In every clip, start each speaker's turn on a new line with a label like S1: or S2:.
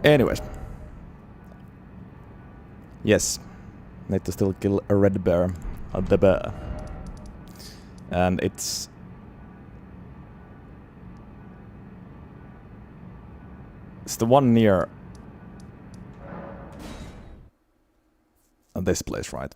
S1: Anyways. Yes. Need to still kill a red bear. The bear. And it's... It's the one near... this place, right?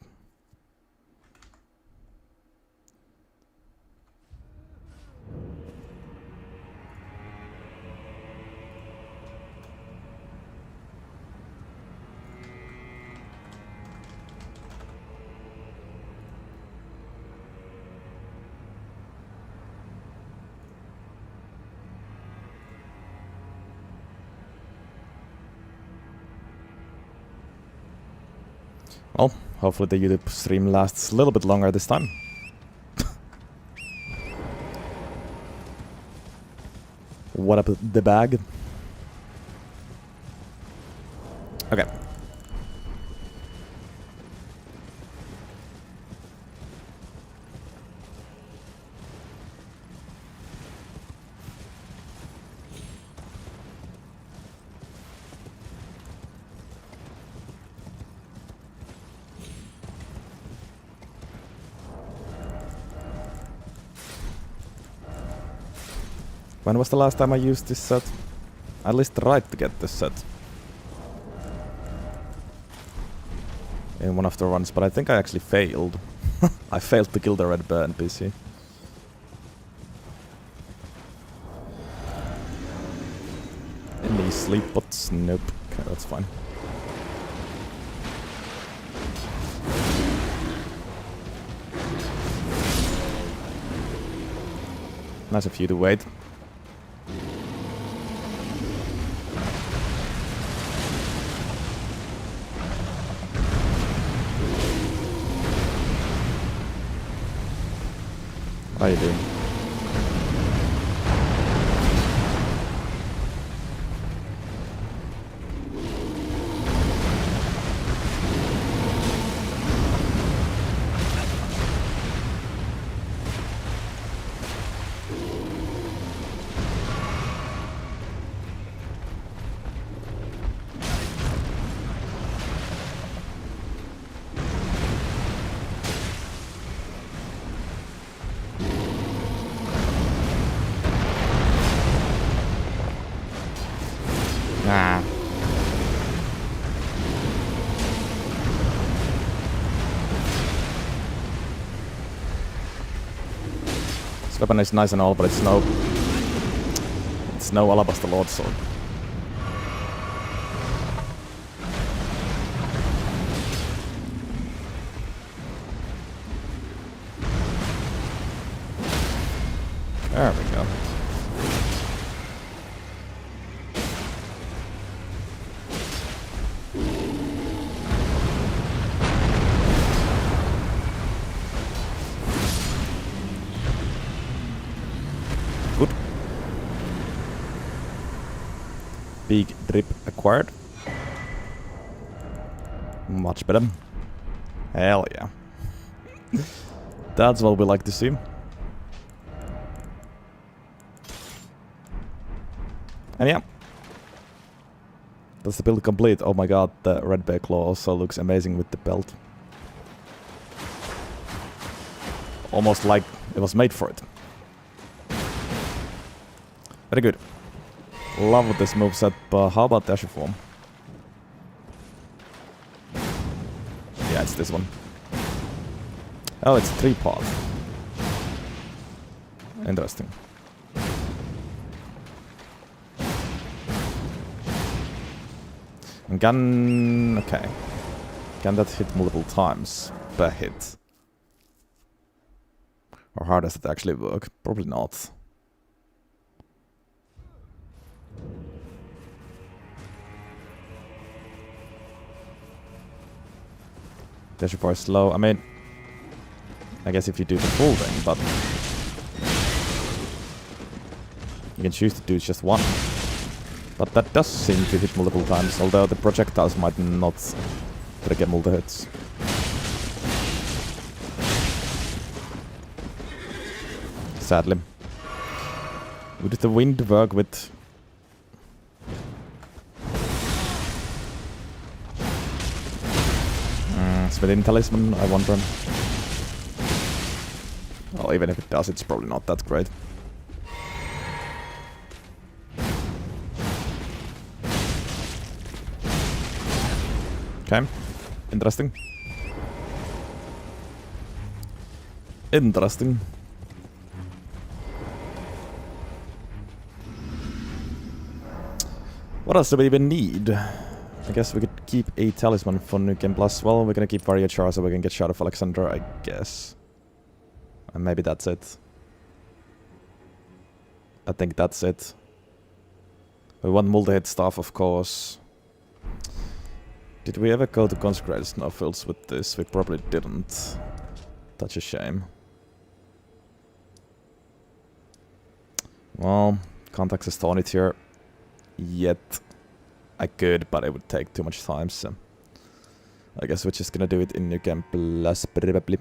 S1: Well, hopefully the YouTube stream lasts a little bit longer this time. What up the bag? Okay. When was the last time I used this set? I at least tried to get this set. In one of the runs, but I think I actually failed. I failed to kill the red bear NPC. Any sleep bots? Nope. Okay, that's fine. Nice of you to wait. How you doing? Nah. This weapon is nice and all, but it's no Alabaster Lord sword. There we go. Big drip acquired. Much better. Hell yeah. That's what we like to see. And yeah. That's the build complete. Oh my god, the red bear claw also looks amazing with the belt. Almost like it was made for it. Very good. Love this moveset, but how about the Asher form? Yeah, it's this one. Oh, it's 3-part. Interesting. And can... okay. Can that hit multiple times per hit? Or how does it actually work? Probably not. Dash bar is slow. I mean, I guess if you do the full thing, but you can choose to do just one. But that does seem to hit multiple times, although the projectiles might not trigger multiple hits. Sadly. Would the wind work with... Smithing Talisman, I wonder. Well, even if it does, it's probably not that great. Okay, interesting. Interesting. What else do we even need? I guess we could keep a talisman for New Game Plus. Well, we're gonna keep FortiEnjoyer so we can get Shard of Alexander, I guess. And maybe that's it. I think that's it. We want multi-hit stuff, of course. Did we ever go to Consecrated Snowfields with this? We probably didn't. That's a shame. Well, can't access Tony here yet. I could, but it would take too much time, so I guess we're just gonna do it in New Game Plus, probably,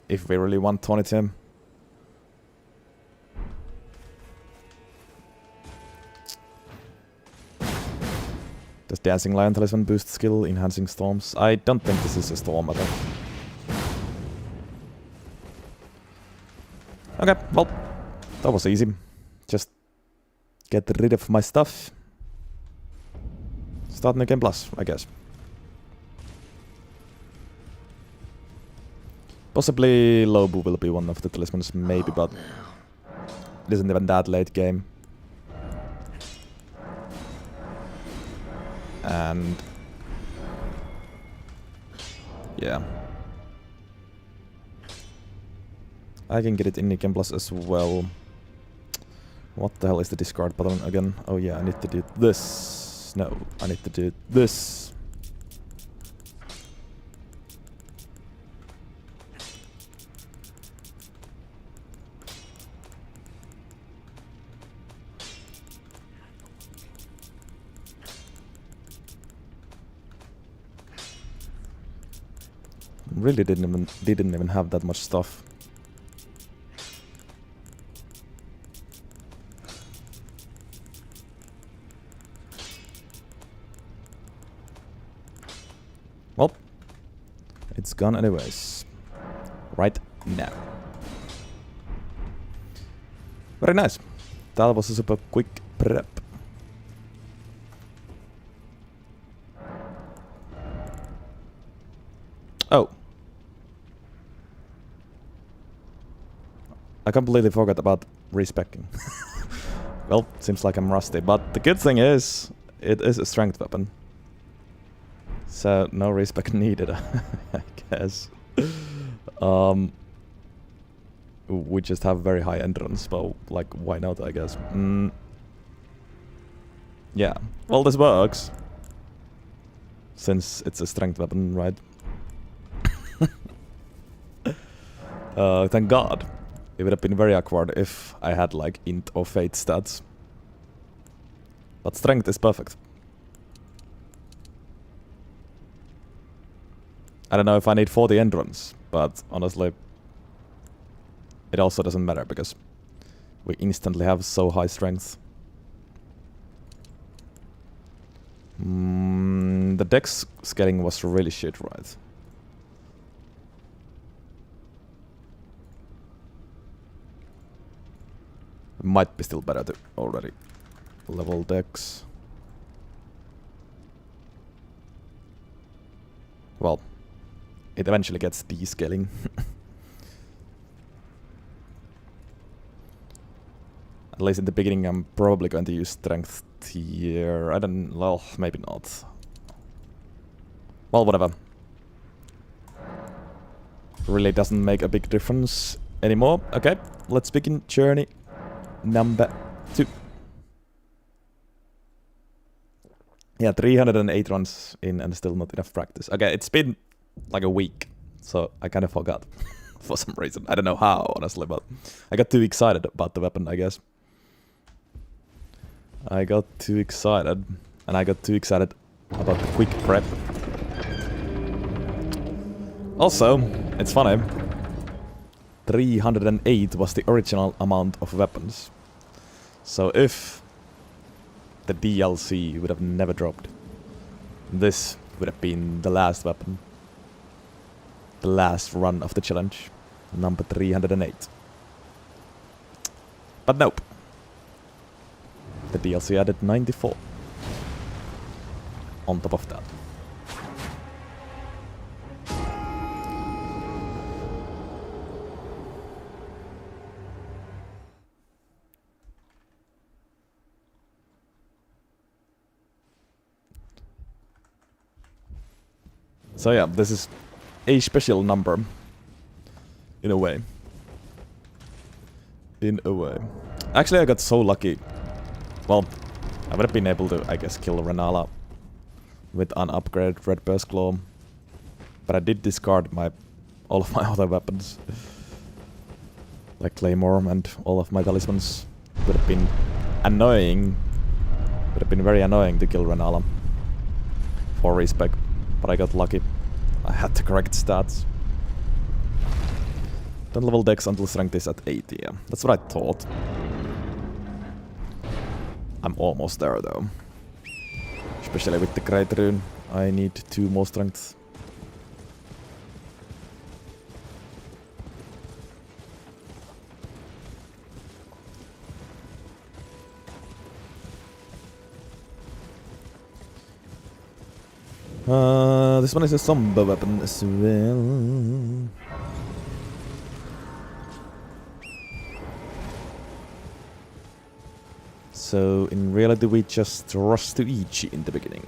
S1: if we really want Tony Tim. Does Dancing Lion Talisman boost skill, enhancing storms? I don't think this is a storm at all. Okay, well, that was easy. Just get rid of my stuff. Start New Game Plus, I guess. Possibly Lobu will be one of the talismans, maybe, but it isn't even that late game. And yeah, I can get it in New Game Plus as well. What the hell is the discard button again? Oh yeah, I need to do this. No, I need to do this. Really didn't even have that much stuff. Well, it's gone anyways. Right now. Very nice. That was a super quick prep. Oh. I completely forgot about respecking. Well, seems like I'm rusty, but the good thing is, it is a strength weapon. So, no respec needed, I guess. We just have very high endurance, but like, why not, I guess. Yeah, well, this works. Since it's a strength weapon, right? Thank God. It would have been very awkward if I had like int or fate stats. But strength is perfect. I don't know if I need 40 endurance, but honestly, it also doesn't matter because we instantly have so high strength. The dex scaling was really shit, right? Might be still better to already level dex. Well, it eventually gets descaling. At least in the beginning, I'm probably going to use strength here. I don't. Well, maybe not. Well, whatever. Really doesn't make a big difference anymore. Okay, let's begin journey number 2. Yeah, 308 runs in and still not enough practice. Okay, it's been like a week, so I kind of forgot for some reason. I don't know how, honestly, but I got too excited about the weapon, I guess. I got too excited, and I got too excited about the quick prep. Also, it's funny, 308 was the original amount of weapons. So if the DLC would have never dropped, this would have been the last weapon. the last run of the challenge, number 308. But nope. The DLC added 94 on top of that. So yeah, this is a special number. In a way. In a way. Actually, I got so lucky. Well, I would have been able to, I guess, kill Renala with an upgraded Red Burst Claw. But I did discard all of my other weapons. Like Claymore and all of my talismans. Would have been annoying. Would have been very annoying to kill Renala. For respec. But I got lucky. I had the correct stats. Don't level Dex until strength is at 80, yeah. That's what I thought. I'm almost there though. Especially with the Great Rune. I need 2 more strength. This one is a somber weapon as well. So in reality we just rush to Ichi in the beginning.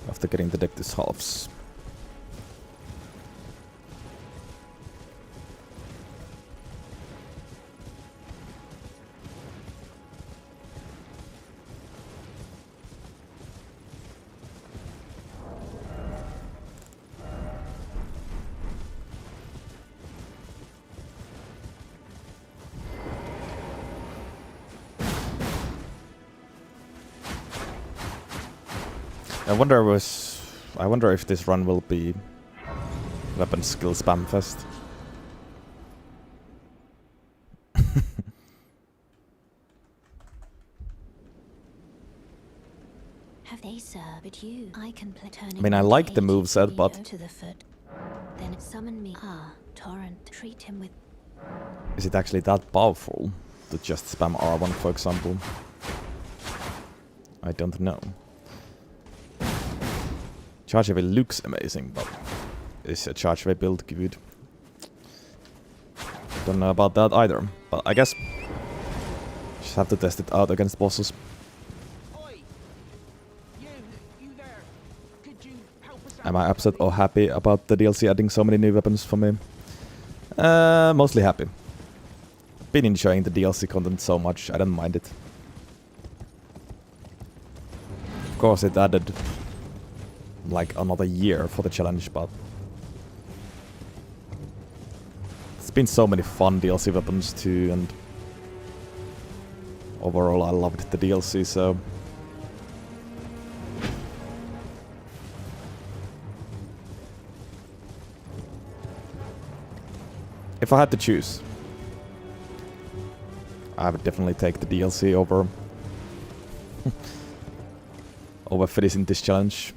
S1: After getting the deck to halves. I wonder if this run will be weapon skill spam fest.
S2: Have they served you? I can play turning.
S1: I mean, I like the moveset, but
S2: to the foot. Then summon me. Torrent. Treat him with.
S1: Is it actually that powerful to just spam R1, for example? I don't know. Charge wave looks amazing, but is a charge wave build good? Don't know about that either, but I guess just have to test it out against bosses.
S3: Oi. You there. Could you help us out?
S1: Am I upset or happy about the DLC adding so many new weapons for me? Mostly happy. Been enjoying the DLC content so much, I don't mind it. Of course it added like another year for the challenge, but it's been so many fun DLC weapons too, and overall I loved the DLC, so if I had to choose, I would definitely take the DLC over finishing this challenge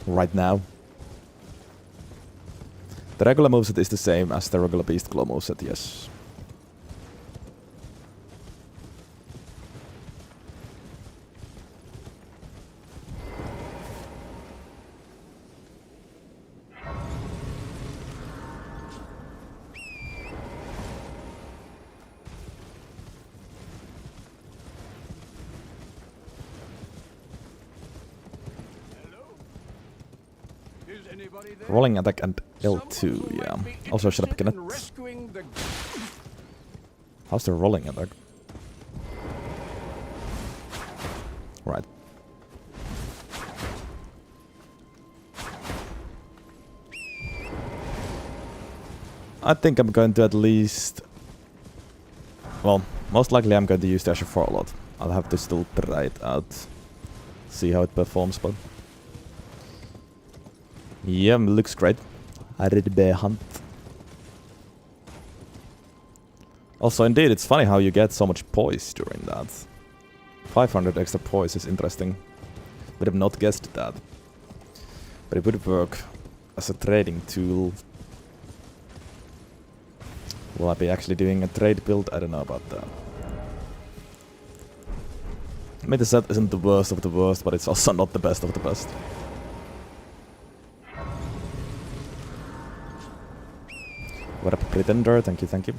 S1: right now. The regular moveset is the same as the regular Beast Claw moveset, yes. Rolling attack and L2, yeah. Also should have cannot. How's the rolling attack? Right. I think I'm going to at least... Well, most likely I'm going to use the Asher for a lot. I'll have to still try it out. See how it performs, but... Yeah, looks great. I did bear hunt. Also, indeed, it's funny how you get so much poise during that. 500 extra poise is interesting. Would have not guessed that. But it would work as a trading tool. Will I be actually doing a trade build? I don't know about that. I mean, the set isn't the worst of the worst, but it's also not the best of the best. What up, Pretender? Thank you, thank you.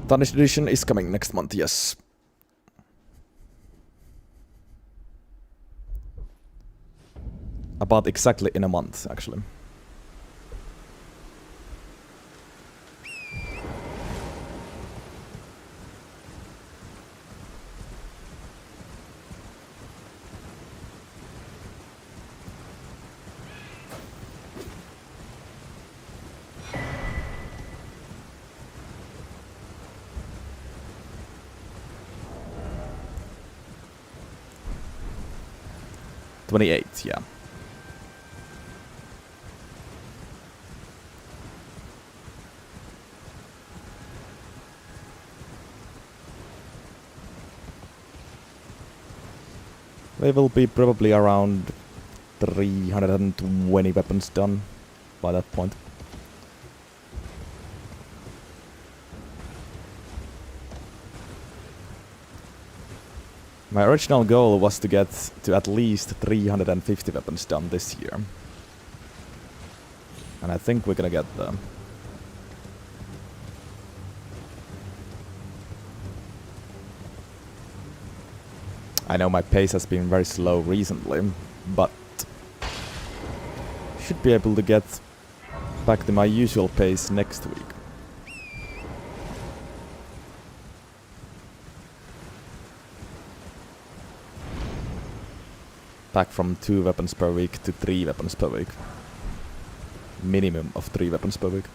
S1: Tarnished Edition is coming next month, yes. About exactly in a month, actually. '28, yeah. We will be probably around 320 weapons done by that point. My original goal was to get to at least 350 weapons done this year. And I think we're gonna get there. I know my pace has been very slow recently, but should be able to get back to my usual pace next week. Back from 2 weapons per week to 3 weapons per week. Minimum of 3 weapons per week.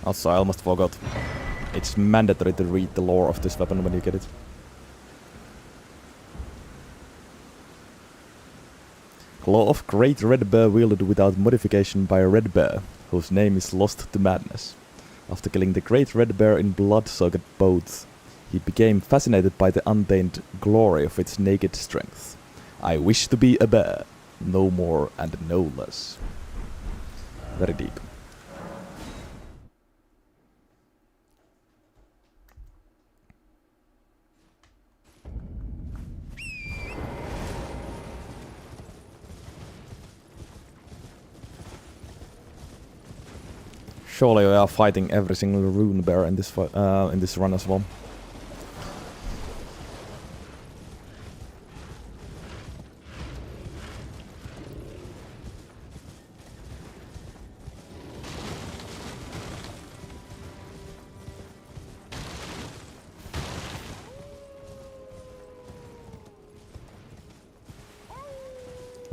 S1: Also, I almost forgot. It's mandatory to read the lore of this weapon when you get it. Claw of Great Red Bear wielded without modification by a red bear, whose name is lost to madness. After killing the Great Red Bear in blood-soaked boats, he became fascinated by the untamed glory of its naked strength. I wish to be a bear, no more and no less. Very deep. Surely we are fighting every single rune bear in this run as well.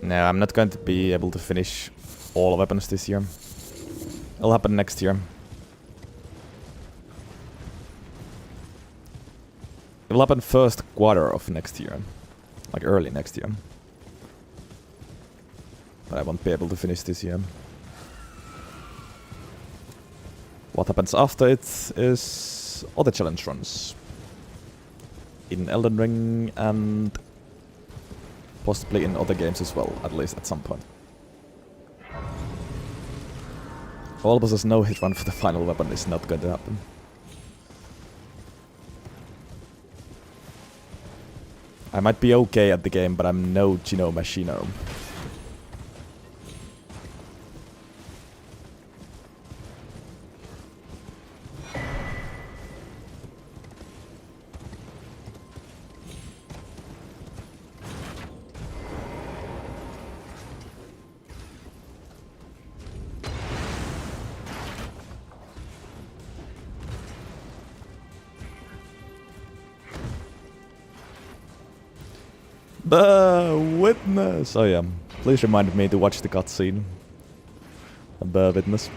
S1: No, I'm not going to be able to finish all weapons this year. It'll happen next year. will happen first quarter of next year. Like early next year. But I won't be able to finish this year. What happens after it is other challenge runs. In Elden RIng and possibly in other games as well, at least at some point. All bosses no hit run for the final weapon is not going to happen. I might be okay at the game, but I'm no Gino Machino. The Witness! Oh yeah, please remind me to watch the cutscene. The Witness.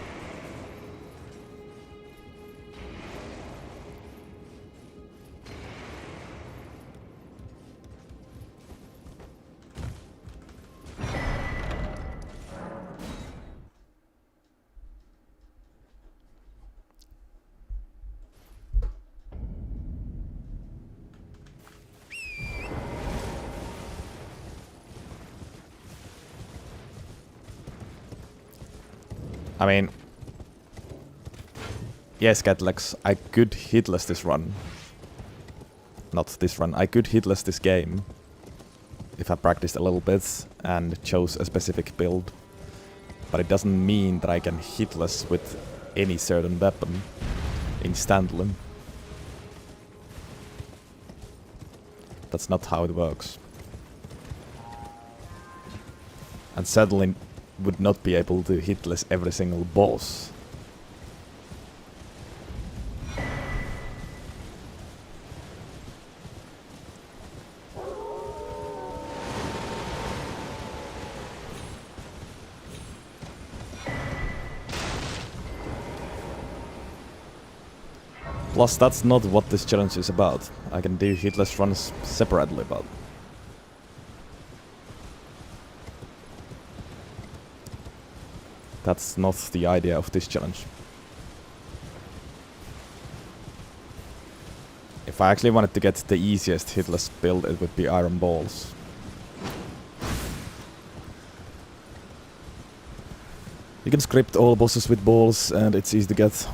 S1: I mean, yes, Catlex, I could hitless this run. Not this run, I could hitless this game. If I practiced a little bit and chose a specific build. But it doesn't mean that I can hitless with any certain weapon instantly. That's not how it works. And certainly would not be able to hitless every single boss. Plus, that's not what this challenge is about. I can do hitless runs separately, but that's not the idea of this challenge. If I actually wanted to get the easiest hitless build, it would be Iron Balls. You can script all bosses with balls and it's easy to get.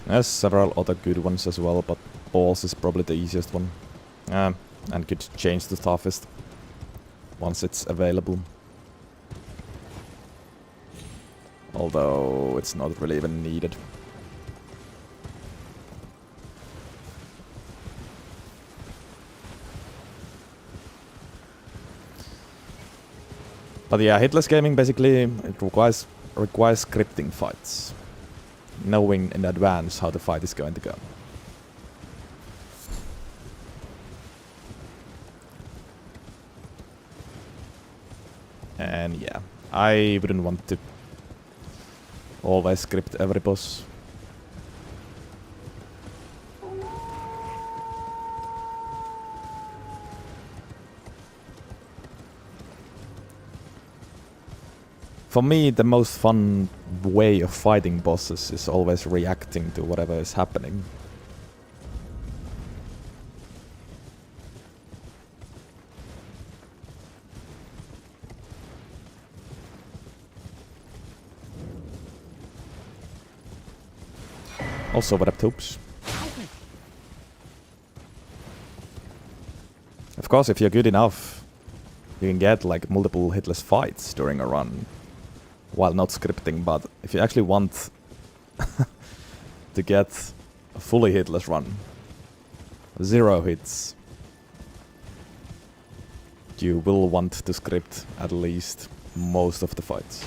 S1: There's several other good ones as well, but balls is probably the easiest one. And could change the toughest once it's available. Although it's not really even needed. But yeah, hitless gaming basically it requires scripting fights. Knowing in advance how the fight is going to go. And yeah, I wouldn't want to always script every boss. For me, the most fun way of fighting bosses is always reacting to whatever is happening. Also, what up, Topes? Of course, if you're good enough, you can get like multiple hitless fights during a run. While not scripting, but if you actually want to get a fully hitless run, 0 hits, you will want to script at least most of the fights.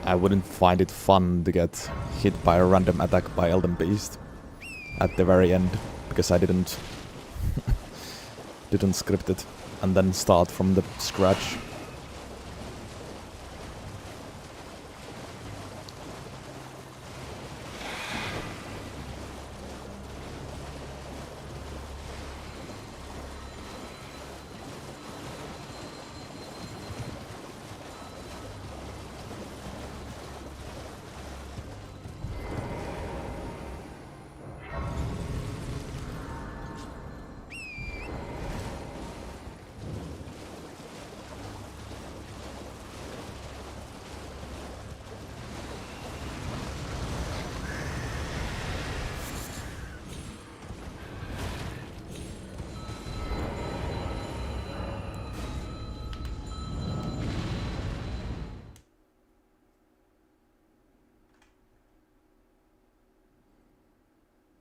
S1: I wouldn't find it fun to get hit by a random attack by Elden Beast at the very end, because I didn't didn't script it and then start from the scratch.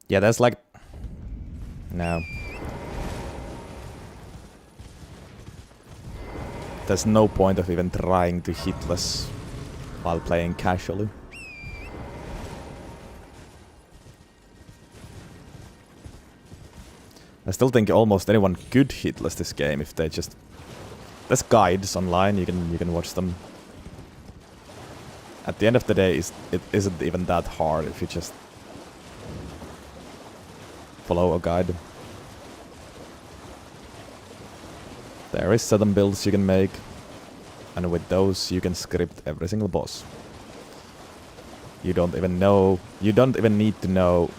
S1: Yeah, there's like... No. There's no point of even trying to hitless while playing casually. I still think almost anyone could hitless this game if they just... There's guides online, you can watch them. At the end of the day, it isn't even that hard if you just follow a guide. There is certain builds you can make, and with those you can script every single boss. You don't even need to know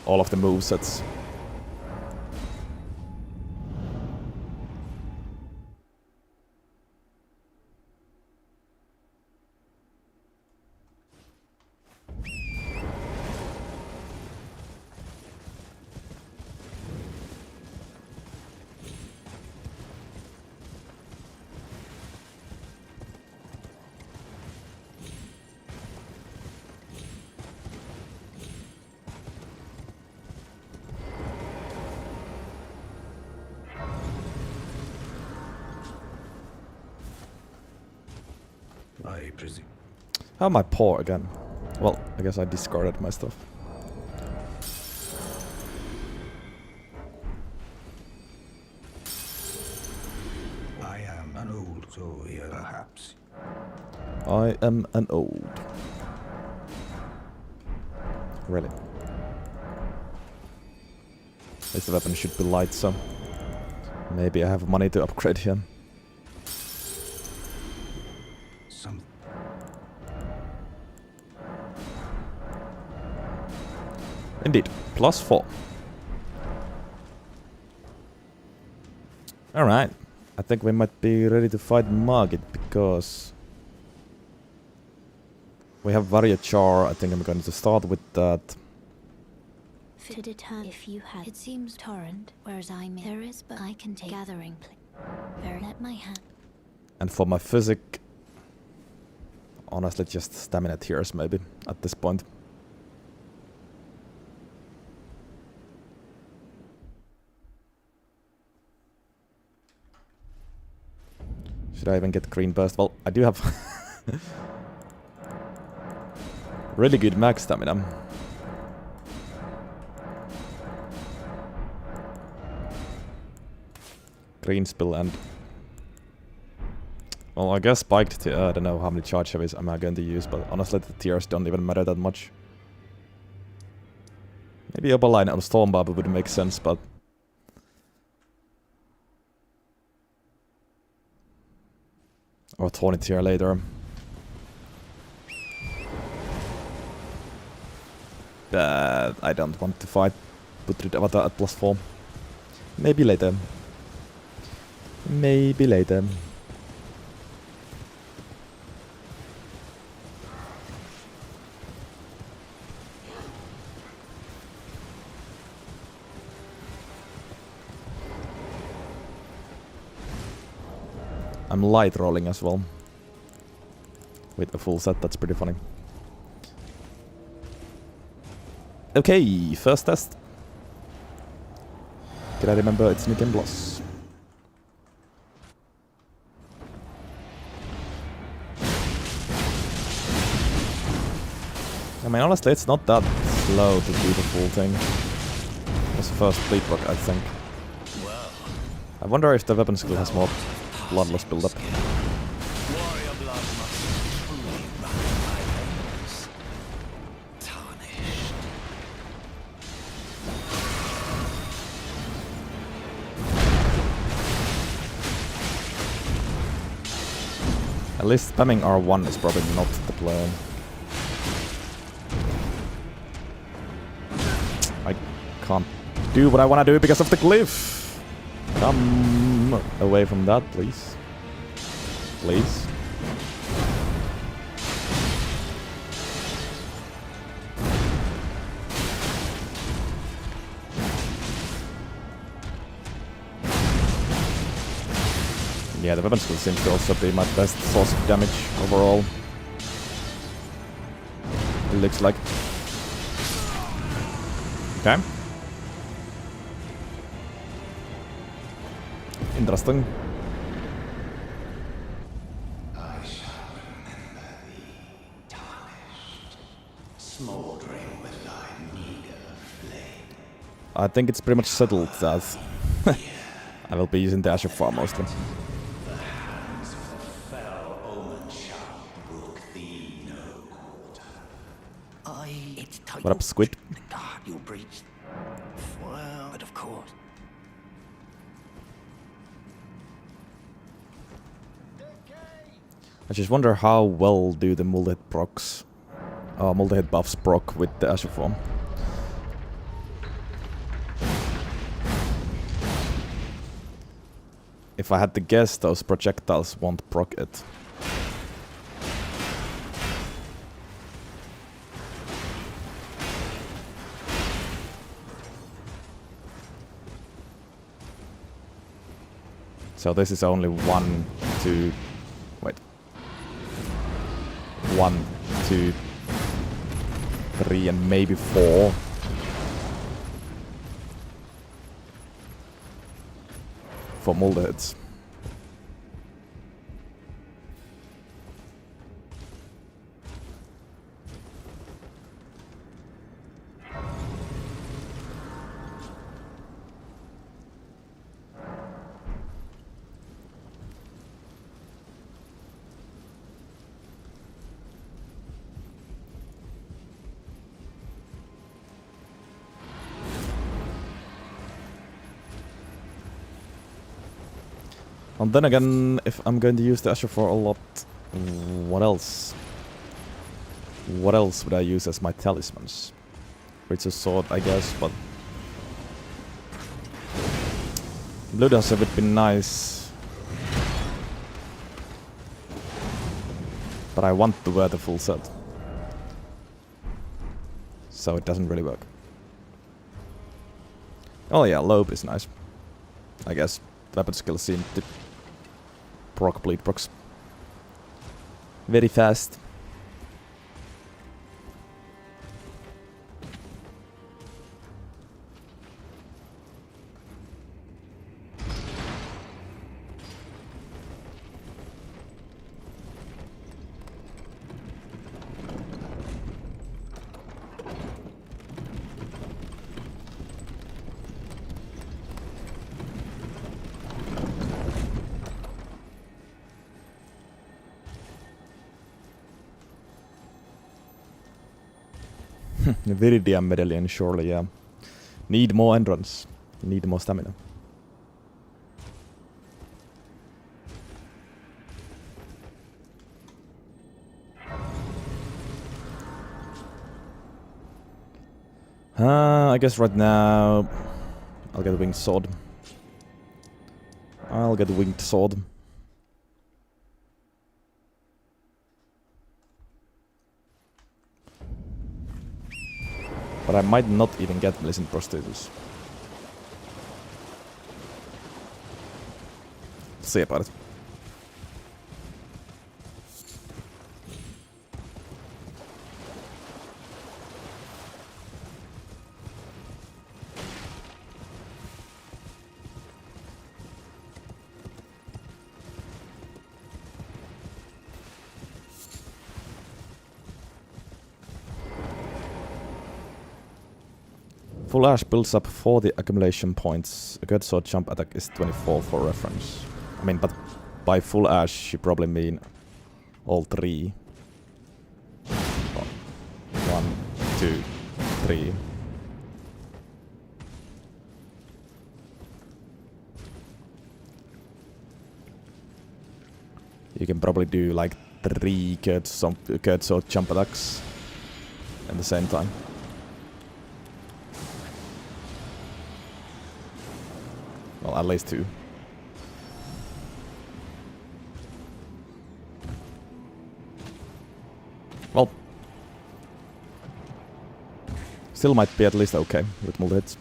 S1: all of the movesets.
S4: I presume.
S1: How am I poor again? Well, I guess I discarded my stuff.
S4: I am an old soul here, perhaps.
S1: I am an old. Really? This weapon should be light, so maybe I have money to upgrade him. Indeed, +4. Alright, I think we might be ready to fight Margit because we have Variochar. I think I'm going to start with that.
S2: To determine if you had... It seems torrent, whereas there is, but I can take gathering. Very let my hand.
S1: And for my physic, honestly just stamina tears maybe at this point. Should I even get green burst? Well, I do have really good max stamina. Green spill and... Well, I guess spiked to... I don't know how many charge heavies am I going to use, but honestly the tiers don't even matter that much. Maybe Opaline on Stormbarb would make sense, but... Or Tawny tier later. But I don't want to fight Putrid Avatar at +4. Maybe later. Maybe later. I'm light rolling as well. With a full set, that's pretty funny. Okay, first test. Can I remember it's Nick and Bloss? I mean, honestly, it's not that slow to do the full thing. as a first bleed proc, I think. I wonder if the weapon skill has more bloodless build-up.
S5: Warrior blood must truly run in my veins. Tarnished.
S1: At least spamming R1 is probably not the plan. I can't do what I want to do because of the glyph. Come away from that, please. Please. Yeah, the weapon skill seems to also be my best source of damage overall. It looks like. Okay. Interesting.
S4: I shall remember thee, tarnished, smouldering with thy meager flame.
S1: I think it's pretty much settled that I will be using the Azure farm mostly.
S4: The hands of the fell omen shall brook thee no quarter.
S3: It's tight.
S1: What up, Squid?
S3: God, you breached. Well, but of course.
S1: I just wonder how well do the multi-hit procs, multi-hit buffs proc with the Azure form. If I had to guess, those projectiles won't proc it. So this is only 1, 2, wait. 1, 2, 3 and maybe 4. For multi-hits. And then again, if I'm going to use the Azure for a lot, what else? What else would I use as my talismans? Rich's sword, I guess, but Blue Dancer would be nice. But I want to wear the full set. So it doesn't really work. Oh yeah, Lobe is nice. I guess weapon skills seem to proc bleed procs very fast. Viridian medallion, surely, yeah. Need more endurance. Need more stamina. I guess right now I'll get a winged sword. I'll get a winged sword. But I might not even get Millicent Prosthesis. See about it. Full Ash builds up 40 accumulation points. A good sword jump attack is 24 for reference. I mean, but by Full Ash you probably mean all three. 1, 2, 3. You can probably do like 3 good sword jump attacks at the same time. Well, at least 2. Well, still might be at least okay with multi hits.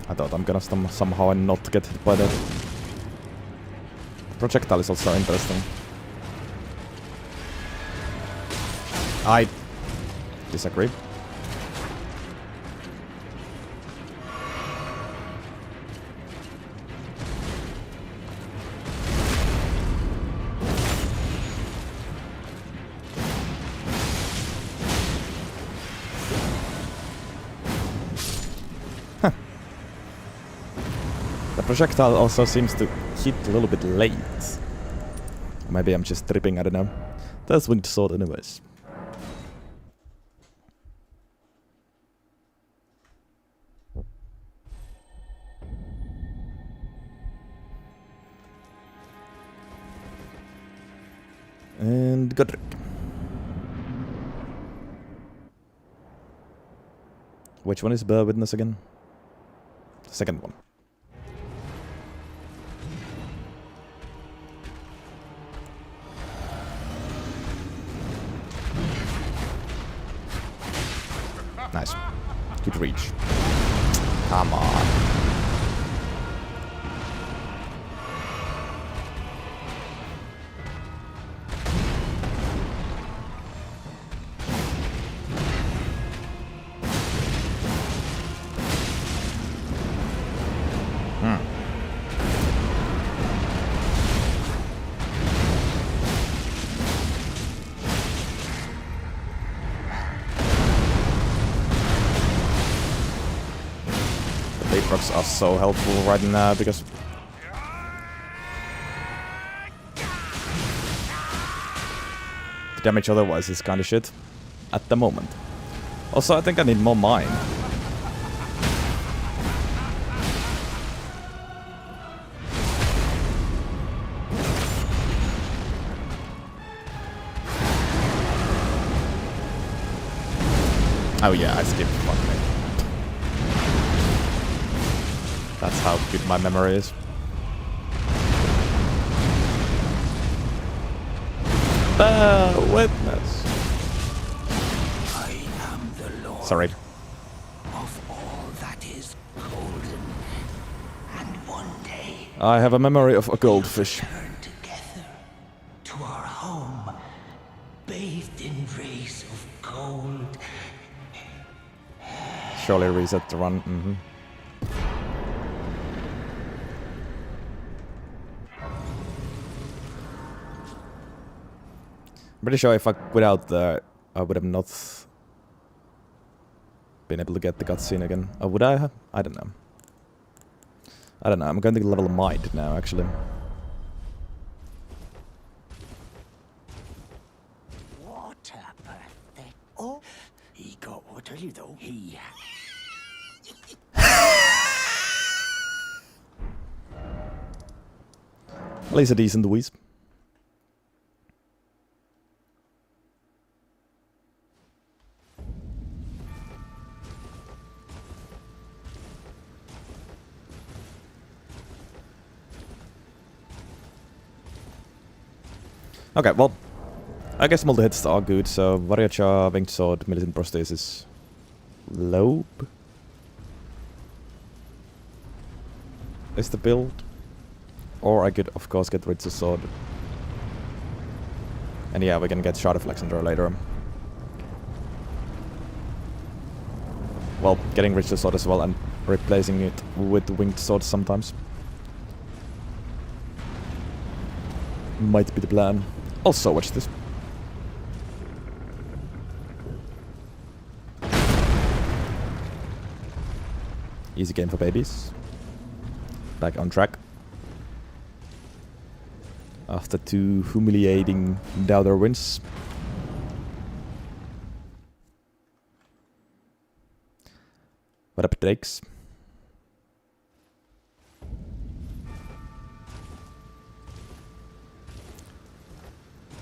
S1: I thought I'm gonna somehow not get hit by that. Projectile is also interesting. I disagree. The projectile also seems to hit a little bit late. Maybe I'm just tripping, I don't know. That's winged sword anyways. And Godric. Which one is Bear Witness again? The second one. Nice. Good reach. Come on. Rocks are so helpful right now because the damage otherwise is kind of shit at the moment. Also, I think I need more mine. Oh yeah, I skipped. Fuck me. That's how good my memory is. Witness.
S4: I am the Lord.
S1: Sorry.
S4: Of all that is golden. And one day
S1: I have a memory of a goldfish.
S4: turn together to our home, bathed in rays of gold.
S1: Surely reset the run. Mm-hmm. Pretty sure if I quit out there, I would have not been able to get the cutscene again. Or would I have? I don't know. I don't know. I'm going to level Mind now, actually.
S4: What a pathetic. Oh, he got what I tell you though. He.
S1: At least a decent wisp. Okay, well, I guess multi-hits are good, so Warrior Charm, Winged Sword, Militant Prosthesis, Lobe is the build. Or I could, of course, get rid of the sword. And yeah, we can get Shard of Alexander later. Well, getting Ritual Sword as well and replacing it with Winged Sword sometimes. Might be the plan. Also, watch this. Easy game for babies. Back on track. After 2 humiliating doubter wins. What up, Drakes?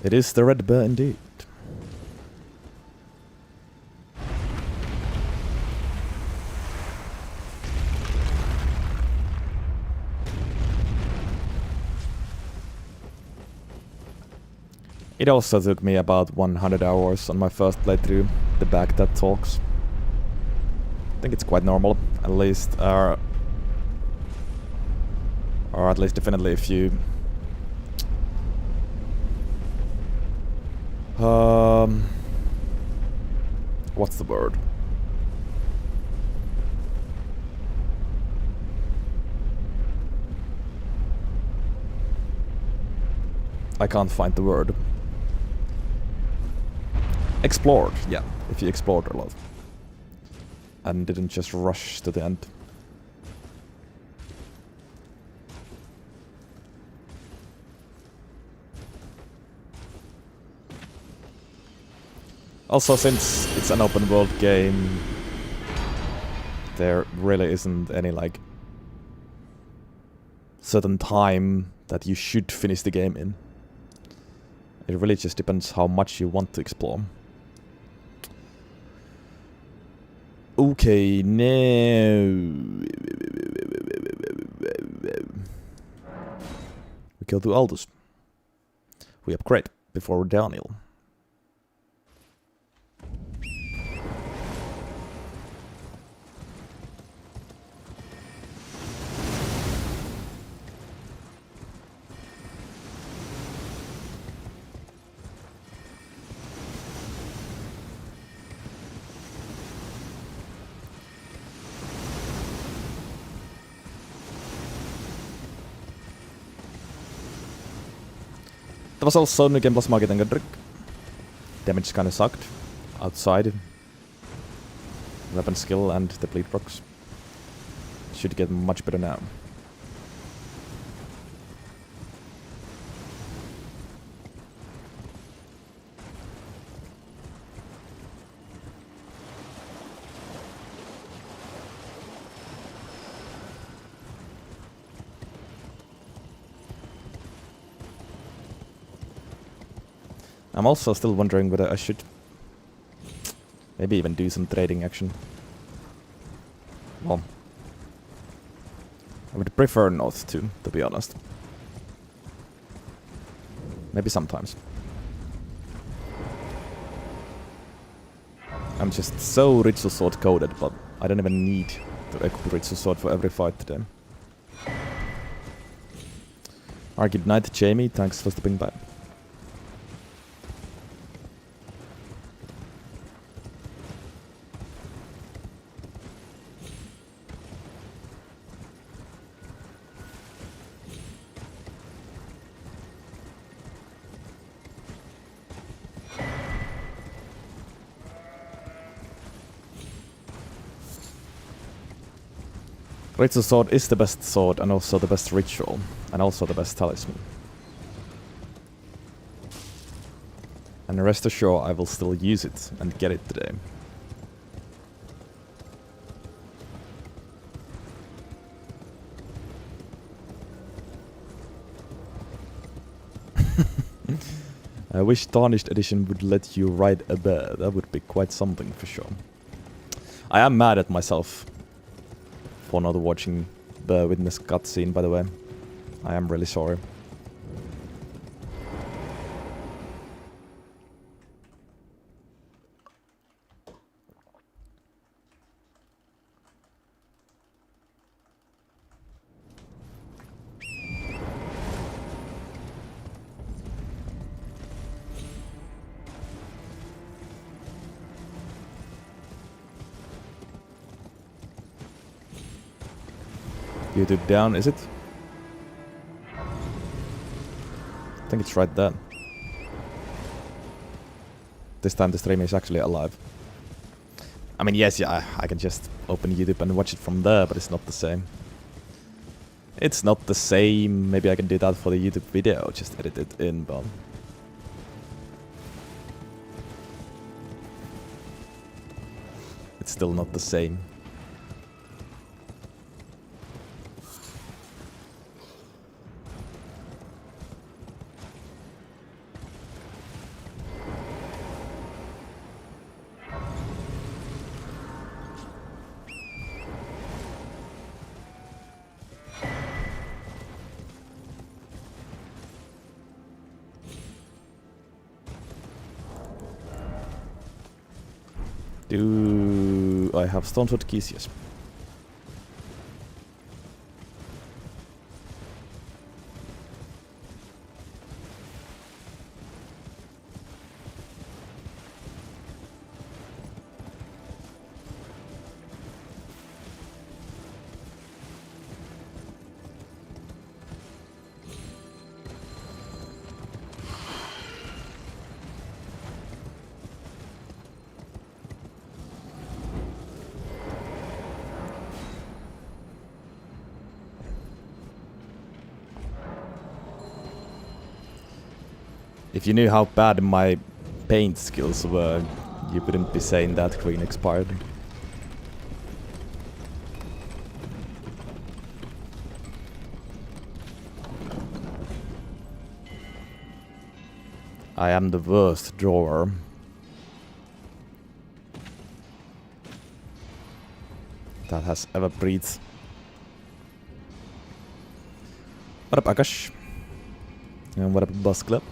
S1: It is the red bear indeed. It also took me about 100 hours on my first playthrough, the back that talks. I think it's quite normal, at least, or at least definitely if you what's the word? I can't find the word. Explored, yeah, if you explored a lot. And didn't just rush to the end. Also, since it's an open world game, there really isn't any like certain time that you should finish the game in. It really just depends how much you want to explore. Okay, now we go to Aldous. We upgrade before Daniel. There was also New Game Plus Market and Trick. Damage kinda sucked. Outside. Weapon skill and the bleed procs. Should get much better now. I'm also still wondering whether I should maybe even do some trading action. Well, I would prefer not to be honest. Maybe sometimes. I'm just so Ritual Sword coded, but I don't even need to equip Ritual Sword for every fight today. Good night, Jamie. Thanks for stopping by. Ritual Sword is the best sword and also the best ritual and also the best talisman. And rest assured I will still use it and get it today. I wish Tarnished Edition would let you ride a bear. That would be quite something for sure. I am mad at myself for not watching the Witness cutscene, by the way. I am really sorry. YouTube down, is it? I think it's right there. This time the stream is actually alive. I mean, yes, yeah, I can just open YouTube and watch it from there, but it's not the same. It's not the same. Maybe I can do that for the YouTube video, just edit it in, but... it's still not the same. Do I have Stonefoot keys? Yes. If you knew how bad my paint skills were, you wouldn't be saying that green expired. I am the worst drawer. That has ever breathed. What up, Akash? And what up, Bus Club?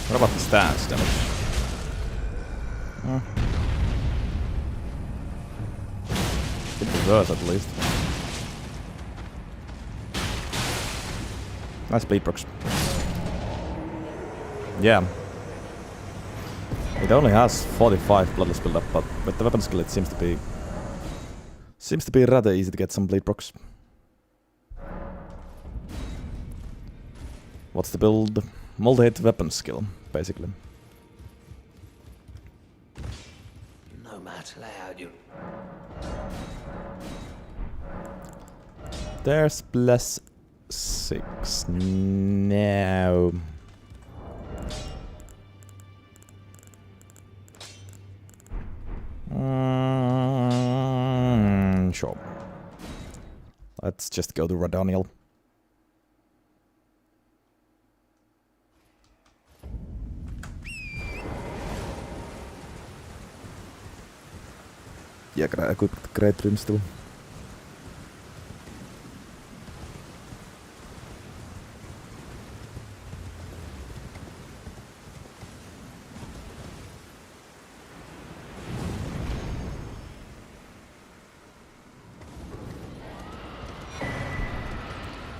S1: What about the stance damage? Could be worse at least. Nice bleed procs. Yeah. It only has 45 bloodless build up, but with the weapon skill it seems to be rather easy to get some bleed procs. What's the build? Multi-hit weapon skill, basically.
S4: No matter how you...
S1: There's plus 6 now. Sure. Let's just go to Radoniel. Yeah, gotta equip the Great Rune still.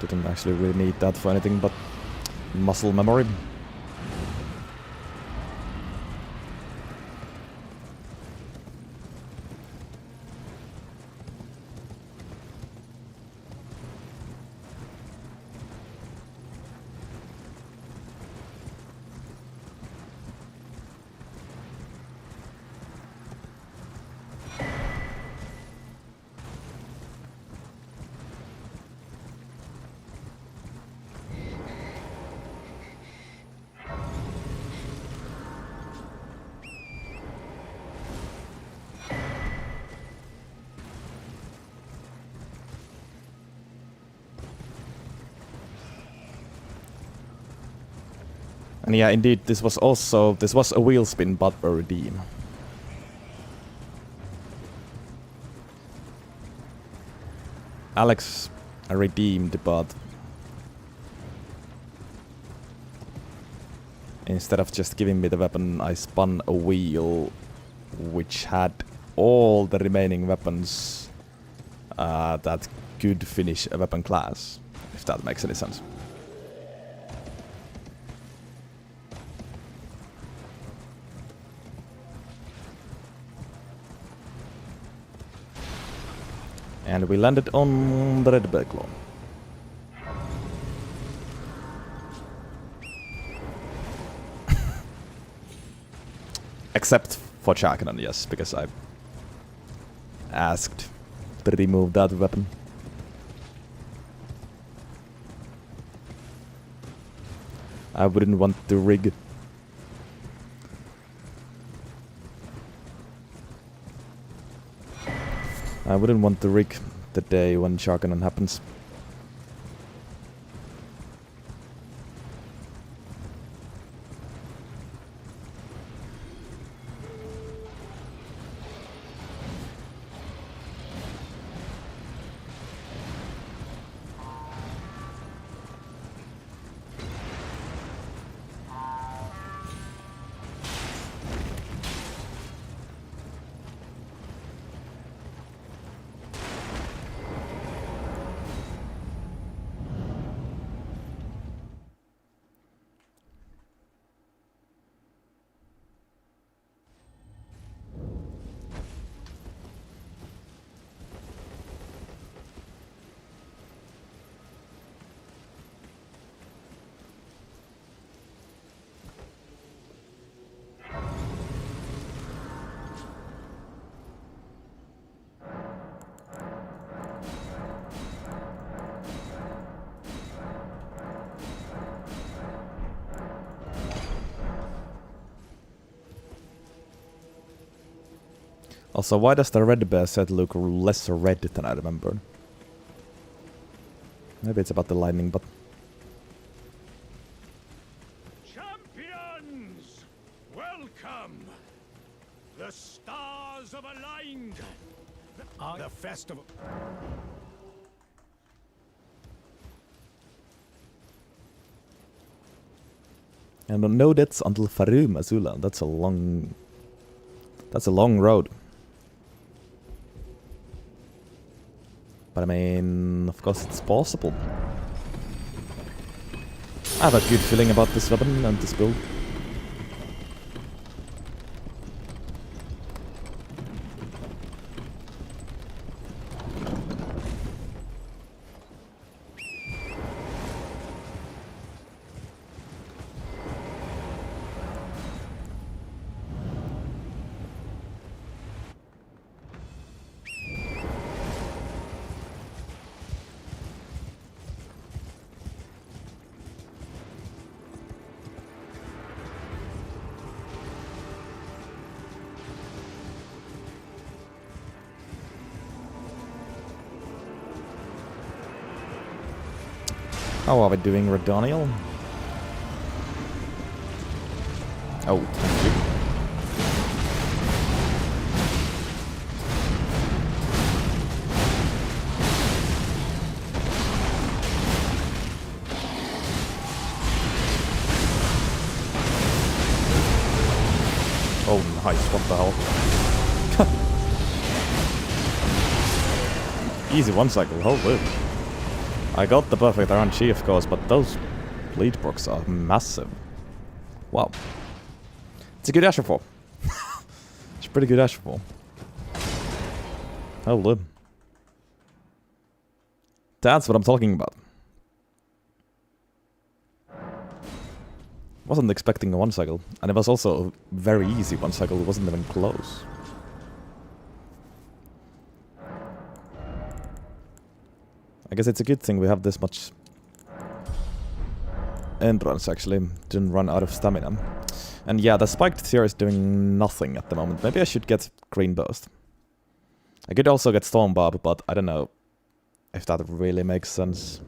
S1: Didn't actually really need that for anything but muscle memory. And yeah, indeed, this was a wheel spin but a redeem. Alex redeemed, but instead of just giving me the weapon, I spun a wheel which had all the remaining weapons that could finish a weapon class, if that makes any sense. And we landed on the red bear claw. Except for Chakanon, yes, because I asked to remove that weapon. I wouldn't want to rig. I wouldn't want to rig the day when Chakanon happens. Also, why does the red bear set look less red than I remembered? Maybe it's about the lightning, but...
S5: Champions! Welcome! The stars have aligned! The festival...
S1: And no deaths until Farum Azula. That's a long... That's a long road. But I mean, of course it's possible. I have a good feeling about this weapon and this build. How are we doing, Redoniel? Oh, thank you. Oh, nice, what the hell? Easy one cycle, holy. I got the perfect RNG, of course, but those bleed procs are massive. Wow. It's a good Asher fall. It's a pretty good Asher fall. Holy. That's what I'm talking about. Wasn't expecting a one cycle, and it was also a very easy one cycle, it wasn't even close. I guess it's a good thing we have this much endurance actually, didn't run out of stamina. And yeah, the spiked tier is doing nothing at the moment. Maybe I should get green burst. I could also get storm barb, but I don't know if that really makes sense.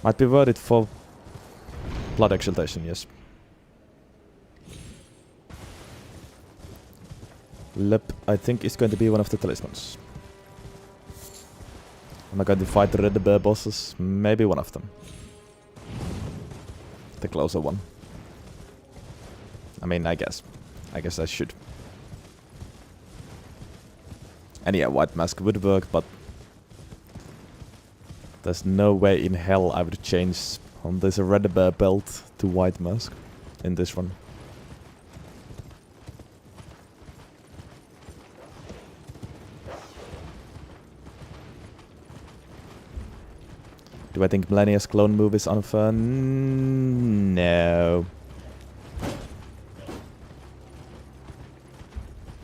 S1: Might be worth it for blood exaltation, yes. Lep, I think, is going to be one of the talismans. Am I going to fight the red bear bosses? Maybe one of them. The closer one. I mean, I guess. I guess I should. And yeah, white mask would work, but there's no way in hell I would change on this red bear belt to white mask in this run. Do I think Millennia's clone move is unfair? No.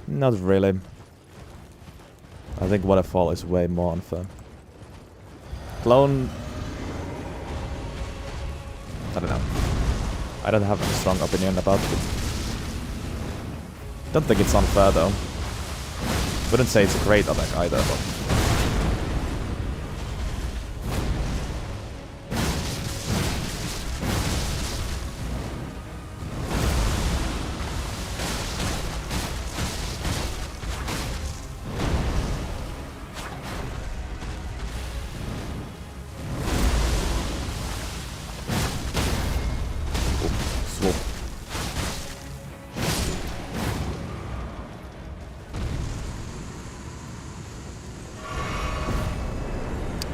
S1: Not really. I think Waterfall is way more unfair. Clone... I don't know. I don't have a strong opinion about it. Don't think it's unfair though. Wouldn't say it's a great attack either, but...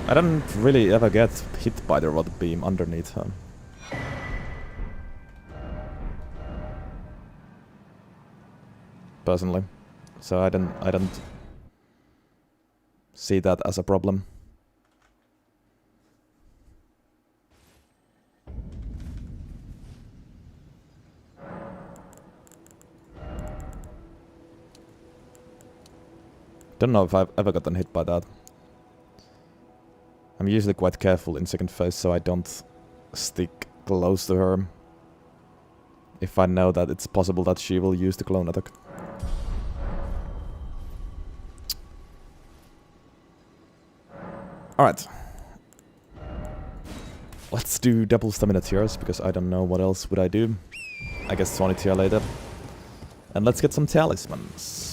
S1: I don't really ever get hit by the rod beam underneath her. Personally. So I don't see that as a problem. Don't know if I've ever gotten hit by that. I'm usually quite careful in second phase, so I don't stick close to her if I know that it's possible that she will use the clone attack. Alright. Let's do double stamina tiers, because I don't know what else would I do. I guess 20 tier later. And let's get some talismans.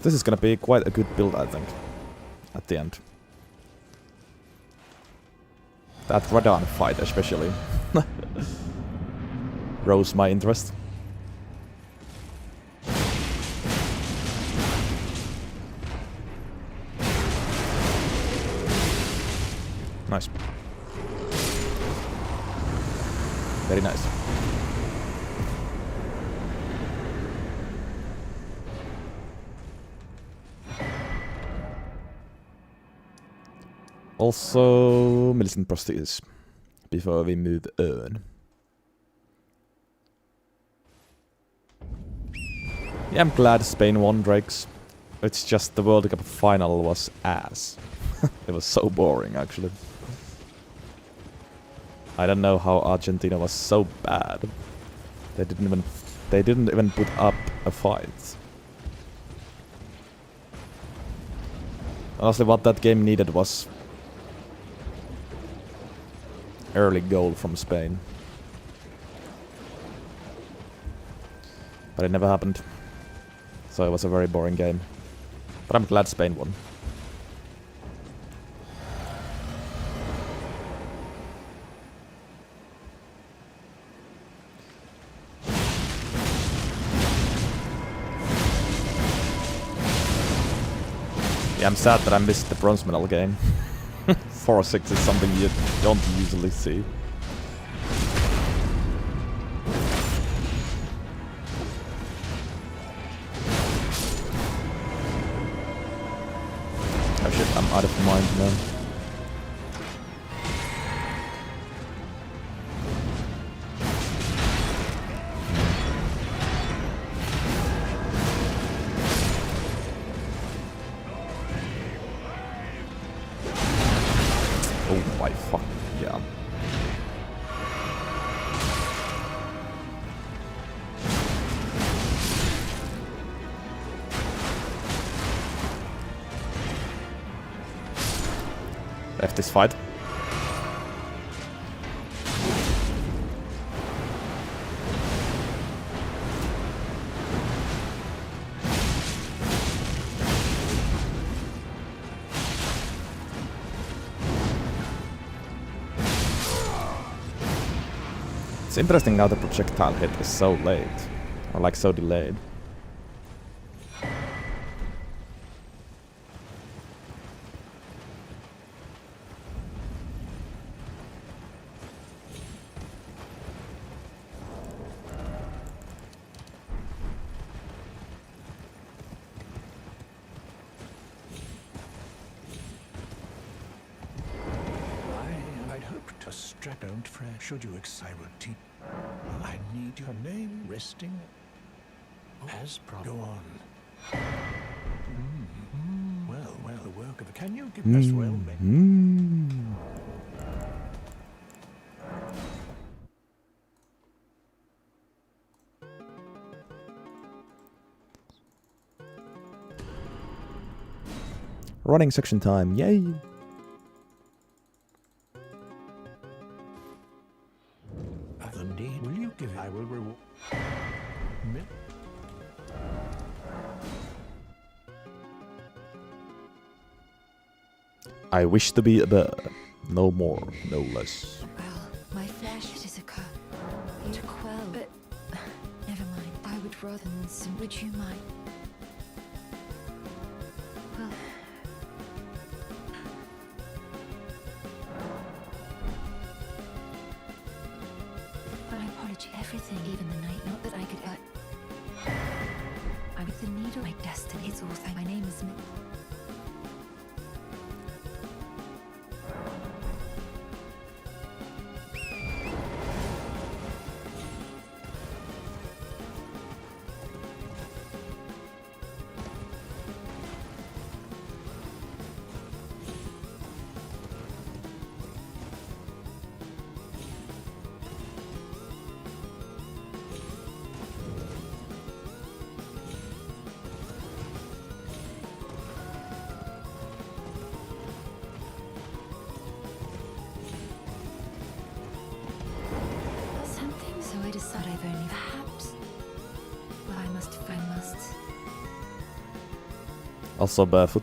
S1: This is gonna be quite a good build, I think, at the end. That Radon fight especially rose my interest. Nice. Very nice. Also, Millicent prosthesis before we move on. Yeah, I'm glad Spain won, Drakes. It's just the World Cup final was ass. It was so boring, actually. I don't know how Argentina was so bad. They didn't even put up a fight. Honestly, what that game needed was early goal from Spain. But it never happened. So it was a very boring game. But I'm glad Spain won. Yeah, I'm sad that I missed the bronze medal game. 4-6 is something you don't usually see. Oh shit, I'm out of mind now. Oh my fuck, yeah. Left this fight. It's interesting now the projectile hit is so late. Or like so delayed.
S5: I'd hoped to strap don't fresh. Should you excite routine? I need your name resting as go on. Well, the work of the. Can you give us well, mate?
S1: Running section time, yay!
S5: Indeed. Will you give it? I will reward.
S1: I wish to be a bird. No more, no less.
S2: Well, my flesh it is a curse. To quell, but never mind. I would rather than some. Would you mind? Well, my apology. Everything, even the night. Not that I could. I with the needle. My destiny. It's all thank. My name is. So I decide I've only perhaps. Well, I must.
S1: Also barefoot.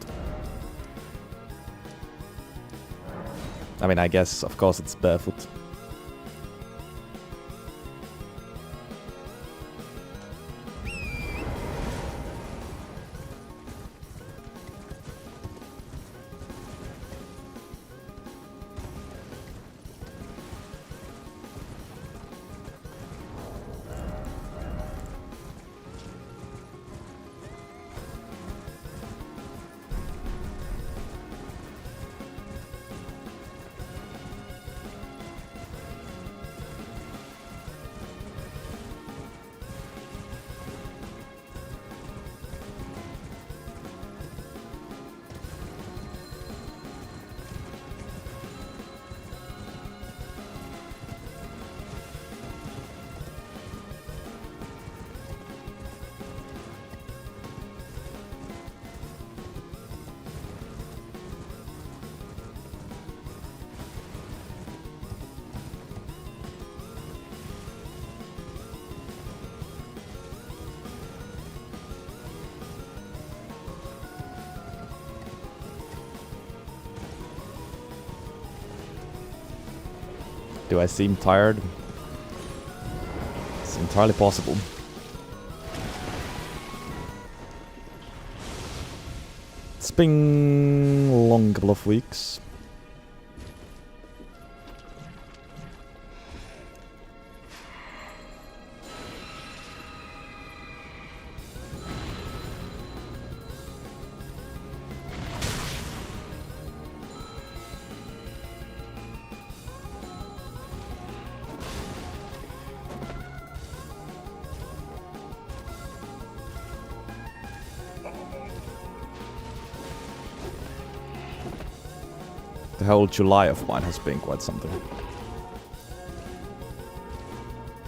S1: I mean, I guess, of course, it's barefoot. Do I seem tired? It's entirely possible. It's been a long couple of weeks. The whole July of mine has been quite something.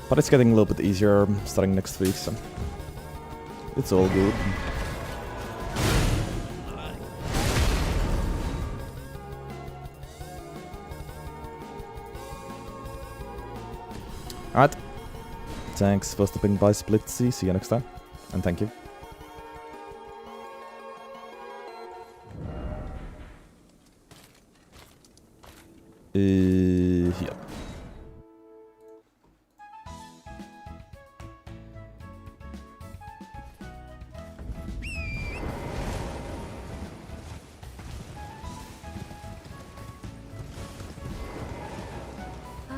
S1: But it's getting a little bit easier starting next week, so it's all good. Alright. Thanks for stopping by, Splitsy. See you next time. And thank you. Here.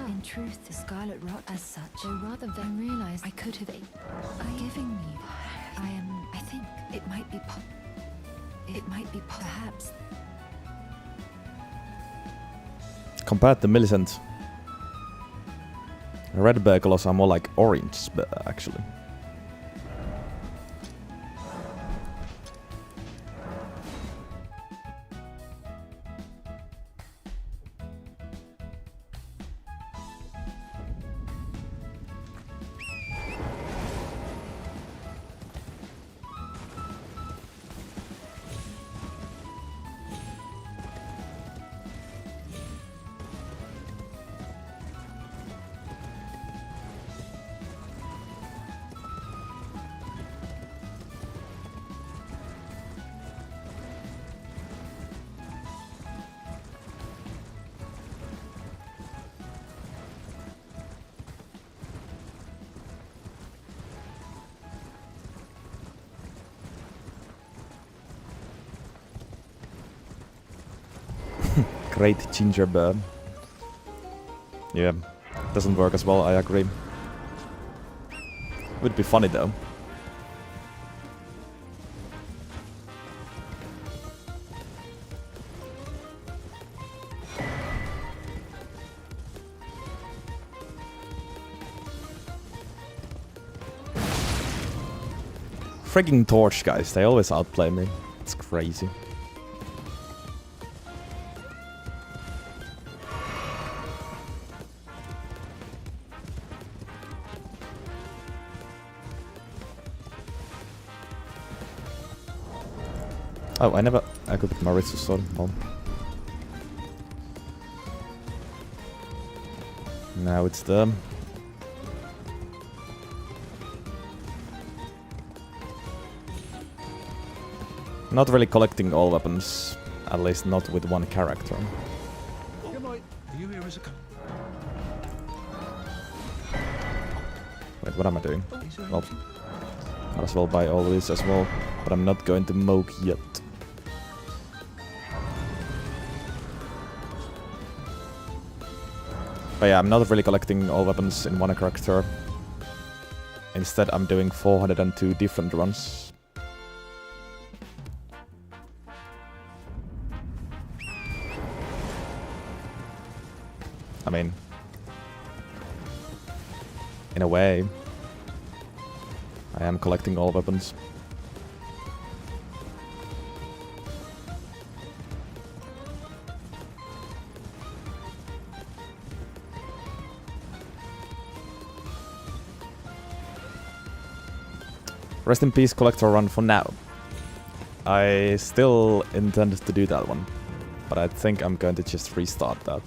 S6: In truth, the Scarlet Rot as such, or rather than realize I could have giving me. I think it might be perhaps.
S1: Compared to Millicent, red Bergolos are more like orange, actually. Great ginger bear. Yeah, doesn't work as well, I agree. Would be funny though. Frigging torch guys, they always outplay me. It's crazy. Oh, I could put my Ritsu sword on. Now it's them. Not really collecting all weapons, at least not with one character.
S5: Good night. Are you here as a
S1: Wait, what am I doing? Well, might as well buy all of this as well, but I'm not going to Moke yet. But yeah, I'm not really collecting all weapons in one character. Instead, I'm doing 402 different runs. I mean, in a way, I am collecting all weapons. Rest in peace, collector run for now. I still intend to do that one, but I think I'm going to just restart that.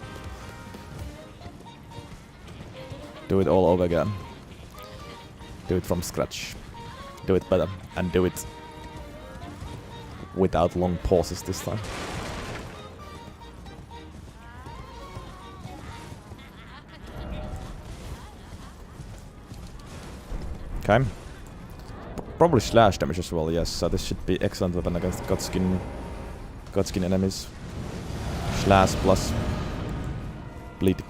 S1: Do it all over again. Do it from scratch. Do it better, and do it without long pauses this time. Okay. Probably slash damage as well, yes, so this should be excellent weapon against Godskin enemies. Slash plus bleed.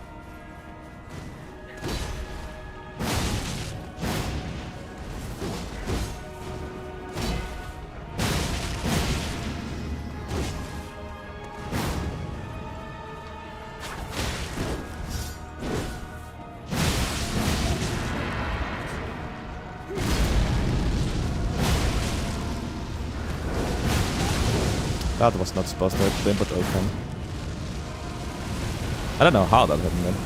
S1: That was not supposed to happen, but okay. I don't know how that happened then.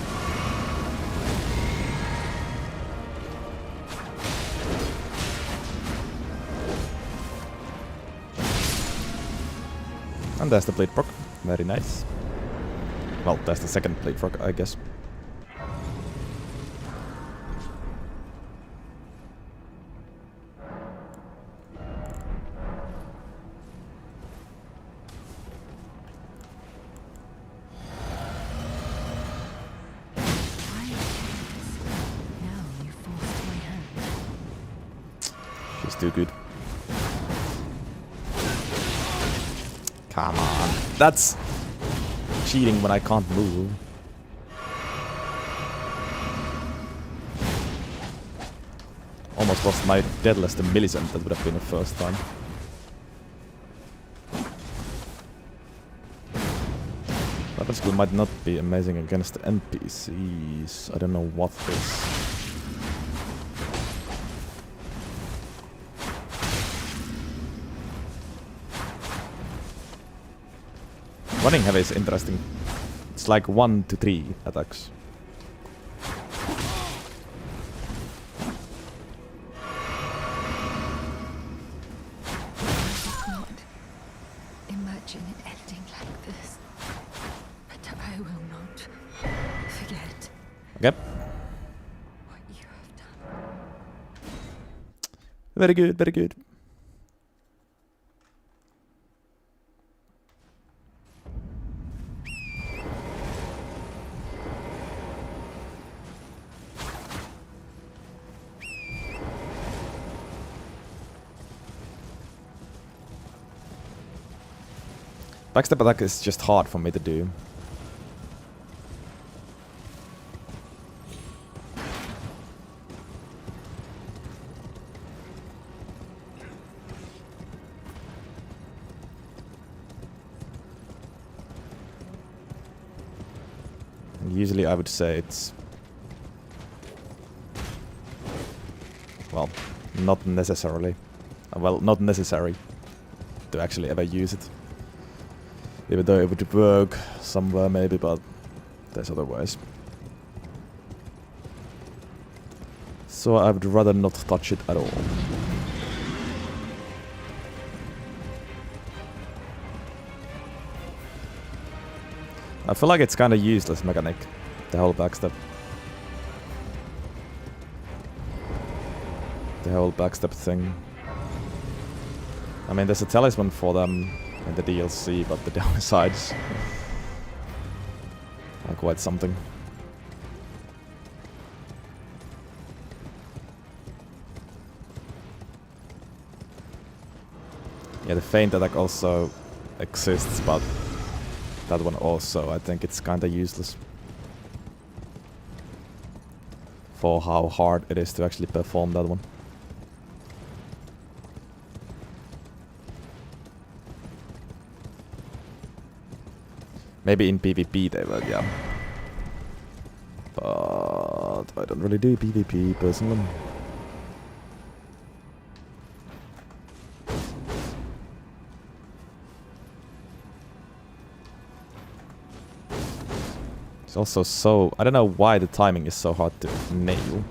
S1: And there's the blade proc. Very nice. Well, there's the second blade proc, I guess. She's too good. Come on. That's cheating when I can't move. Almost lost my dead less than millicent. That would have been the first time. Weapon skill might not be amazing against NPCs. I don't know what is. Running heavy is interesting. It's like 1 to 3 attacks.
S6: Not imagine it ending like this. But I will not forget
S1: Okay.
S6: what you have done.
S1: Very good, very good. Backstep attack is just hard for me to do. Usually I would say it's... well, not necessarily. Well, not necessary to actually ever use it. Even though it would work somewhere maybe, but there's other ways. So I would rather not touch it at all. I feel like it's kind of useless mechanic, the whole backstep. The whole backstep thing. I mean, there's a talisman for them in the DLC, but the downsides are quite something. Yeah, the feint attack also exists, but that one also, I think it's kinda useless. For how hard it is to actually perform that one. Maybe in PvP they will, yeah. But I don't really do PvP personally. It's also so... I don't know why the timing is so hard to nail.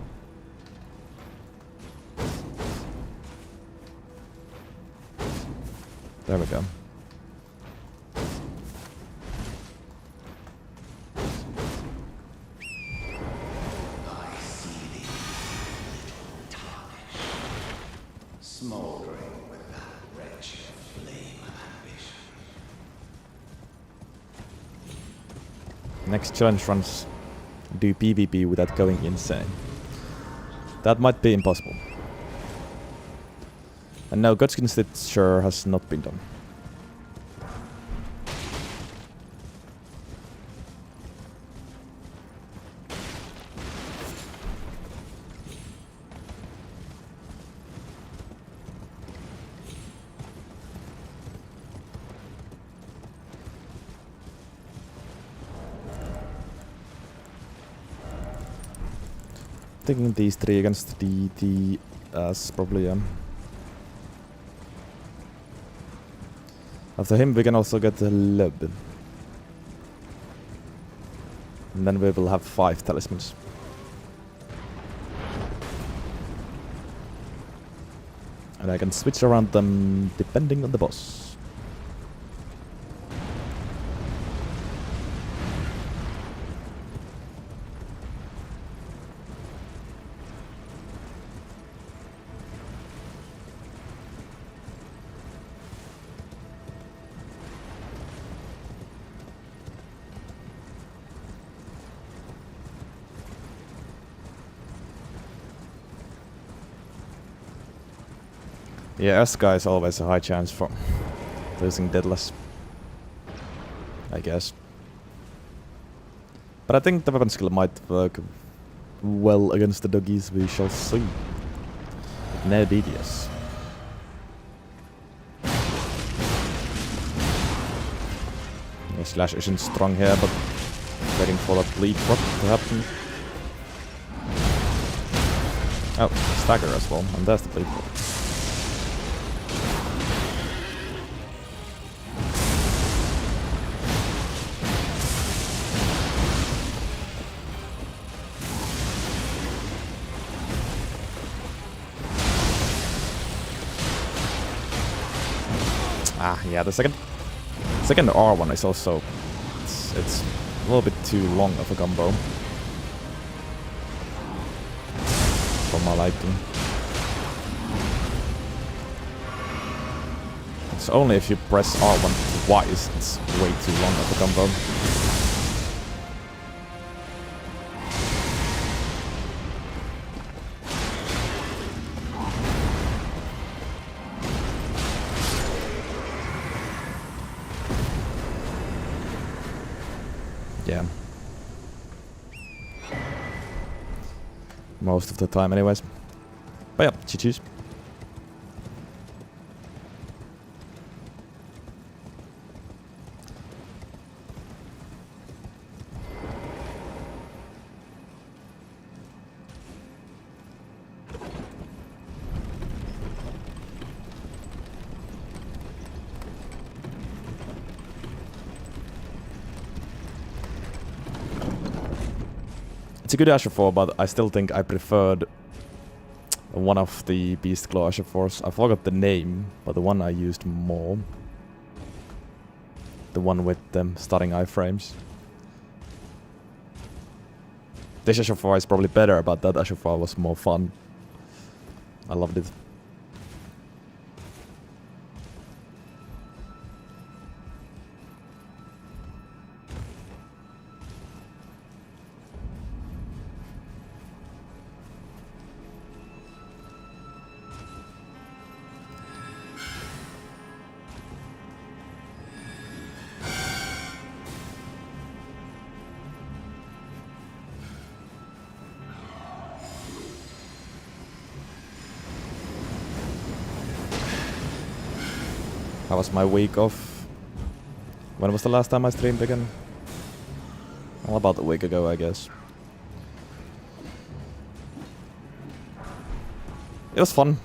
S1: There we go.
S4: Smoldering with that wretched flame of ambition.
S1: Next challenge runs do PvP without going insane. That might be impossible. And no, Godskin Stitch sure has not been done. Taking these three against DT as probably after him we can also get the Lub. And then we will have 5 talismans. And I can switch around them depending on the boss. Yeah, S-Guy is always a high chance for losing Deadless, I guess. But I think the weapon skill might work well against the doggies, we shall see. No DDS. Yeah, Slash isn't strong here, but waiting for that bleed drop to happen. Oh, stagger as well, and there's the bleed drop. Ah, yeah, the second R1 is also it's a little bit too long of a combo for my liking. It's only if you press R1 twice, it's way too long of a combo. Yeah. Most of the time anyways. But yeah, GG's. It's a good Asher 4, but I still think I preferred one of the Beast Claw Asher 4s. I forgot the name, but the one I used more. The one with the starting iframes. This Asher 4 is probably better, but that Asher 4 was more fun. I loved it. How was my week off? When was the last time I streamed again? Well, about a week ago, I guess. It was fun.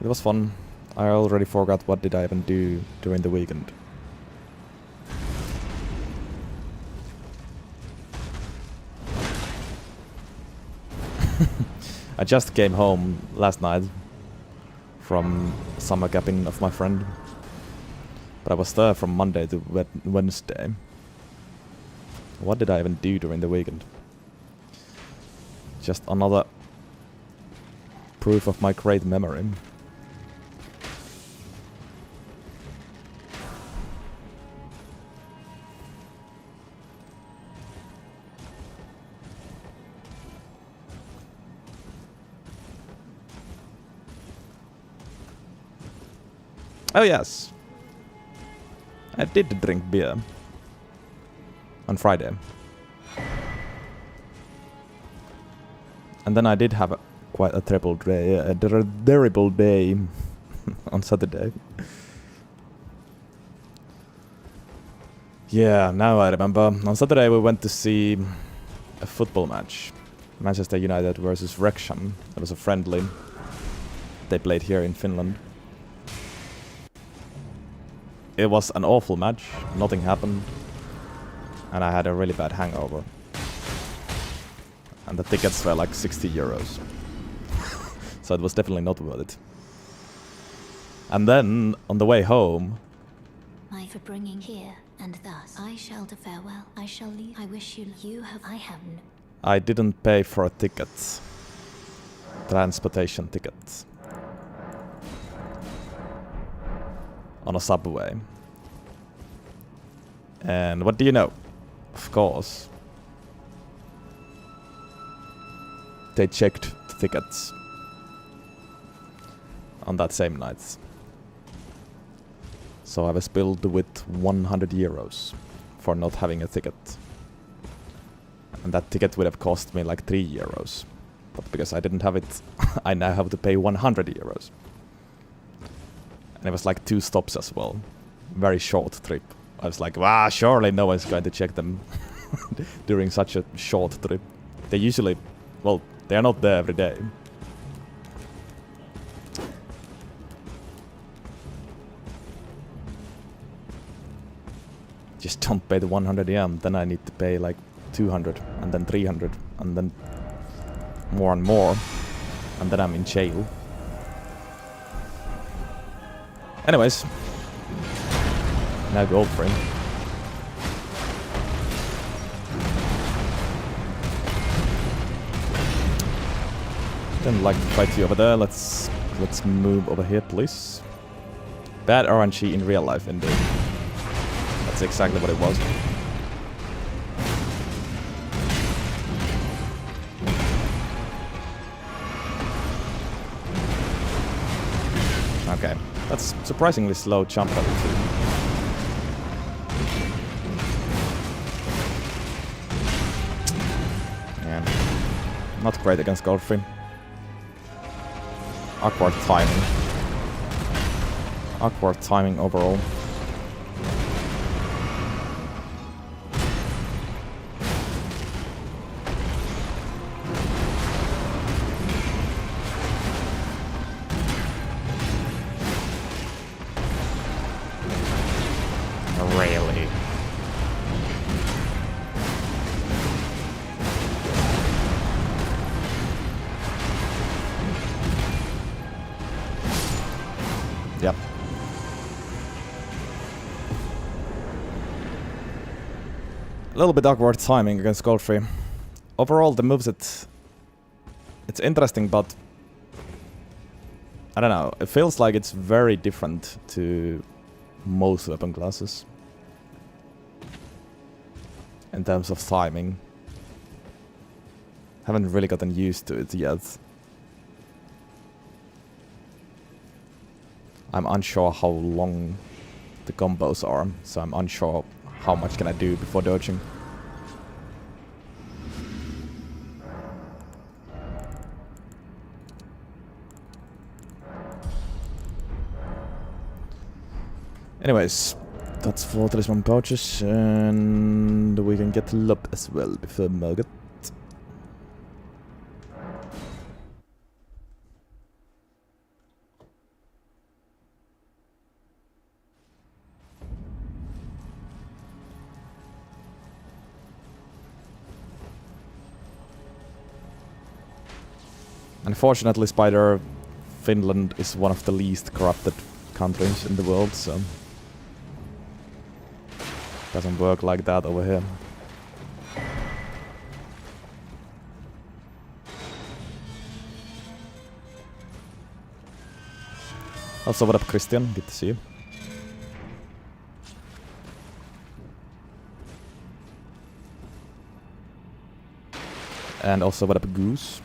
S1: It was fun. I already forgot what did I even do during the weekend. I just came home last night from summer camping of my friend, but I was there from Monday to Wednesday. What did I even do during the weekend? Just another proof of my great memory. Oh yes, I did drink beer on Friday. And then I did have quite a terrible day on Saturday. Yeah, now I remember. On Saturday we went to see a football match. Manchester United versus Wrexham. It was a friendly. They played here in Finland. It was an awful match. Nothing happened. And I had a really bad hangover. And the tickets were like 60 euros. So it was definitely not worth it. And then, on the way home...
S2: For bringing here, and thus I shall to farewell. I shall leave. I wish you have... I have no...
S1: I didn't pay for a ticket. Transportation ticket. On a subway. And what do you know? Of course, they checked the tickets on that same night. So I was billed with 100 euros for not having a ticket. And that ticket would have cost me like 3 euros. But because I didn't have it, I now have to pay 100 euros. And it was like 2 stops as well. Very short trip. I was like, wow, surely no one's going to check them during such a short trip. They usually, well, they're not there every day. Just don't pay the 100 yen, then I need to pay like 200, and then 300, and then more and more, and then I'm in jail. Anyways, now gold frame. Didn't like to fight you over there. Let's move over here, please. Bad RNG in real life, indeed. That's exactly what it was. Okay, that's surprisingly slow jump level too. Yeah, not great against Godfrey. Awkward timing. Awkward timing overall. Really? Yep. A little bit awkward timing against Godfrey. Overall, the moveset, it's interesting, but I don't know. It feels like it's very different to most weapon classes in terms of timing. Haven't really gotten used to it yet. I'm unsure how long the combos are, so I'm unsure how much can I do before dodging. Anyways, that's for talisman pouches, and we can get Lop as well before Moget. Unfortunately, Spider, Finland is one of the least corrupted countries in the world, so doesn't work like that over here. Also, what up, Christian? Good to see you. And also, what up, Goose?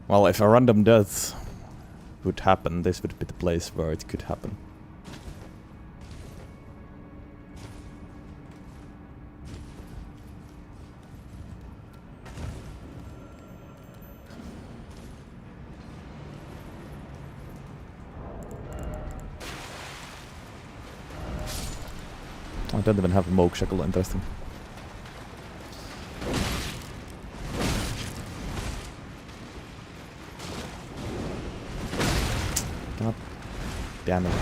S1: Well, if a random death would happen, this would be the place where it could happen. I don't even have a Moke Shackle, interesting. God damn it.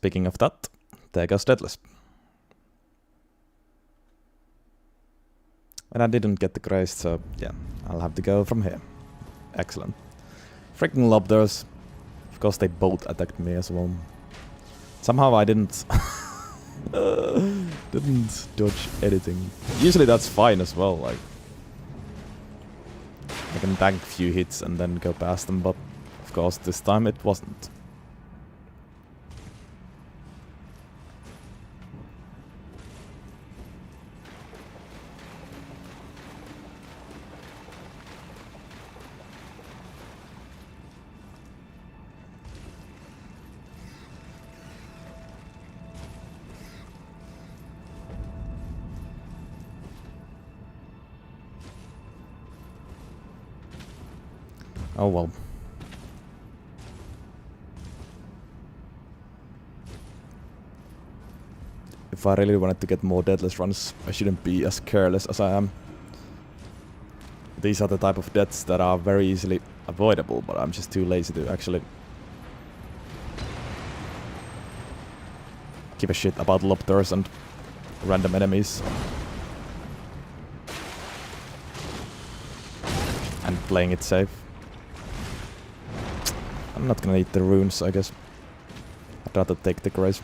S1: Speaking of that, there goes Deadless. And I didn't get the grace, so yeah, I'll have to go from here. Excellent. Freaking lobsters. Of course they both attacked me as well. Somehow I didn't didn't dodge anything. Usually that's fine as well, like I can tank a few hits and then go past them, but of course this time it wasn't. Oh well. If I really wanted to get more deadless runs, I shouldn't be as careless as I am. These are the type of deaths that are very easily avoidable, but I'm just too lazy to actually give a shit about lobsters and random enemies. And playing it safe. I'm not gonna eat the runes, I guess. I'd rather take the grace.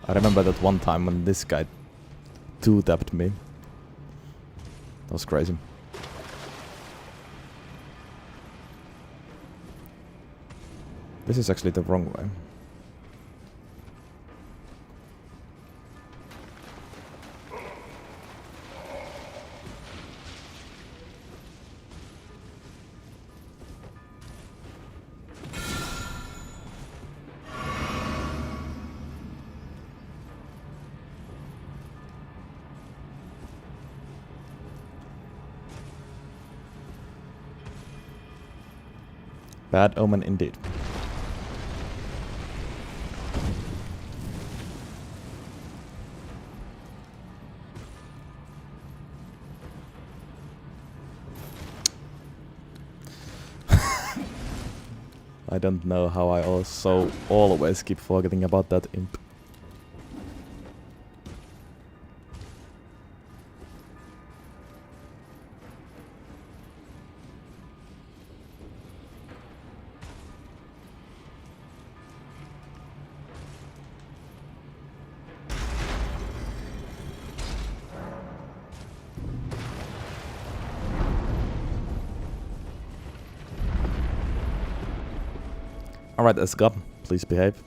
S1: I remember that one time when this guy two-tapped me. That was crazy. This is actually the wrong way. Bad omen indeed. I don't know how I also always keep forgetting about that imp. Alright, Escap, please behave.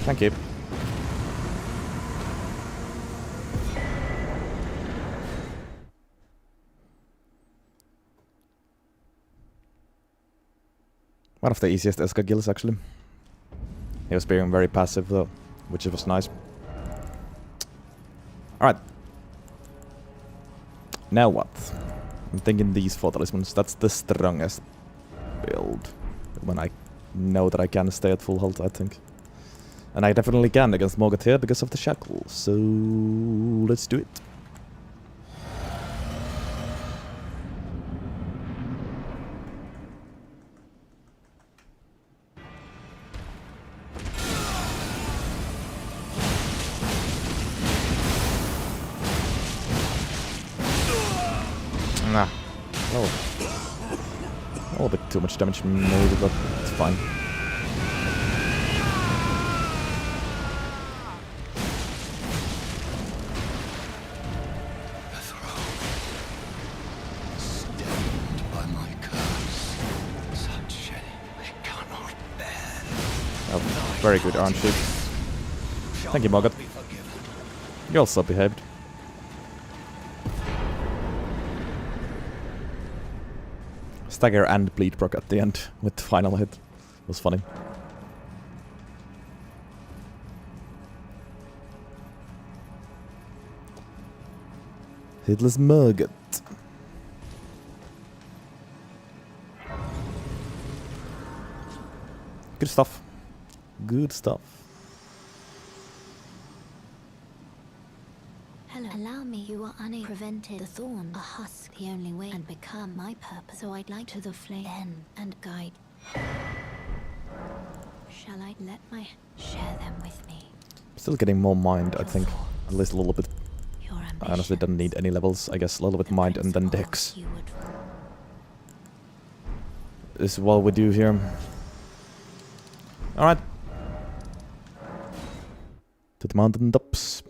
S1: Thank you. One of the easiest Eska kills, actually. He was being very passive, though, which was nice. Alright. Now what? I'm thinking these 4 talismans. That's the strongest build. When I know that I can stay at full health, I think. And I definitely can against Morgoth here because of the shackle. So let's do it. too much damage maybe, but it's fine. Oh, very good, aren't you? Thank you, Moggot. You also behaved. Stagger and bleed proc at the end with the final hit. It was funny. Hitless Moggot. Good stuff. Good stuff.
S2: Hello. Allow me. You are unable prevented the thorn, a husk, the only way, and become my purpose. So I'd like to the flame and guide. Shall I let my share them with me?
S1: Still getting more mind, I think. At least a little bit.
S2: Your
S1: I honestly don't need any levels. I guess a little bit mind and then dex. Is what we do here. Alright. To the mountain tops.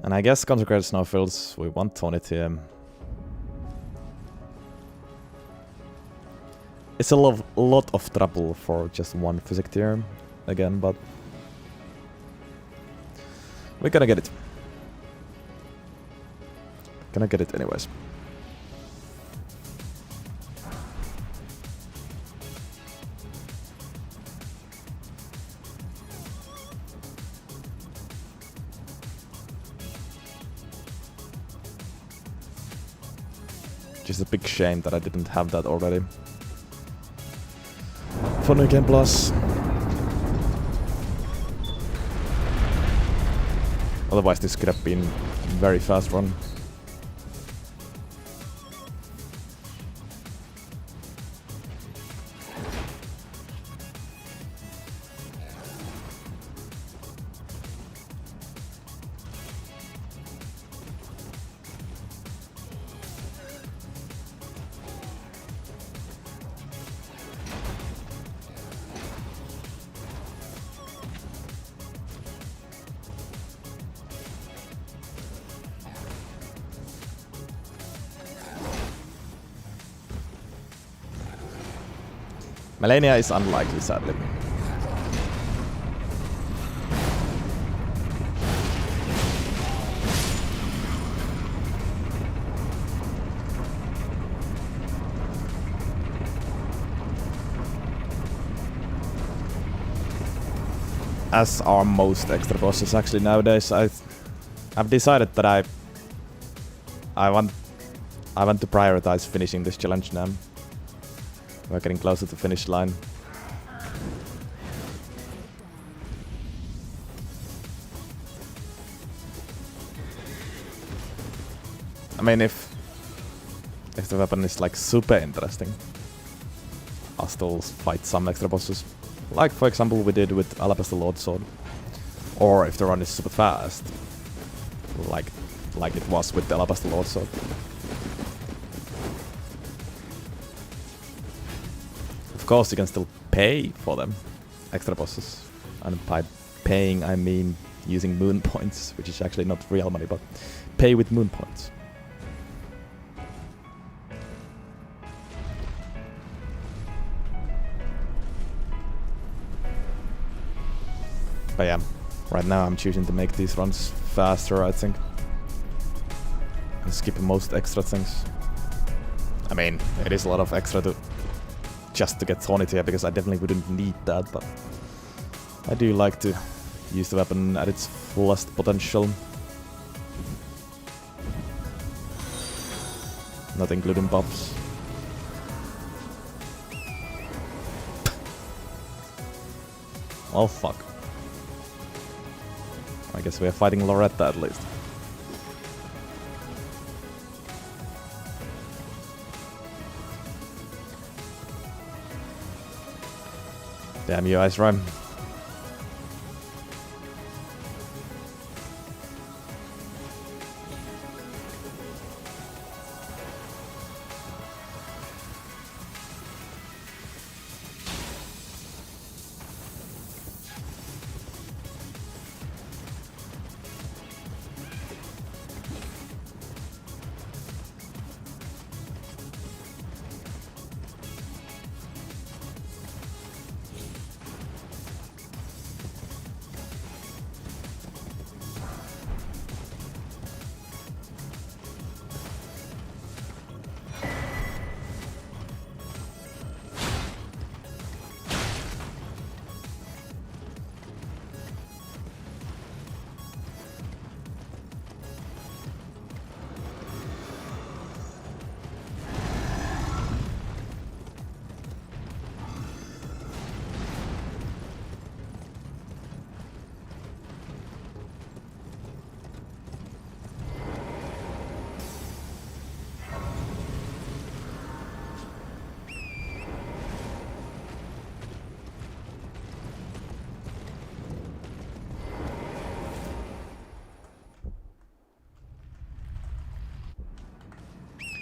S1: And I guess Consecrated Snowfields, we want Tonit here. It's a lot of trouble for just one physic tier again, but we're gonna get it. Gonna get it anyways. Just a big shame that I didn't have that already. For New Game Plus. Otherwise this could have been a very fast run. Melania is unlikely, sadly. As are most extra bosses actually nowadays. I've decided that I want to prioritize finishing this challenge now. We're getting closer to the finish line. I mean, if the weapon is like super interesting, I'll still fight some extra bosses. Like for example we did with Alabaster Lordsword. Or if the run is super fast. Like it was with the Alabaster Lordsword. Of course you can still pay for them, extra bosses. And by paying I mean using moon points, which is actually not real money, but pay with moon points. But yeah, right now I'm choosing to make these runs faster, I think. And skip most extra things. I mean, it is a lot of extra just to get Thornit here, because I definitely wouldn't need that, but I do like to use the weapon at its fullest potential. Not including buffs. Well, fuck. I guess we are fighting Loretta at least. Damn you, Ice Rhyme.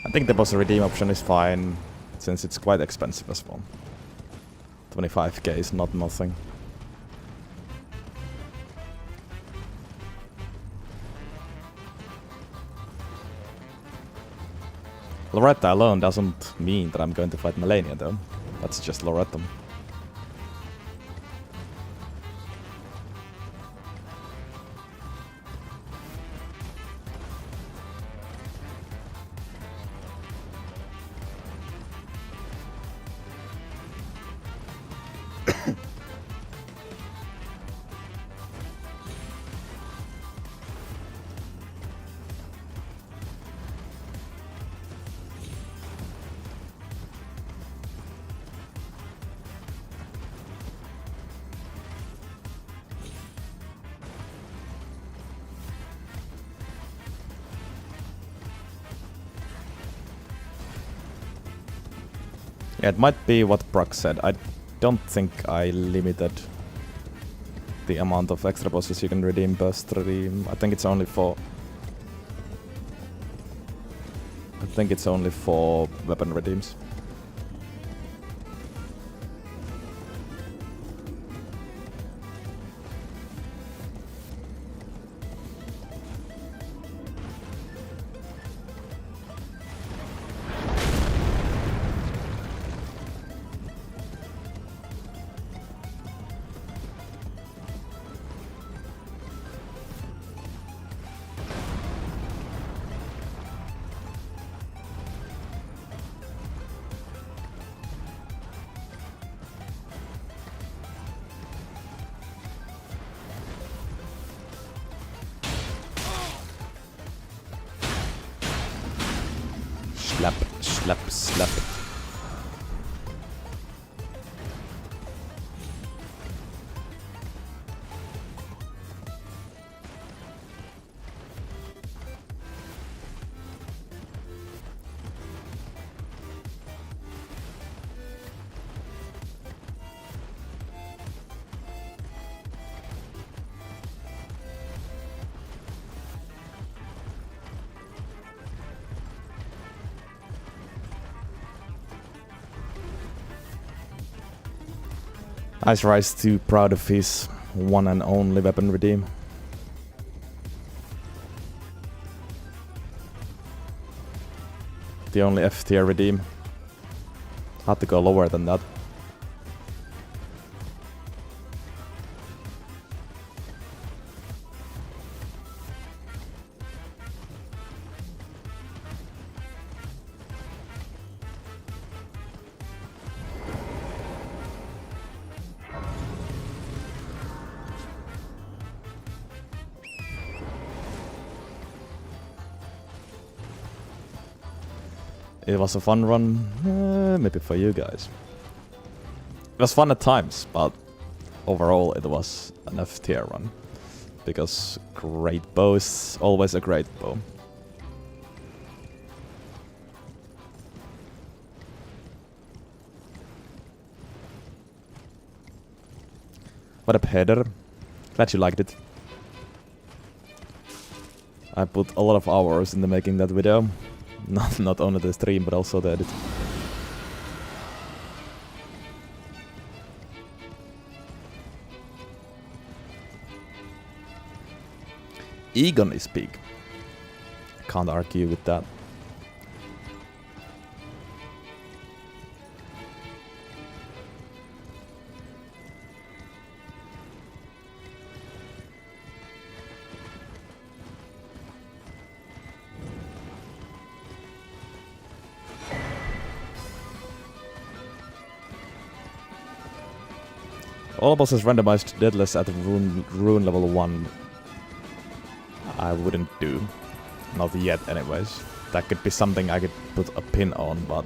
S1: I think the boss redeem option is fine, since it's quite expensive as well. 25k is not nothing. Loretta alone doesn't mean that I'm going to fight Melania though. That's just Loretta. Yeah, it might be what Brock said. I don't think I limited the amount of extra bosses you can redeem per stream. I think it's only for... weapon redeems. Slap, slap, slap. Ice Rise too proud of his one and only weapon redeem. The only F tier redeem. Had to go lower than that. It was a fun run, maybe for you guys. It was fun at times, but overall it was an F tier run. Because great bow is always a great bow. What up, Heather? Glad you liked it. I put a lot of hours into making that video. Not only the stream, but also the edit. Egon is big. Can't argue with that. All bosses randomized deadless at rune level 1. I wouldn't do. Not yet anyways. That could be something I could put a pin on, but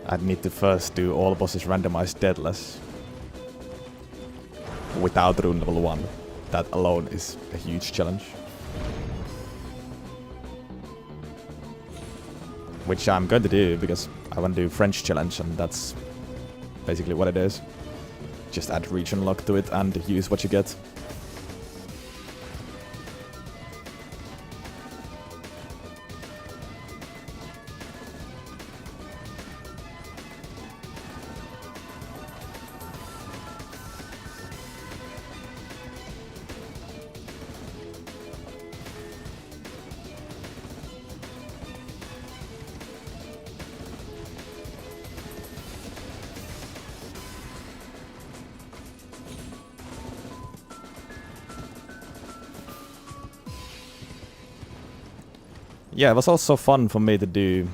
S1: I'd need to first do all bosses randomized deadless without rune level 1. That alone is a huge challenge. Which I'm going to do because I want to do French challenge, and that's basically what it is. Just add region lock to it and use what you get. Yeah, it was also fun for me to do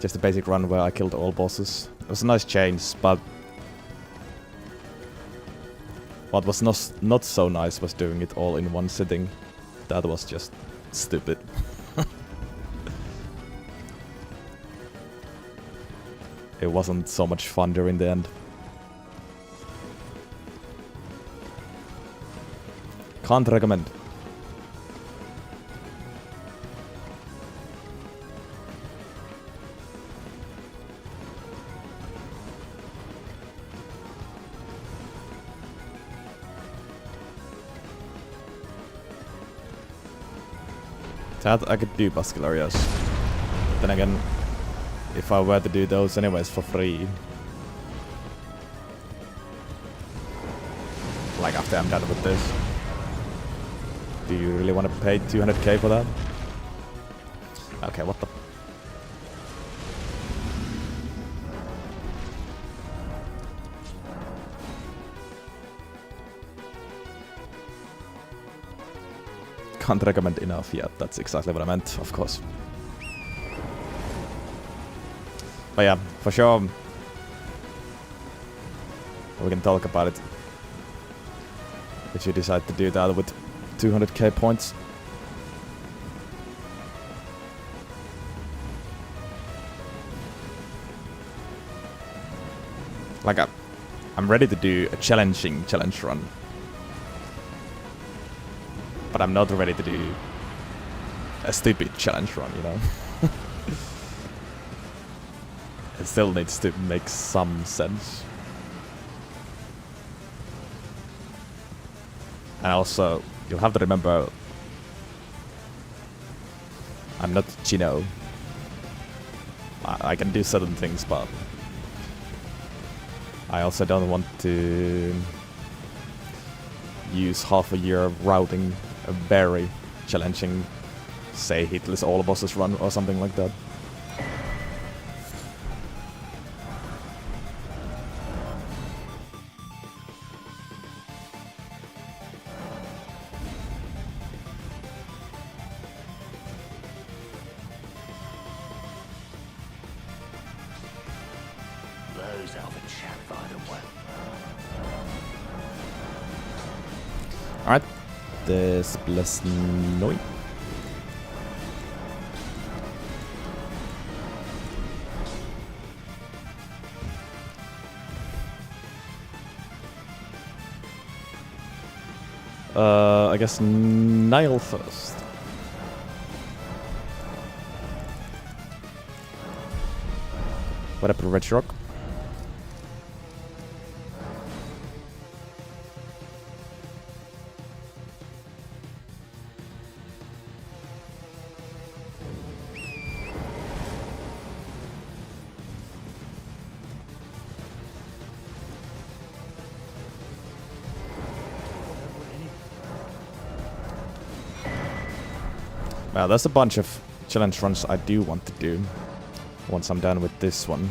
S1: just a basic run where I killed all bosses. It was a nice change, but what was not so nice was doing it all in one sitting. That was just stupid. It wasn't so much fun during the end. Can't recommend. That I could do basket areas. Then again, if I were to do those anyways for free, like after I'm done with this, do you really want to pay 200k for that? Okay, what the? Can't recommend enough yet. That's exactly what I meant, of course. But yeah, for sure, we can talk about it if you decide to do that with 200k points. Like, I'm ready to do a challenging challenge run. But I'm not ready to do a stupid challenge run, you know? It still needs to make some sense. And also, you'll have to remember, I'm not Chino. I can do certain things, but I also don't want to use half a year routing a very challenging, say, hitless all bosses run or something like that.
S4: Those are the chat by the way.
S1: Alright, this bless noi. I guess Nile first. What up, Red Rock? Well, there's a bunch of challenge runs I do want to do once I'm done with this one.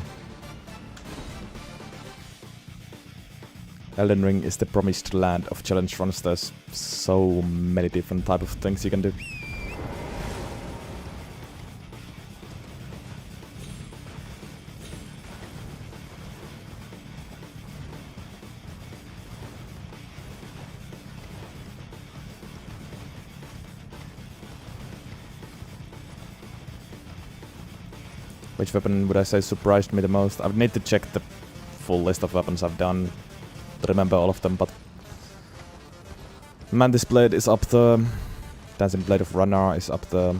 S1: Elden Ring is the promised land of challenge runs. There's so many different type of things you can do. Which weapon would I say surprised me the most? I would need to check the full list of weapons I've done to remember all of them, but Mantis Blade is up there, Dancing Blade of Runner is up there.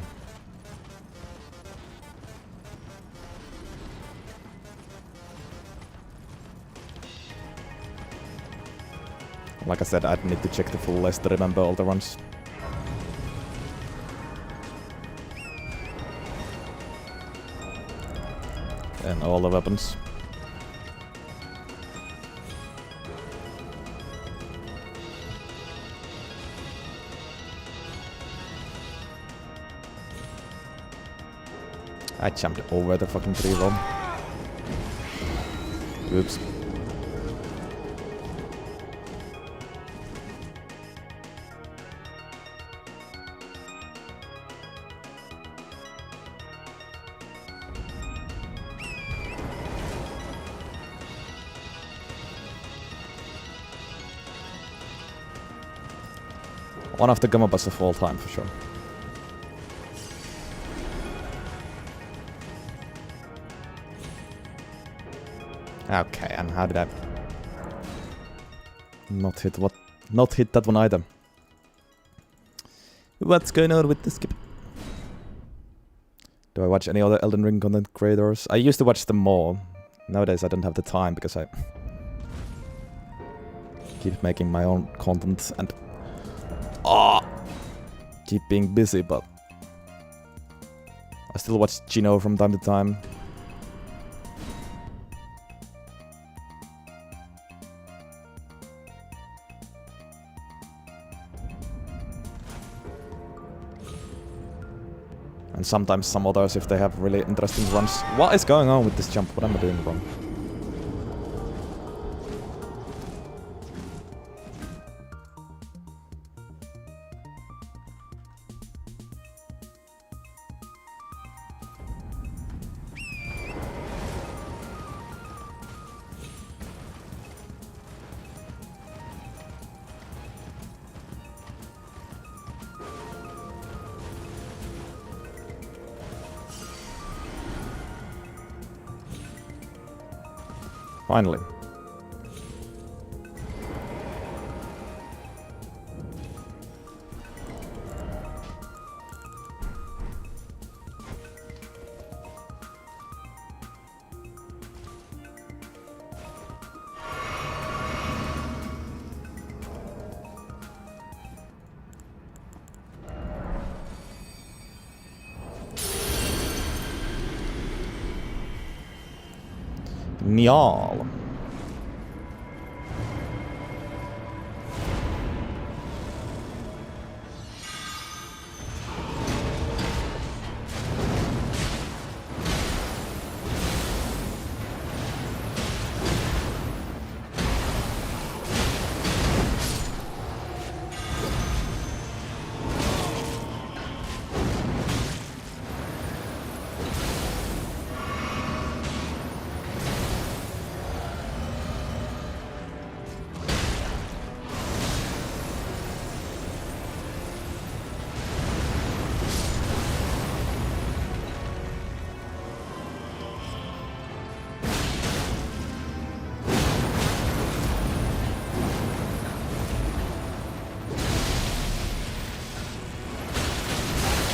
S1: Like I said, I'd need to check the full list to remember all the runs. And all the weapons. I jumped over the fucking tree room. Oops. One of the Gamma Bus of all time, for sure. Okay, and how did I not hit what? Not hit that one either. What's going on with the skip? Do I watch any other Elden Ring content creators? I used to watch them more. Nowadays I don't have the time because I keep making my own content and keep being busy, but I still watch Gino from time to time. And sometimes some others if they have really interesting runs. What is going on with this jump? What am I doing wrong? Finally. Njal.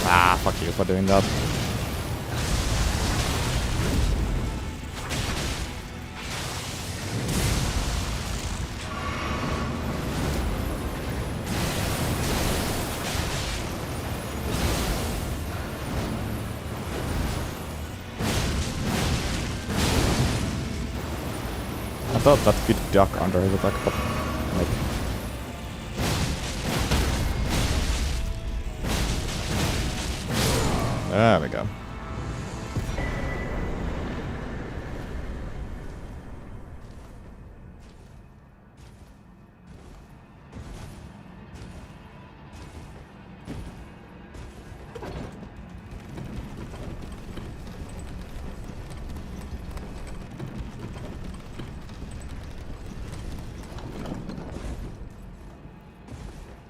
S1: Ah, fuck you for doing that. I thought that could duck under his attack, but maybe. There we go.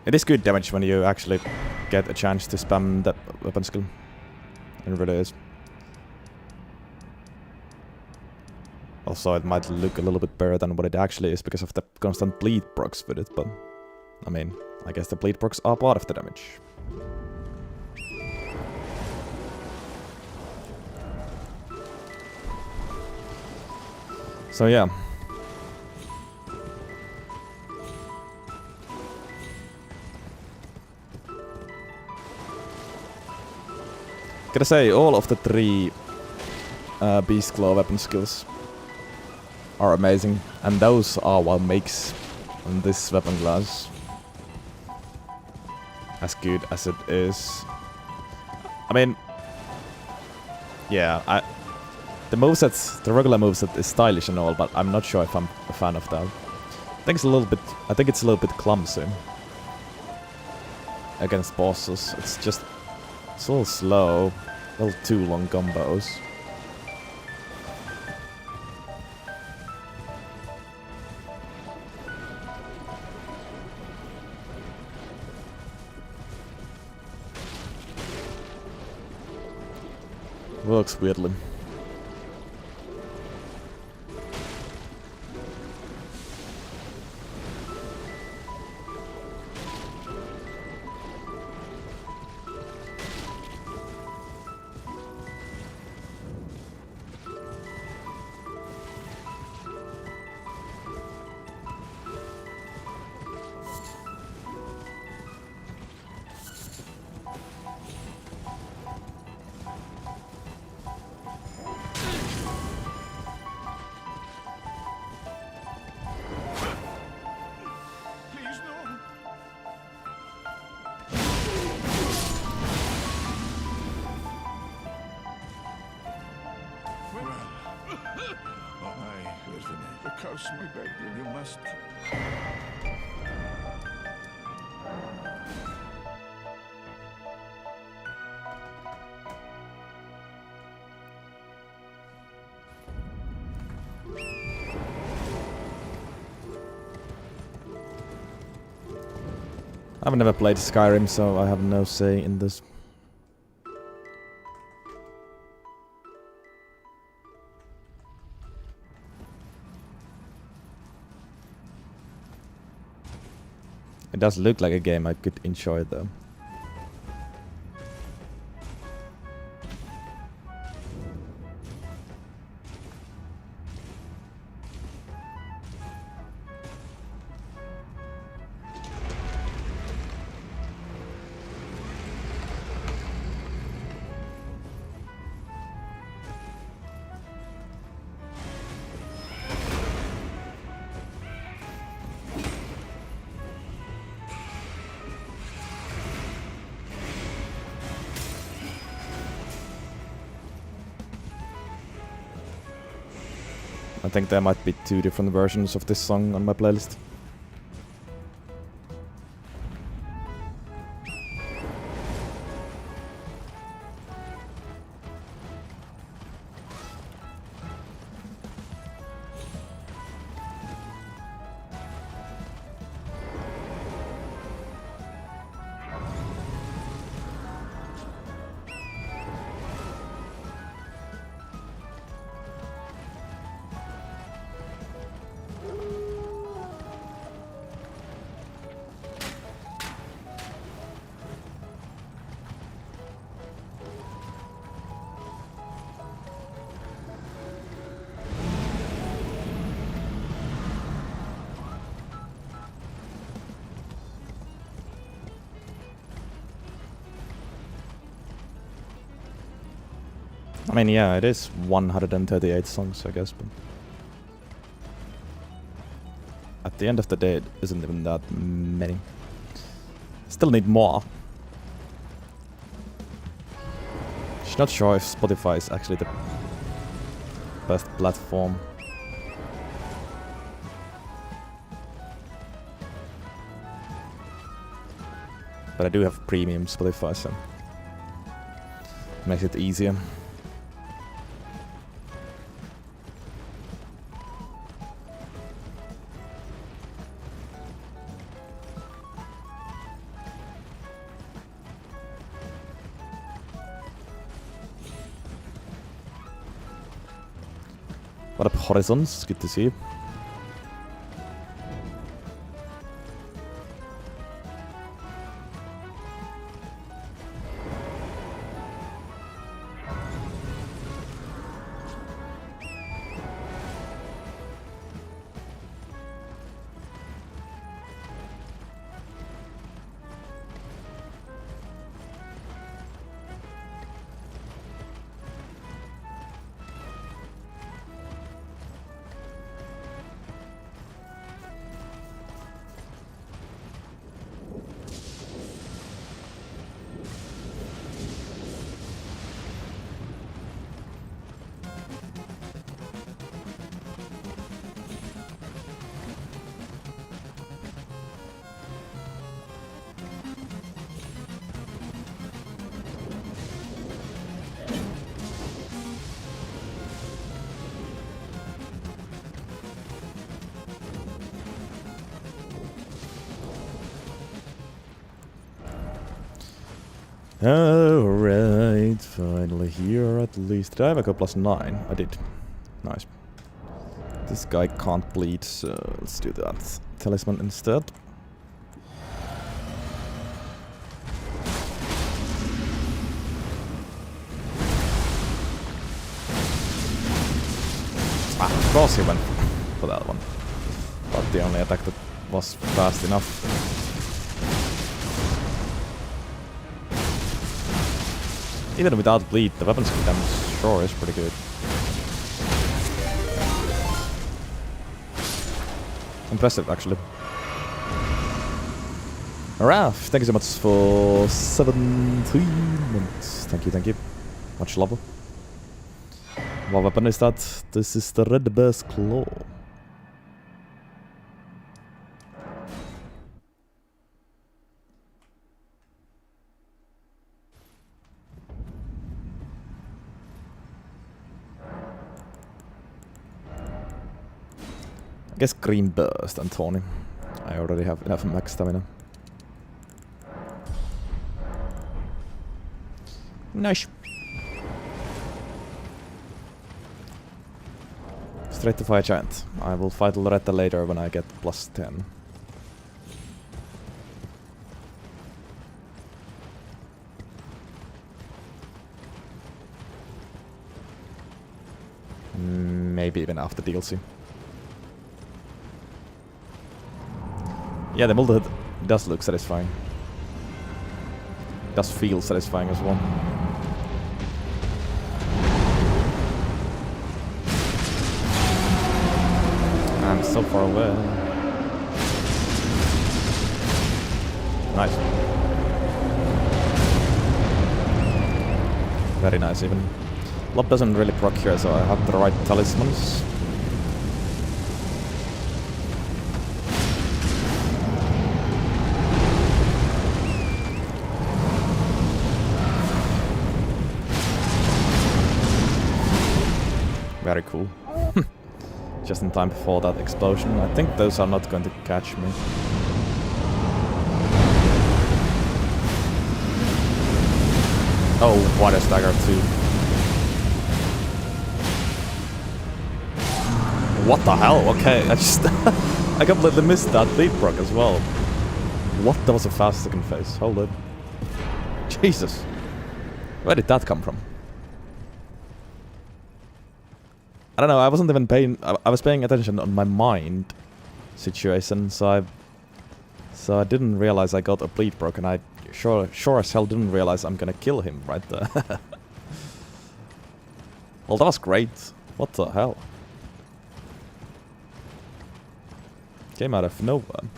S1: It is good damage when you actually get a chance to spam that weapon skill. It really is. Also, it might look a little bit better than what it actually is because of the constant bleed procs with it, but I mean, I guess the bleed procs are part of the damage. So yeah. Gotta say, all of the three Beast Claw weapon skills are amazing, and those are what makes this weapon class as good as it is. I mean, yeah, the movesets, the regular moveset is stylish and all, but I'm not sure if I'm a fan of that. I think it's a little bit clumsy against bosses. It's a little slow, a little too long combos. Works weirdly.
S5: Please, no. Well, I, the curse, my beg you must.
S1: I've never played Skyrim, so I have no say in this. It does look like a game I could enjoy though. I think there might be 2 different versions of this song on my playlist. I mean, yeah, it is 138 songs, I guess, but at the end of the day, it isn't even that many. Still need more. Just not sure if Spotify is actually the best platform. But I do have premium Spotify, so makes it easier. What up, Horizons? Good to see you. Alright. Alright, finally here at least. Did I have a go +9? I did. Nice. This guy can't bleed, so let's do that. Talisman instead. Of course he went for that one. But the only attack that was fast enough. Even without bleed, the weapon skill damage sure is pretty good. Impressive, actually. Raph, thank you so much for 17 months. Thank you, thank you. Much love. What weapon is that? This is the Red Bear's Claw. I guess Green Burst and Tawny. I already have enough max stamina. Nice. Straight to Fire Giant. I will fight Loretta later when I get +10. Maybe even after DLC. Yeah, the multi-hit does look satisfying. Does feel satisfying as well. I'm so far away. Nice. Very nice even. Lob doesn't really proc here, so I have the right talismans. Very cool. Just in time before that explosion. I think those are not going to catch me. Oh, what a stagger too. What the hell? Okay, I just... I completely missed that bleed proc as well. What? That was a fast second phase. Hold up. Jesus. Where did that come from? I don't know, I wasn't even paying... I was paying attention on my mind situation, so I didn't realize I got a bleed proc, and I sure as hell didn't realize I'm gonna kill him right there. Well, that was great. What the hell? Came out of nowhere.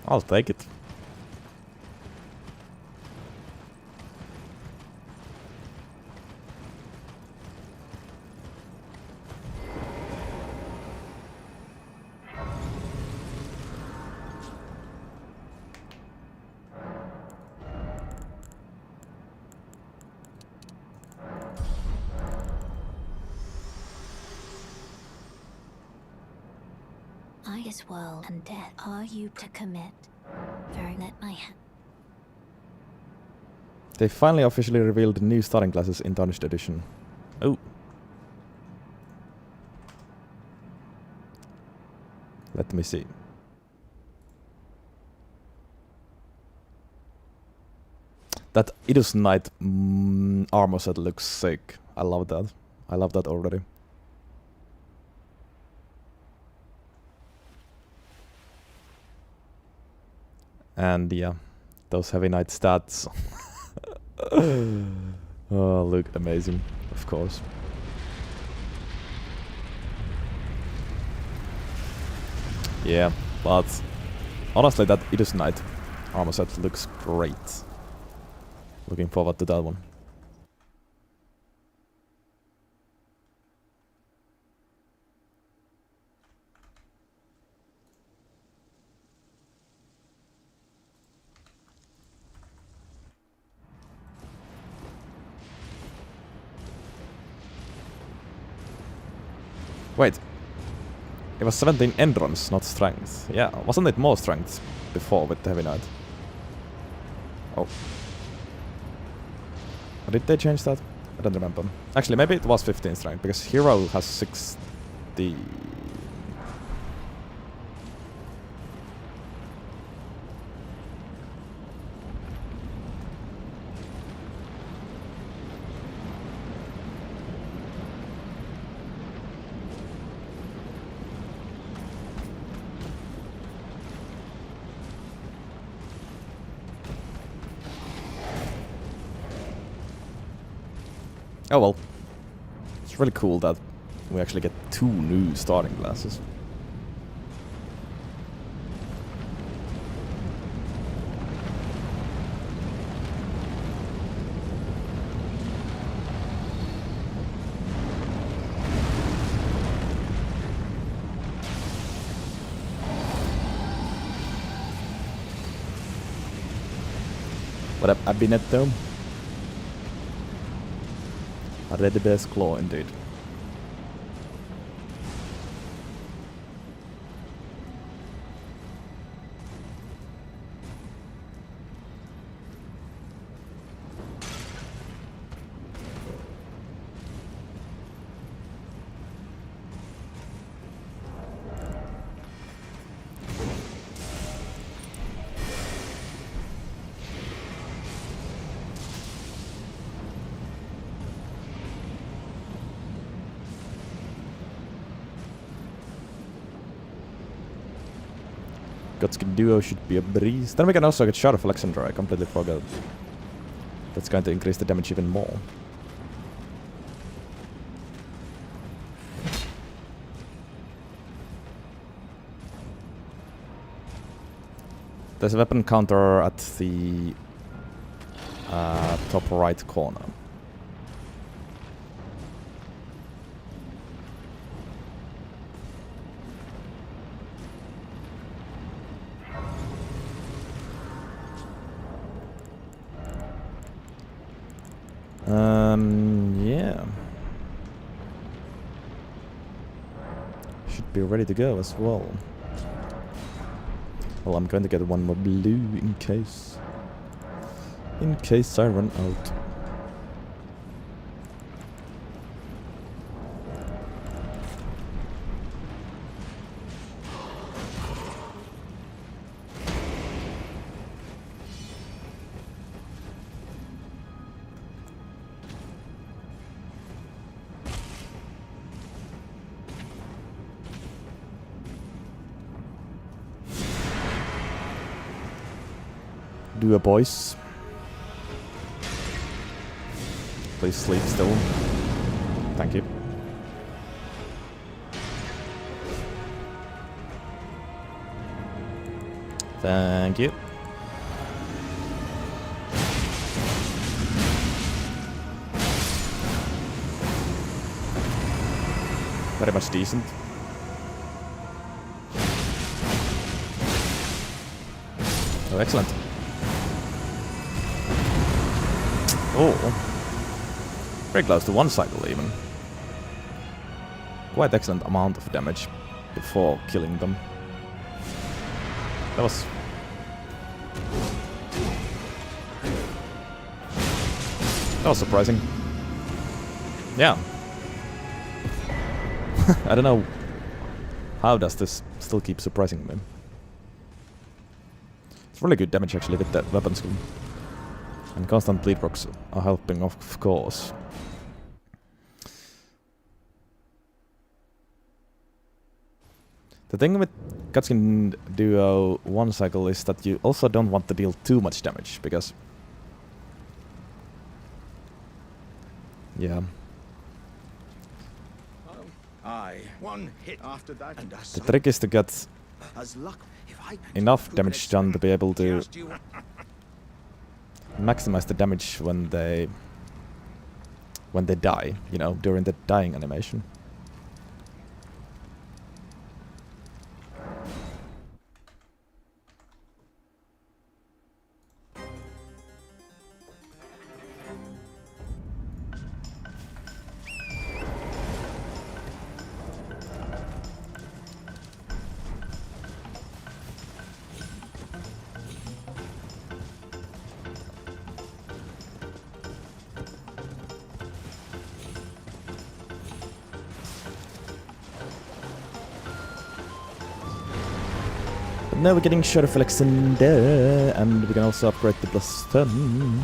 S1: I'll take it.
S2: I as well and death. Are you to commit? Very let my hand.
S1: They finally officially revealed the new starting classes in Tarnished Edition. Oh. Let me see. That Idus Knight armor set looks sick. I love that. I love that already. And yeah, those Heavy Knight stats. Oh, look amazing, of course. Yeah, but honestly, that Idus Knight armor set looks great. Looking forward to that one. Wait. It was 17 endurance, not strength. Yeah, wasn't it more strength before with the heavy knight? Oh. Or did they change that? I don't remember. Actually, maybe it was 15 strength, because hero has 60... Oh well. It's really cool that we actually get 2 new starting classes. What up, Abinetto? A red bear's claw, indeed. Godskin Duo should be a breeze. Then we can also get Shard of Alexander, I completely forgot. That's going to increase the damage even more. There's a weapon counter at the top right corner. Yeah. Should be ready to go as well. Well, I'm going to get one more blue in case. In case I run out. Do a boys. Please sleep still. Thank you. Thank you. Very much decent. Oh, excellent. Oh. Very close to one cycle even. Quite excellent amount of damage before killing them. That was... That was surprising. Yeah. I don't know how does this still keep surprising me. It's really good damage actually with that weapon skill. And constant bleed rocks are helping, of course. The thing with Godskin Duo 1 cycle is that you also don't want to deal too much damage, because... Yeah.
S5: Aye, one hit after that, and
S1: The trick is to get
S5: as luck. If I
S1: enough damage done to be able to maximize the damage when they die, you know, during the dying animation. Now we're getting Sheriff Alexander, and we can also upgrade the +10.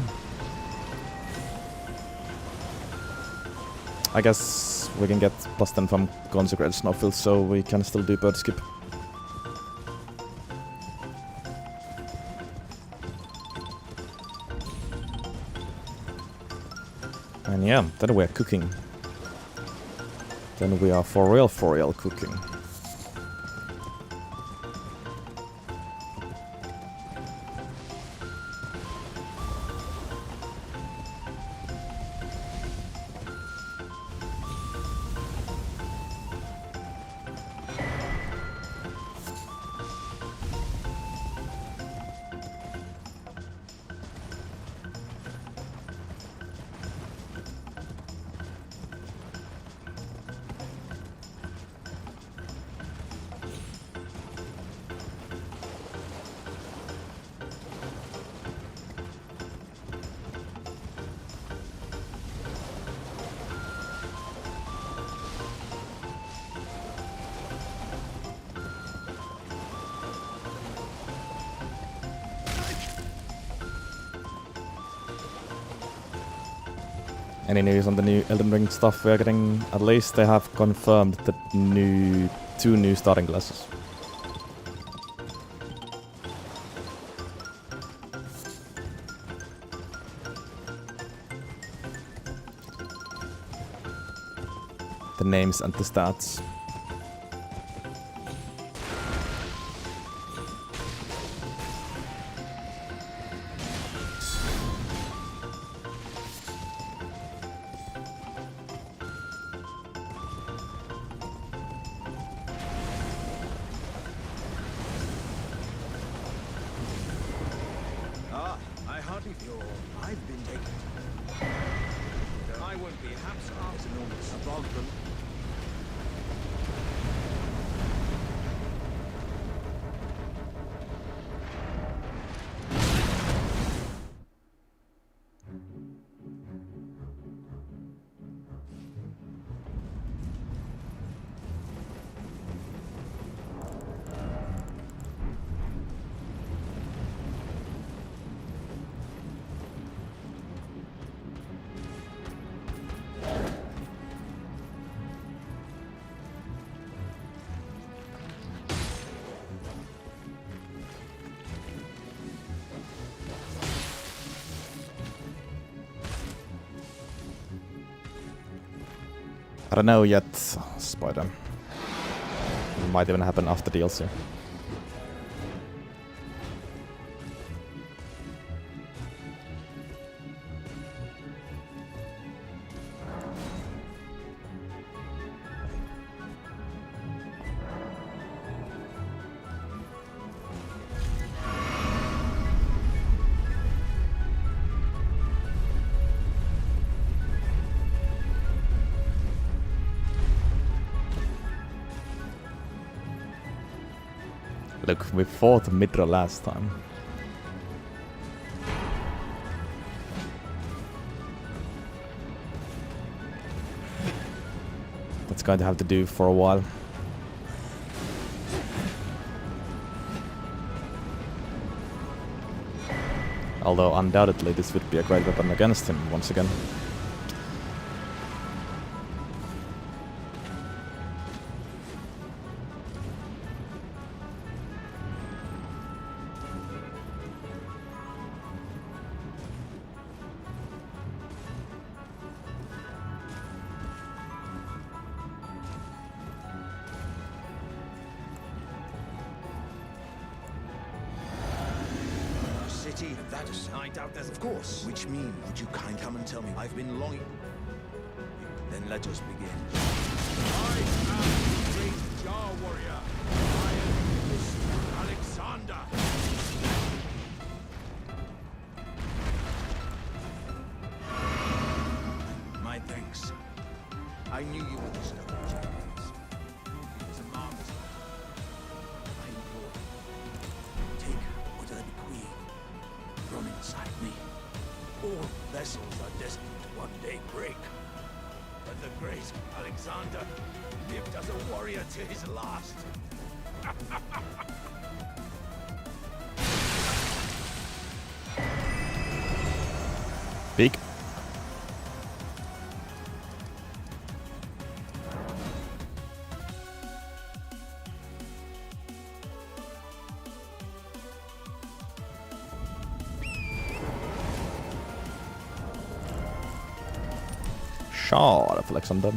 S1: I guess we can get +10 from Consecrated Snowfield, so we can still do bird skip. And yeah, then we are cooking. Then we are for real cooking. Any news on the new Elden Ring stuff we are getting? At least they have confirmed the two new starting classes. The names and the stats.
S5: I've been taken. I won't be haps after enormous above them.
S1: I don't know yet, Spider. Might even happen after DLC. Look, we fought Midra last time. That's going to have to do for a while. Although undoubtedly this would be a great weapon against him once again.
S5: That is, I doubt there's of course. Which mean, would you kind come and tell me I've been longing? Then let us begin.
S3: I am the great Jar Warrior. I am Mr. Alexander.
S5: My thanks. I knew you would discover the champions. It was a marvelous battle. I implore you, take what I bequeath from inside me. All vessels are destined to one day break. But the great Alexander lived as a warrior to his last.
S1: Big. Shard flex on them.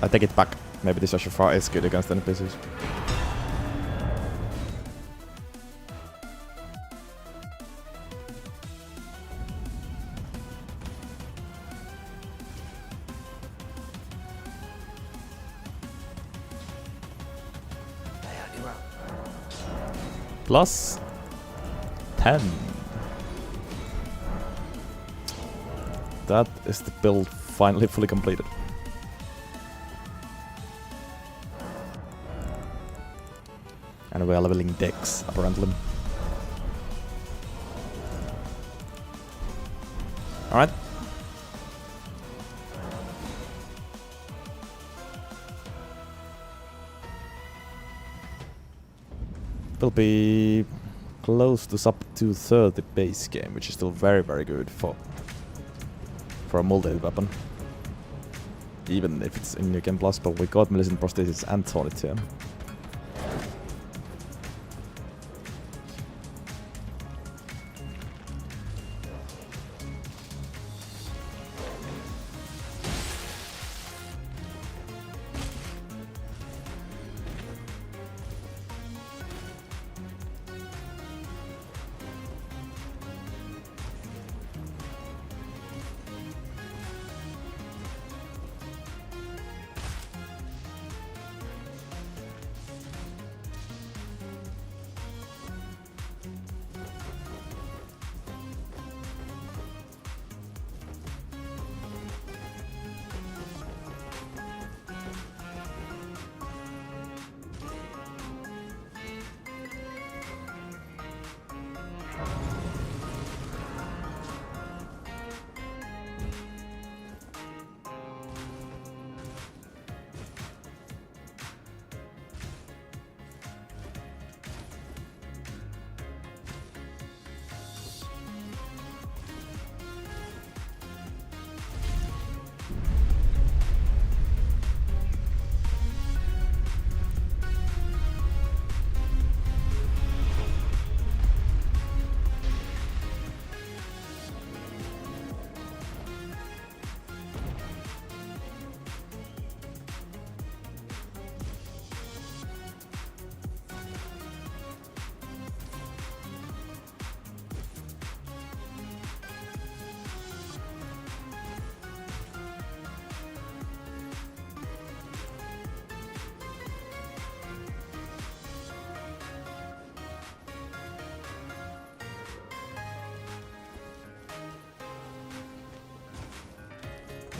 S1: I take it back. Maybe this Ashafar is good against NPCs. Plus 10. That is the build finally fully completed. And we are leveling Dex, apparently. Alright. Will be close to sub 230 base game, which is still very, very good for a multi-hit weapon. Even if it's in New Game Plus, but we got Millicent Prosthesis and Tonic here.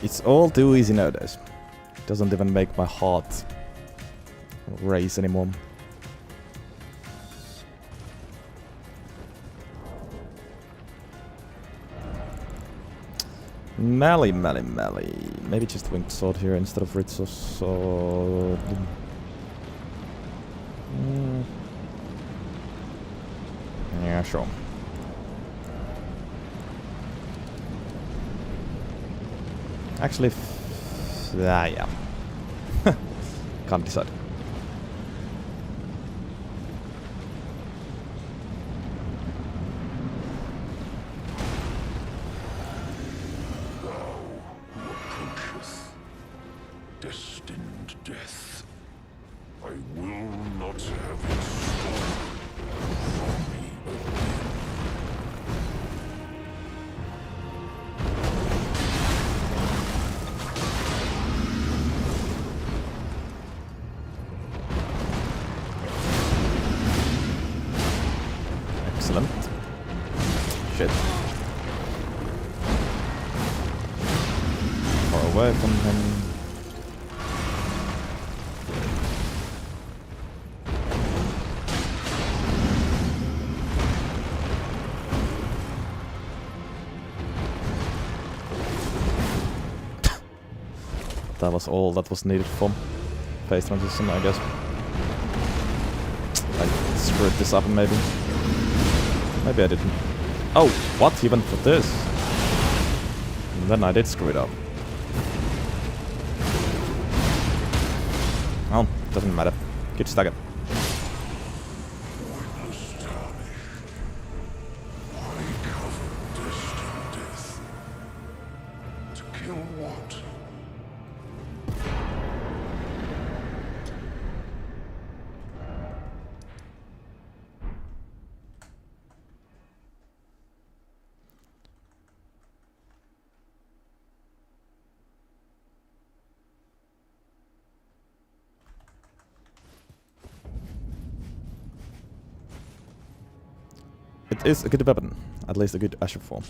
S1: It's all too easy nowadays. It doesn't even make my heart race anymore. Mally. Maybe just Winged Sword here instead of Ritzo Sword. Yeah, sure. Actually, yeah. Can't decide.
S3: Destined death. I will not have it stolen from me again.
S1: Excellent. Shit. Far away. from him. That was all that was needed for phase transition, I guess. I screwed this up maybe. Maybe I didn't. Oh, what? He went for this? And then I did screw it up. Oh, doesn't matter. Get stuck it. It is a good weapon, at least a good Asher form.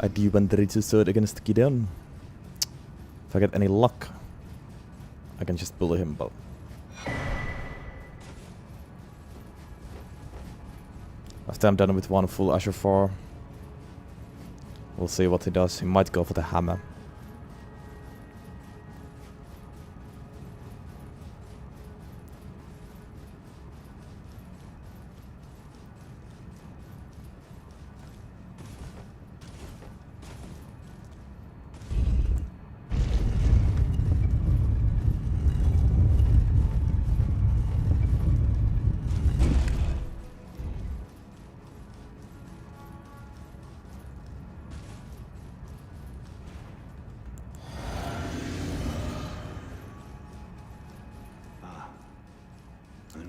S1: I do want to reach a sword against Gideon. If I get any luck, I can just bully him, but after I'm done with one full Asher 4, we'll see what he does. He might go for the hammer.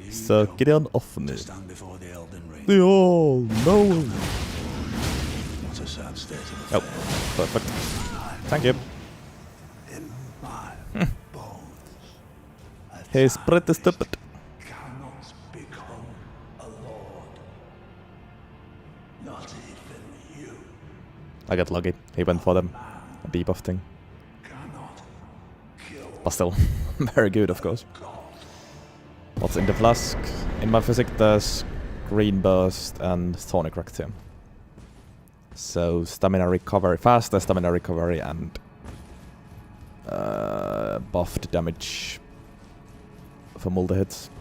S1: So Gideon off me.
S5: Stand before the Elden RIng.
S1: They all know.
S5: What a sad state of
S1: Oh,
S5: affairs.
S1: perfect. Thank you.
S5: In my bones. A
S1: He's
S5: thigh
S1: pretty stupid.
S5: cannot become a lord. Not even you
S1: I got lucky. He went for them. A debuff thing.
S5: cannot kill
S1: But still, very good, of course.
S5: God.
S1: What's in the flask? In my physic, there's green burst and tonic rectum. So stamina recovery, faster stamina recovery, and buffed damage for multi hits.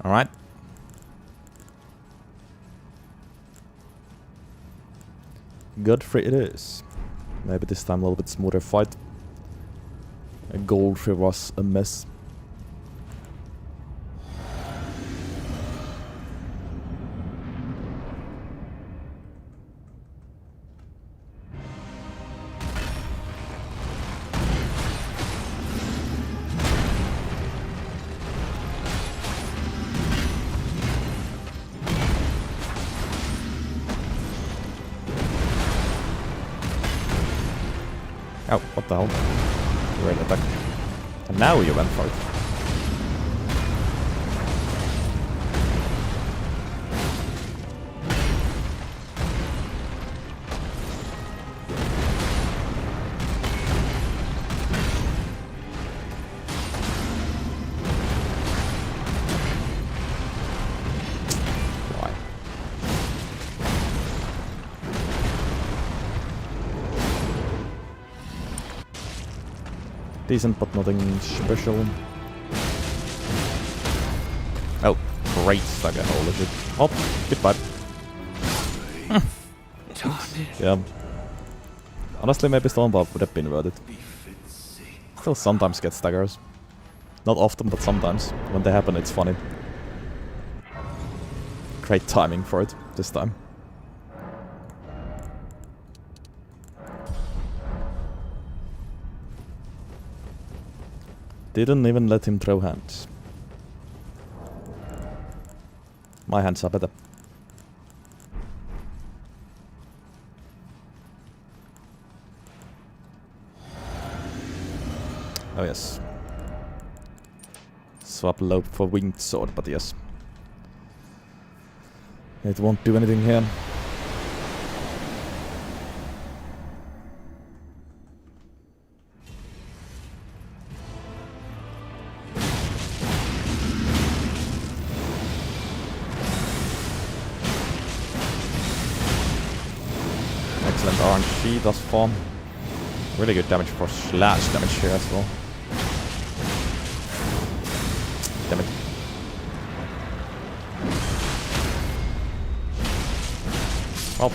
S1: Alright. Godfrey it is. Maybe this time a little bit smoother fight. Goldfrey was a mess. Oh, what the hell? Great attack. And now you went for it. Why? Decent, but nothing special. Oh, great stagger, holy shit. Oh, goodbye. Yeah. Honestly, maybe Stormbarb would have been worth it. Still sometimes get staggers. Not often, but sometimes. When they happen, it's funny. Great timing for it this time. Didn't even let him throw hands. My hands are better. Oh yes. Swap lobe for winged sword, but yes. It won't do anything here. Excellent RNG thus far. Really good damage for slash damage here as well. Damn it. Oh.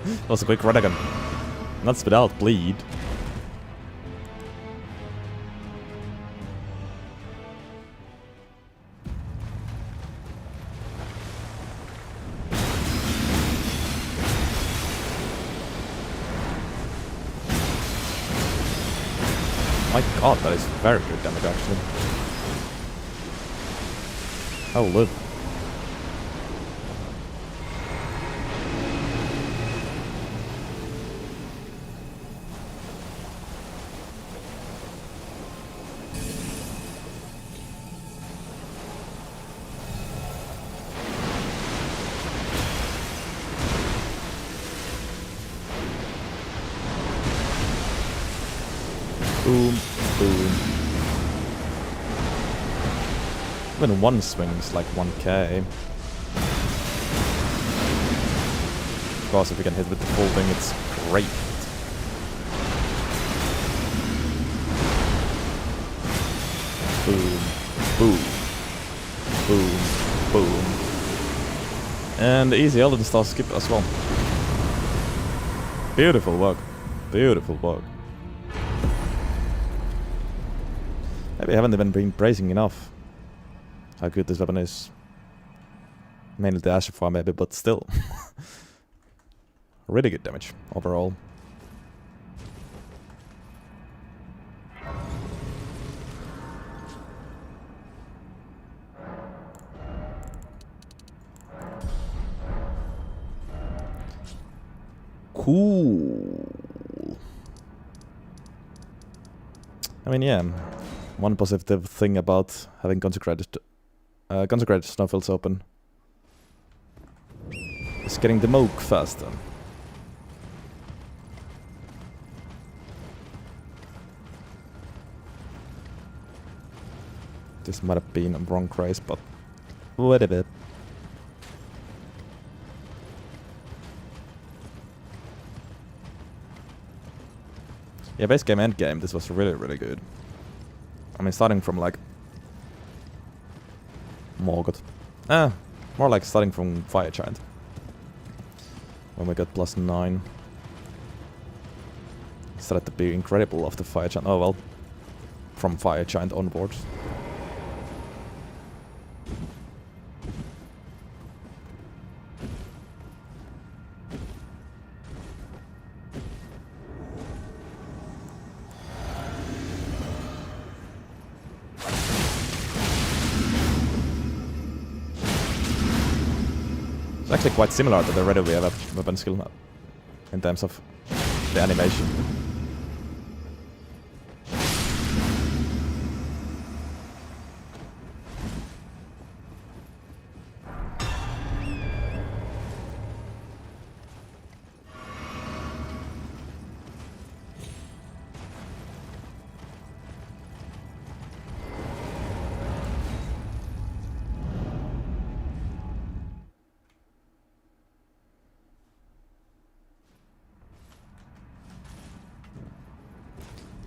S1: That was a quick Radagon. Not without bleed. My god, that is very good damage actually. Oh, look. Boom, boom. Even one swing is like 1k. Of course, if you can hit with the full thing, it's great. Boom, boom, boom, boom. And easy Elden Star skip as well. Beautiful work. Beautiful work. Maybe I haven't even been praising enough how good this weapon is. Mainly the Asher Farm maybe, but still. Really good damage overall. Cool. I mean, yeah. One positive thing about having consecrated snowfields open is getting the moke faster. This might have been a wrong craze, but whatever. Yeah, base game, end game, this was really, really good. I mean, starting from like Morgoth. More like starting from Fire Giant. When we got +9. It started to be incredible after Fire Giant. Oh well. From Fire Giant onwards. It's actually quite similar to the Red weapon skill map in terms of the animation.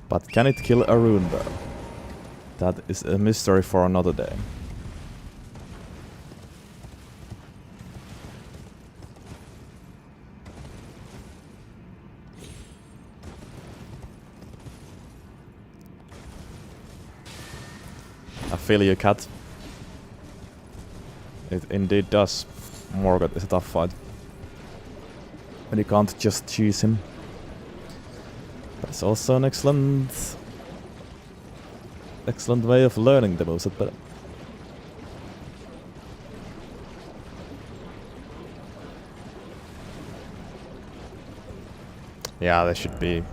S1: But can it kill a rune bird? That is a mystery for another day. I feel you, cat. It indeed does. Morgoth is a tough fight. And you can't just choose him. But it's also an excellent way of learning the moveset better. Yeah, this should be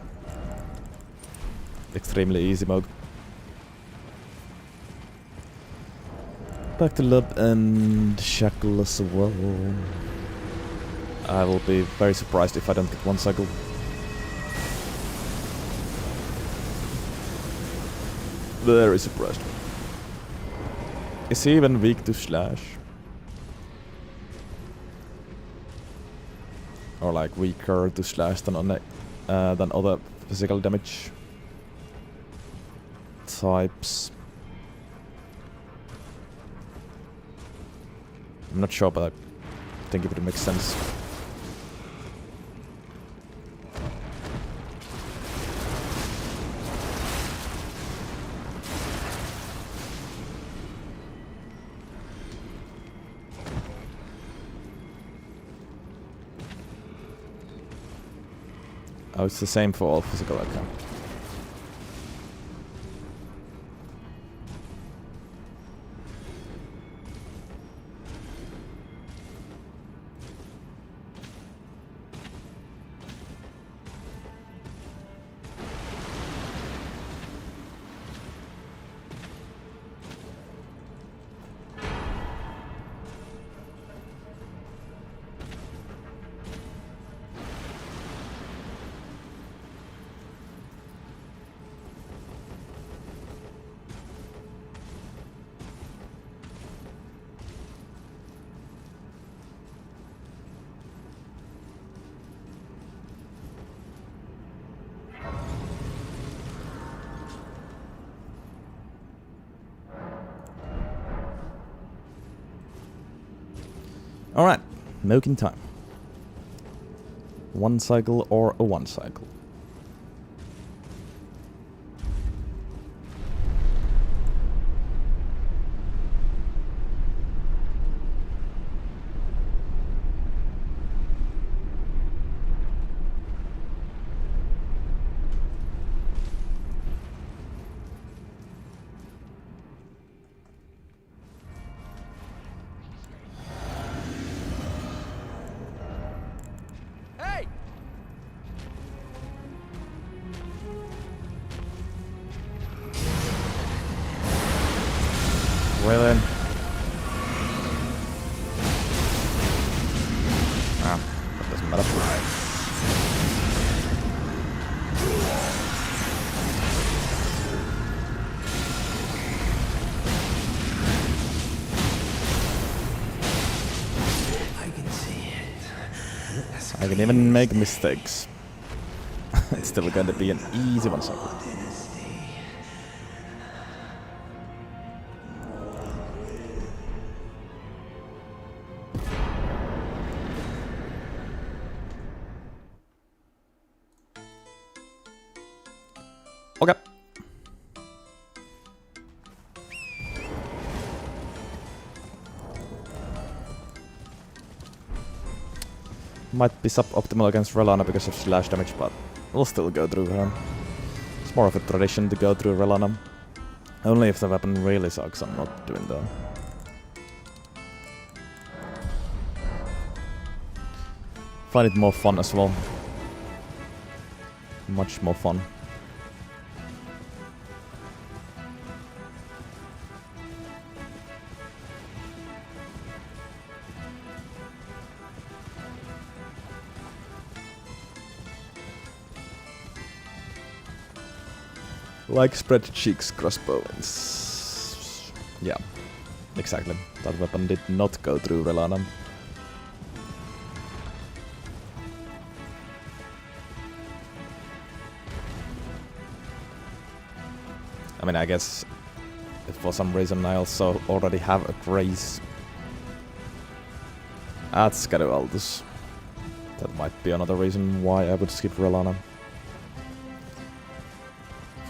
S1: extremely easy mode. Back to Lub and Shackle as well. I will be very surprised if I don't get one cycle. Very surprised. Is he even weak to slash? Or like weaker to slash than other physical damage types? I'm not sure, but I think it would make sense. Oh, it's the same for all physical account. Alright, milking time. One cycle or a one cycle.
S3: Hey!
S1: Well then. Ah, that doesn't matter.
S4: I can see it.
S1: I can even make mistakes. It's still going to be an easy one cycle. Okay. Might be suboptimal against Relana because of slash damage, but we'll still go through her. It's more of a tradition to go through Relana. Only if the weapon really sucks, I'm not doing that. Find it more fun as well. Much more fun. Like spread cheeks crossbones. Yeah, exactly. That weapon did not go through Relana. I mean, I guess if for some reason I also already have a Grace at Scatteraldus, that might be another reason why I would skip Relana.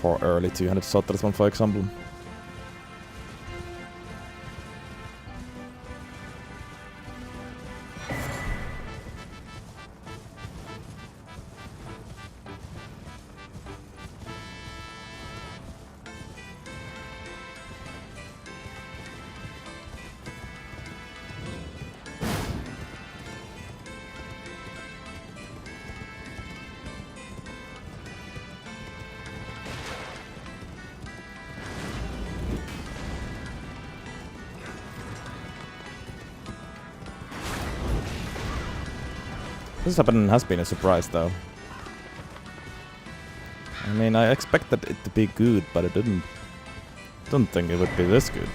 S1: For early 200 Sottersman, for example. This weapon has been a surprise though. I mean, I expected it to be good, but I didn't think it would be this good.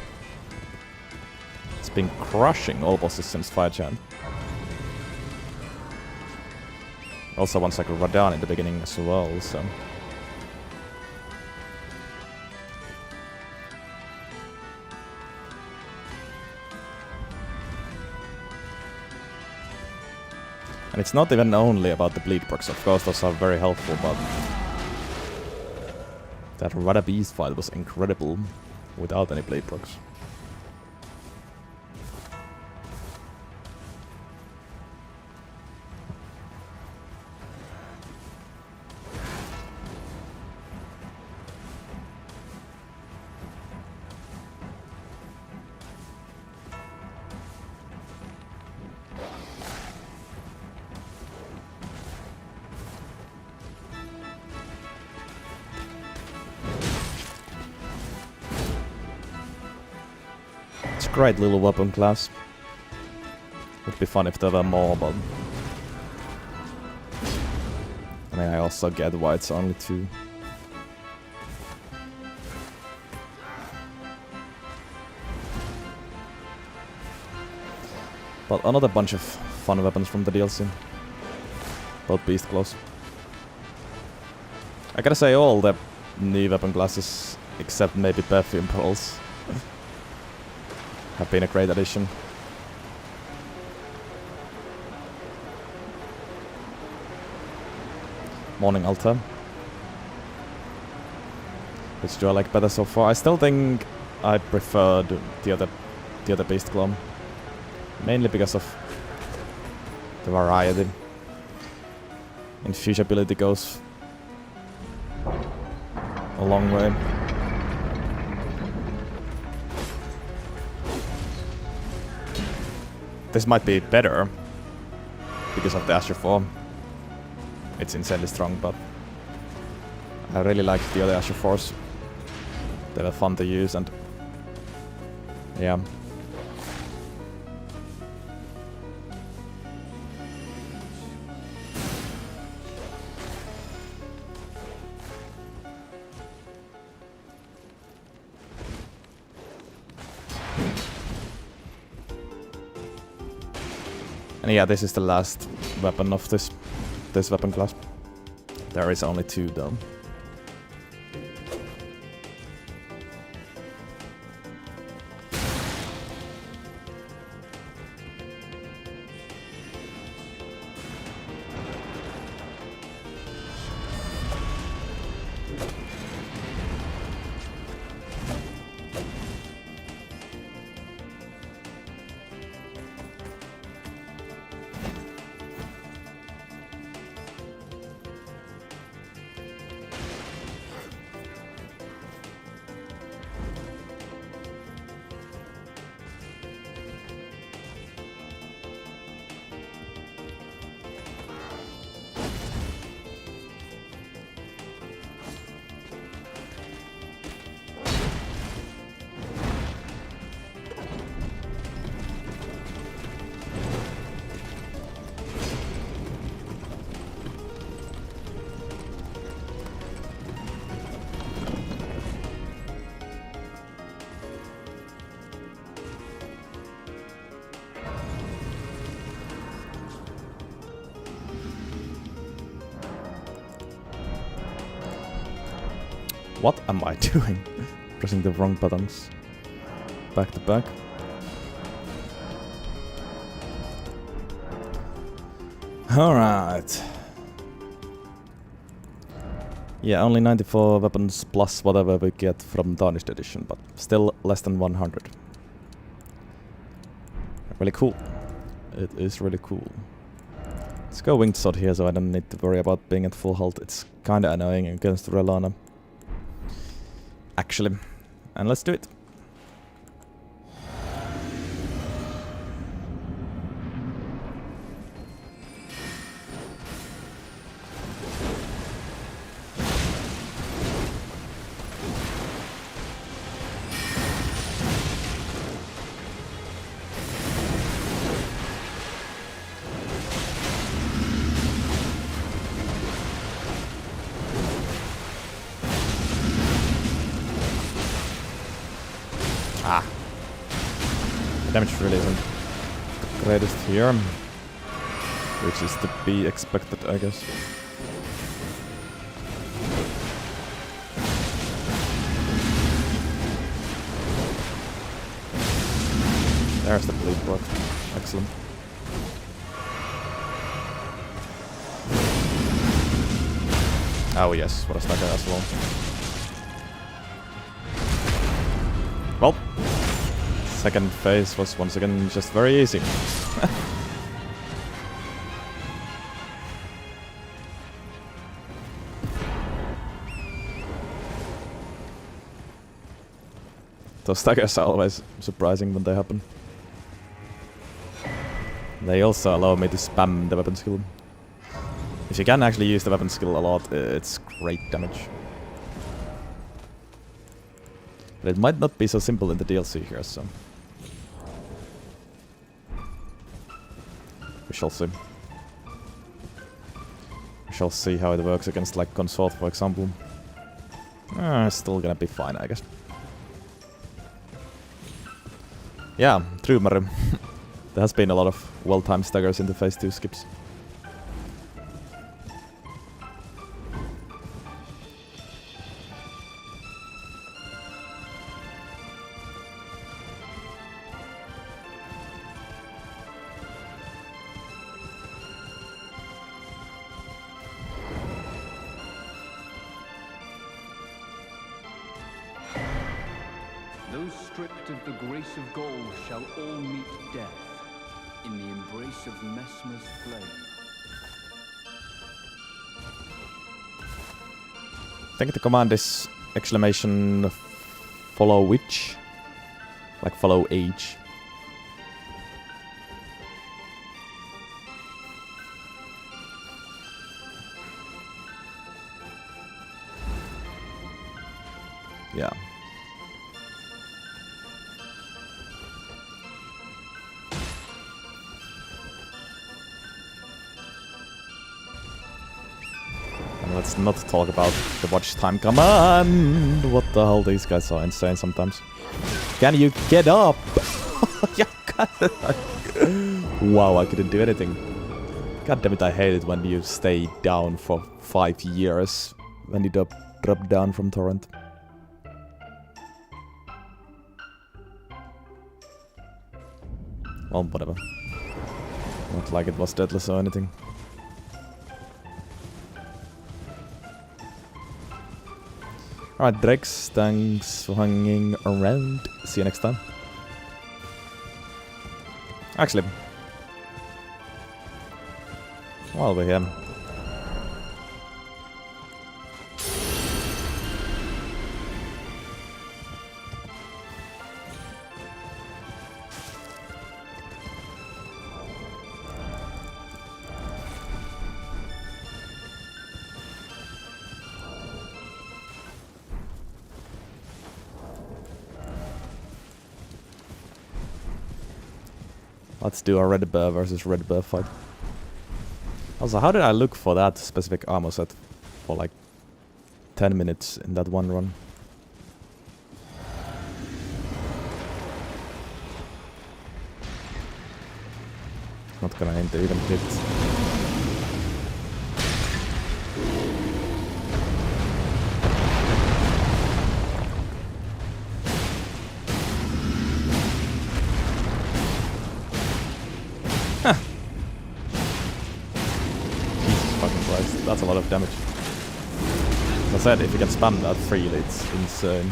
S1: It's been crushing all bosses since Fire Giant. Also once like Radon in the beginning as well, so... And it's not even only about the bleed procs, of course those are very helpful, but... That Rada Beast fight was incredible without any bleed procs. It's a great little weapon class. Would be fun if there were more, but... I mean, I also get why it's only 2. But another bunch of fun weapons from the DLC. Both beast claws. I gotta say all the new weapon classes, except maybe perfume pearls, have been a great addition. Morning Altar. Which do I like better so far? I still think I preferred the other beast claw. Mainly because of the variety. Infusibility goes a long way. This might be better because of the Asher form. It's insanely strong, but I really like the other Asher force. They were fun to use and yeah. And yeah, this is the last weapon of this weapon class. There is only 2 though. What am I doing? Pressing the wrong buttons. Back to back. Alright. Yeah, only 94 weapons plus whatever we get from Tarnished Edition, but still less than 100. Really cool. It is really cool. Let's go Winged Sword here so I don't need to worry about being at full health. It's kinda annoying against Relana. Actually. And let's do it. damage really isn't the greatest here. Which is to be expected, I guess. There's the bleed block. Excellent. Oh yes, what a stagger as well. Well, second phase was once again just very easy. Those staggers are always surprising when they happen. They also allow me to spam the weapon skill. If you can actually use the weapon skill a lot, it's great damage. But it might not be so simple in the DLC here, so... we shall see. We shall see how it works against like Consort, for example. Still gonna be fine, I guess. Yeah, true, Mari. There has been a lot of well-timed staggers in the phase 2 skips.
S7: Those stripped of the grace of gold shall all meet death in the embrace of Messmer's flame.
S1: I think the command is exclamation follow which? Like follow age. Yeah. Let's not talk about the watch time command. What the hell, these guys are insane sometimes. Can you get up? Yeah, wow, I couldn't do anything. God damn it, I hate it when you stay down for 5 years when you drop down from torrent. Well, whatever. Not like it was deadless or anything. Alright, Drex, thanks for hanging around. See you next time. Actually, while we're here, let's do a red bear versus red bear fight. Also, how did I look for that specific armor set for like 10 minutes in that one run? Not gonna aim to even hit. That's a lot of damage. As I said, if you can spam that freely, it's insane.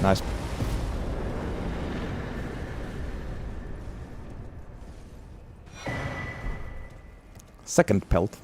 S1: Nice. Second pelt.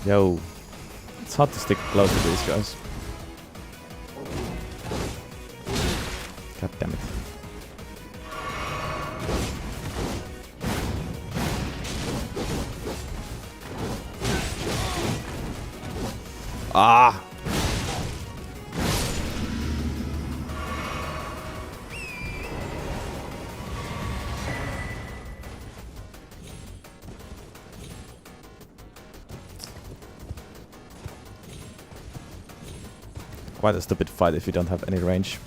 S1: Yo, it's hard to stick close to these guys. God damn it. Ah! Quite a stupid fight if you don't have any range.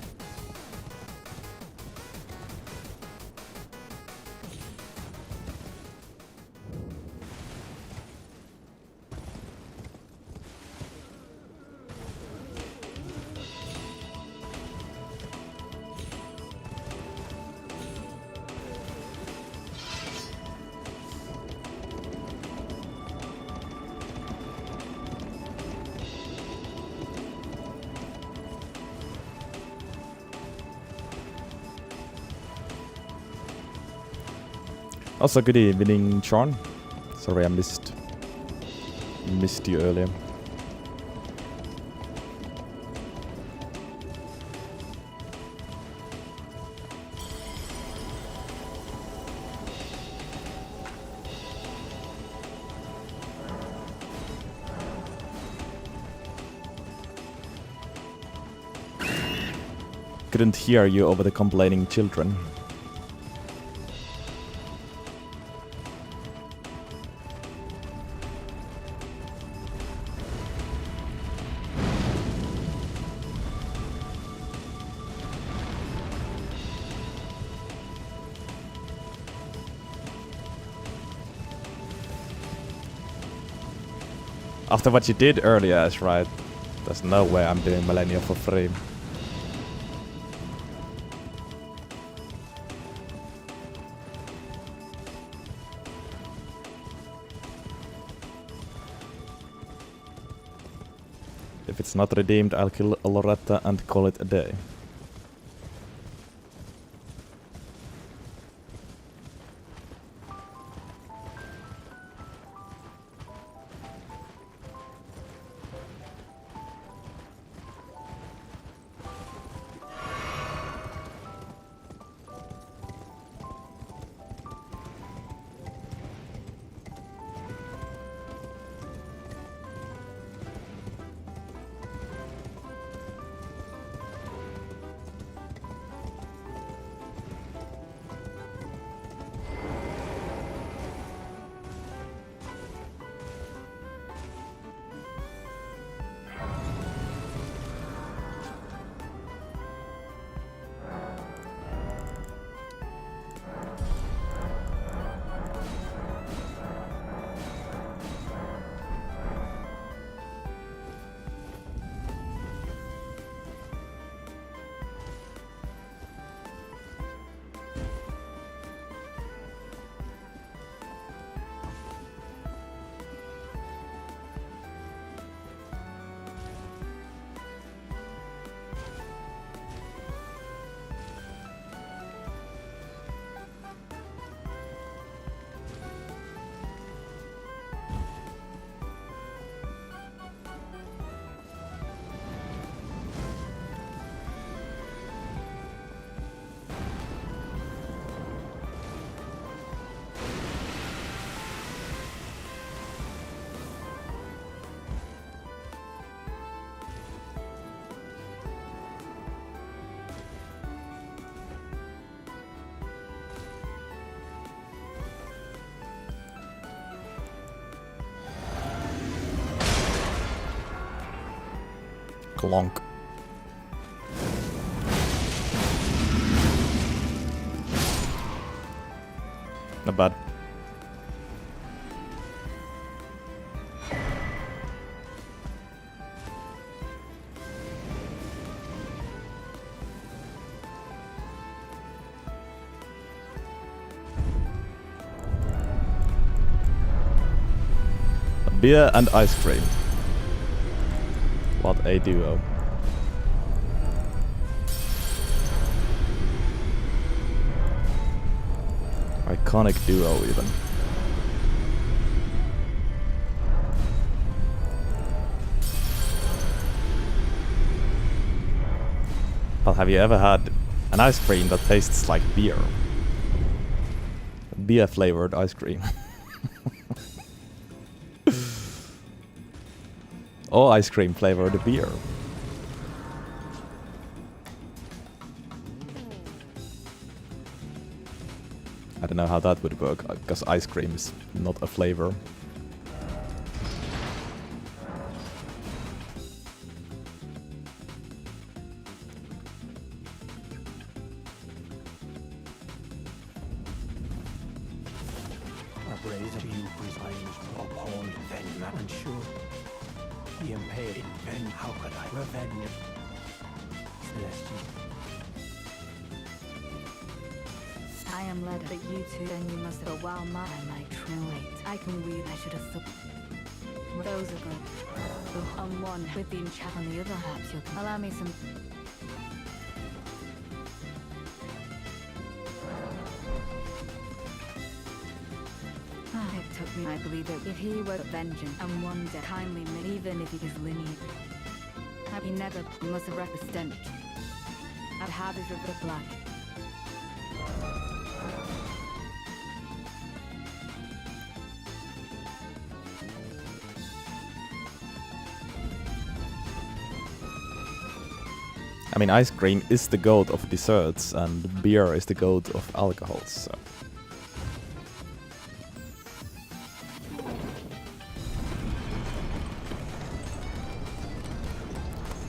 S1: Also, good evening, Sean. Sorry I missed you earlier. Couldn't hear you over the complaining children. After what you did earlier, is right. There's no way I'm doing Millennium for free. If it's not redeemed, I'll kill Loretta and call it a day. Clonk. Not bad. Beer and ice cream. What a duo. iconic duo even. But have you ever had an ice cream that tastes like beer? Beer flavored ice cream. Or ice cream flavored beer. I don't know how that would work, because ice cream is not a flavor.
S5: A blaze of you resigns to uphold vengeance and sure. The impaled revenge, how could I revenge? Celestial.
S6: I am led that you two, then you must have a wild mind. I might wait. I can weave. I should have thought. Those are good. On one with the enchant, on the other, perhaps you can allow me some. It took me. I believe that if he were vengeance and one day kindly, even if it is lineage, he never must have wrecked the stench. I'd have his river black.
S1: I mean, ice cream is the goat of desserts, and beer is the goat of alcohols, so.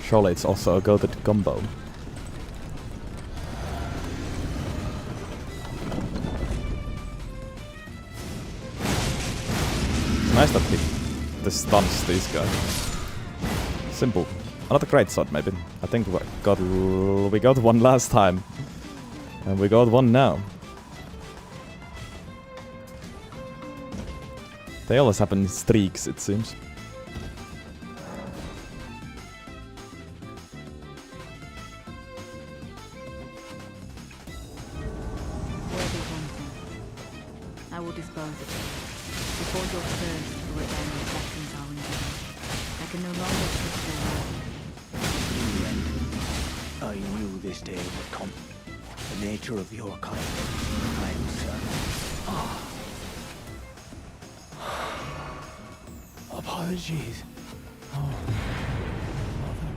S1: Surely it's also a goated combo. It's nice that he stuns these guys. Simple. Another great shot, maybe. I think we got one last time. And we got one now. They always happen in streaks, it seems.
S6: I will dispose of it. Before your thirst for revenge lessons are endured, I can no longer trust their word.
S5: I knew this day would come. The nature of your kind. I am certain. Apologies. Oh. Mother.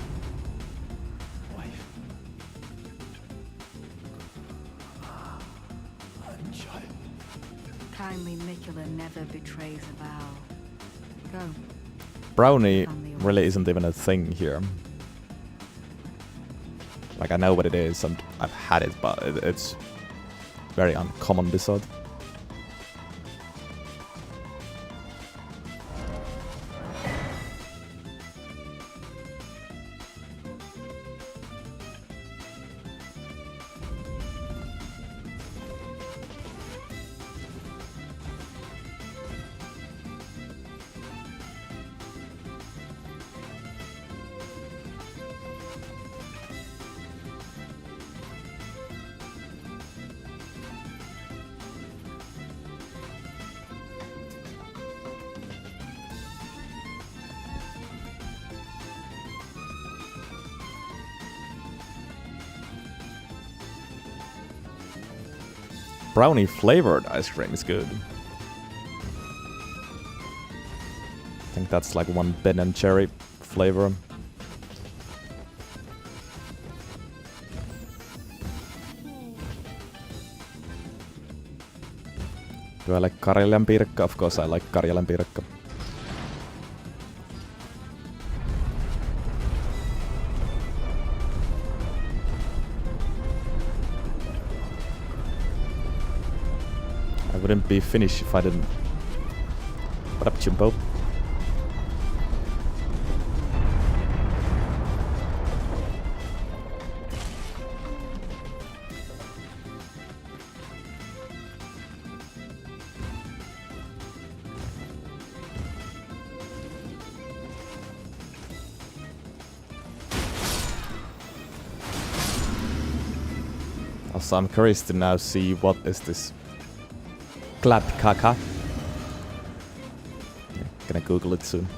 S5: Wife. And child.
S6: Kindly Mikula never betrays a vow. Go.
S1: Brownie really isn't even a thing here. Like, I know what it is and I've had it, but it's very uncommon dessert. Brownie flavored ice cream is good. I think that's like one Ben and Cherry flavor. Do I like Karjalan piirakka? Of course I like Karjalan piirakka. I wouldn't be Finnish if I didn't. What up, Chimpo? Also, I'm curious to now see what is this Glad Kaka. Yeah, gonna Google it soon.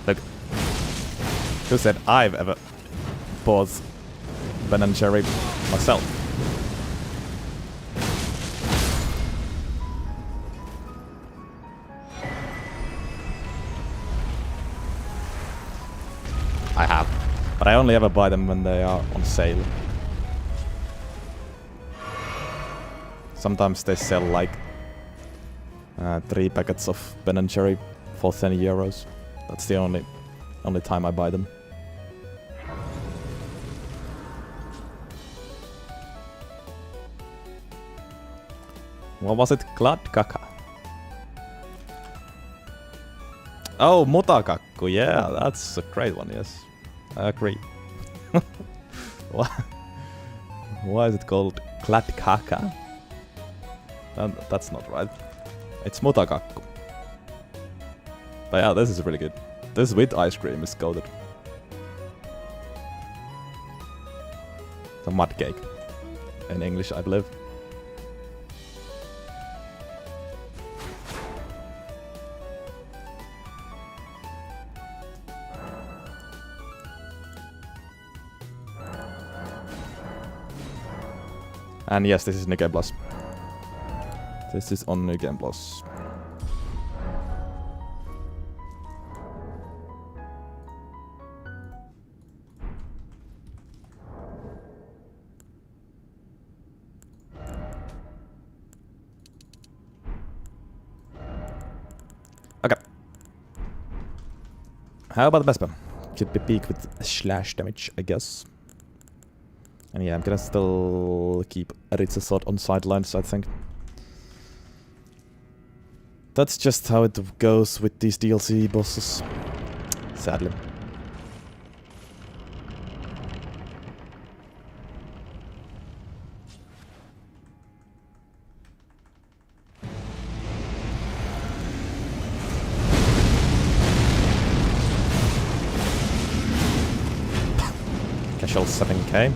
S1: Look, who said I've ever bought Ben and Jerry myself? I have, but I only ever buy them when they are on sale. Sometimes they sell like 3 packets of Ben and Jerry for 10 euros. That's the only time I buy them. What was it? Glad Kaka. Oh, Mutakakku, yeah, that's a great one, yes. I agree. Why is it called Glad Kaka? That's not right. It's Mutakakku. But yeah, this is really good. This with ice cream is goated. It's a mud cake. In English, I believe. And yes, this is New Game Plus. This is on New Game Plus. Okay. How about the Vespa? Should be peak with slash damage, I guess. And yeah, I'm gonna still keep Aritza Sword on sidelines, I think. That's just how it goes with these DLC bosses. Sadly. Casual 7k.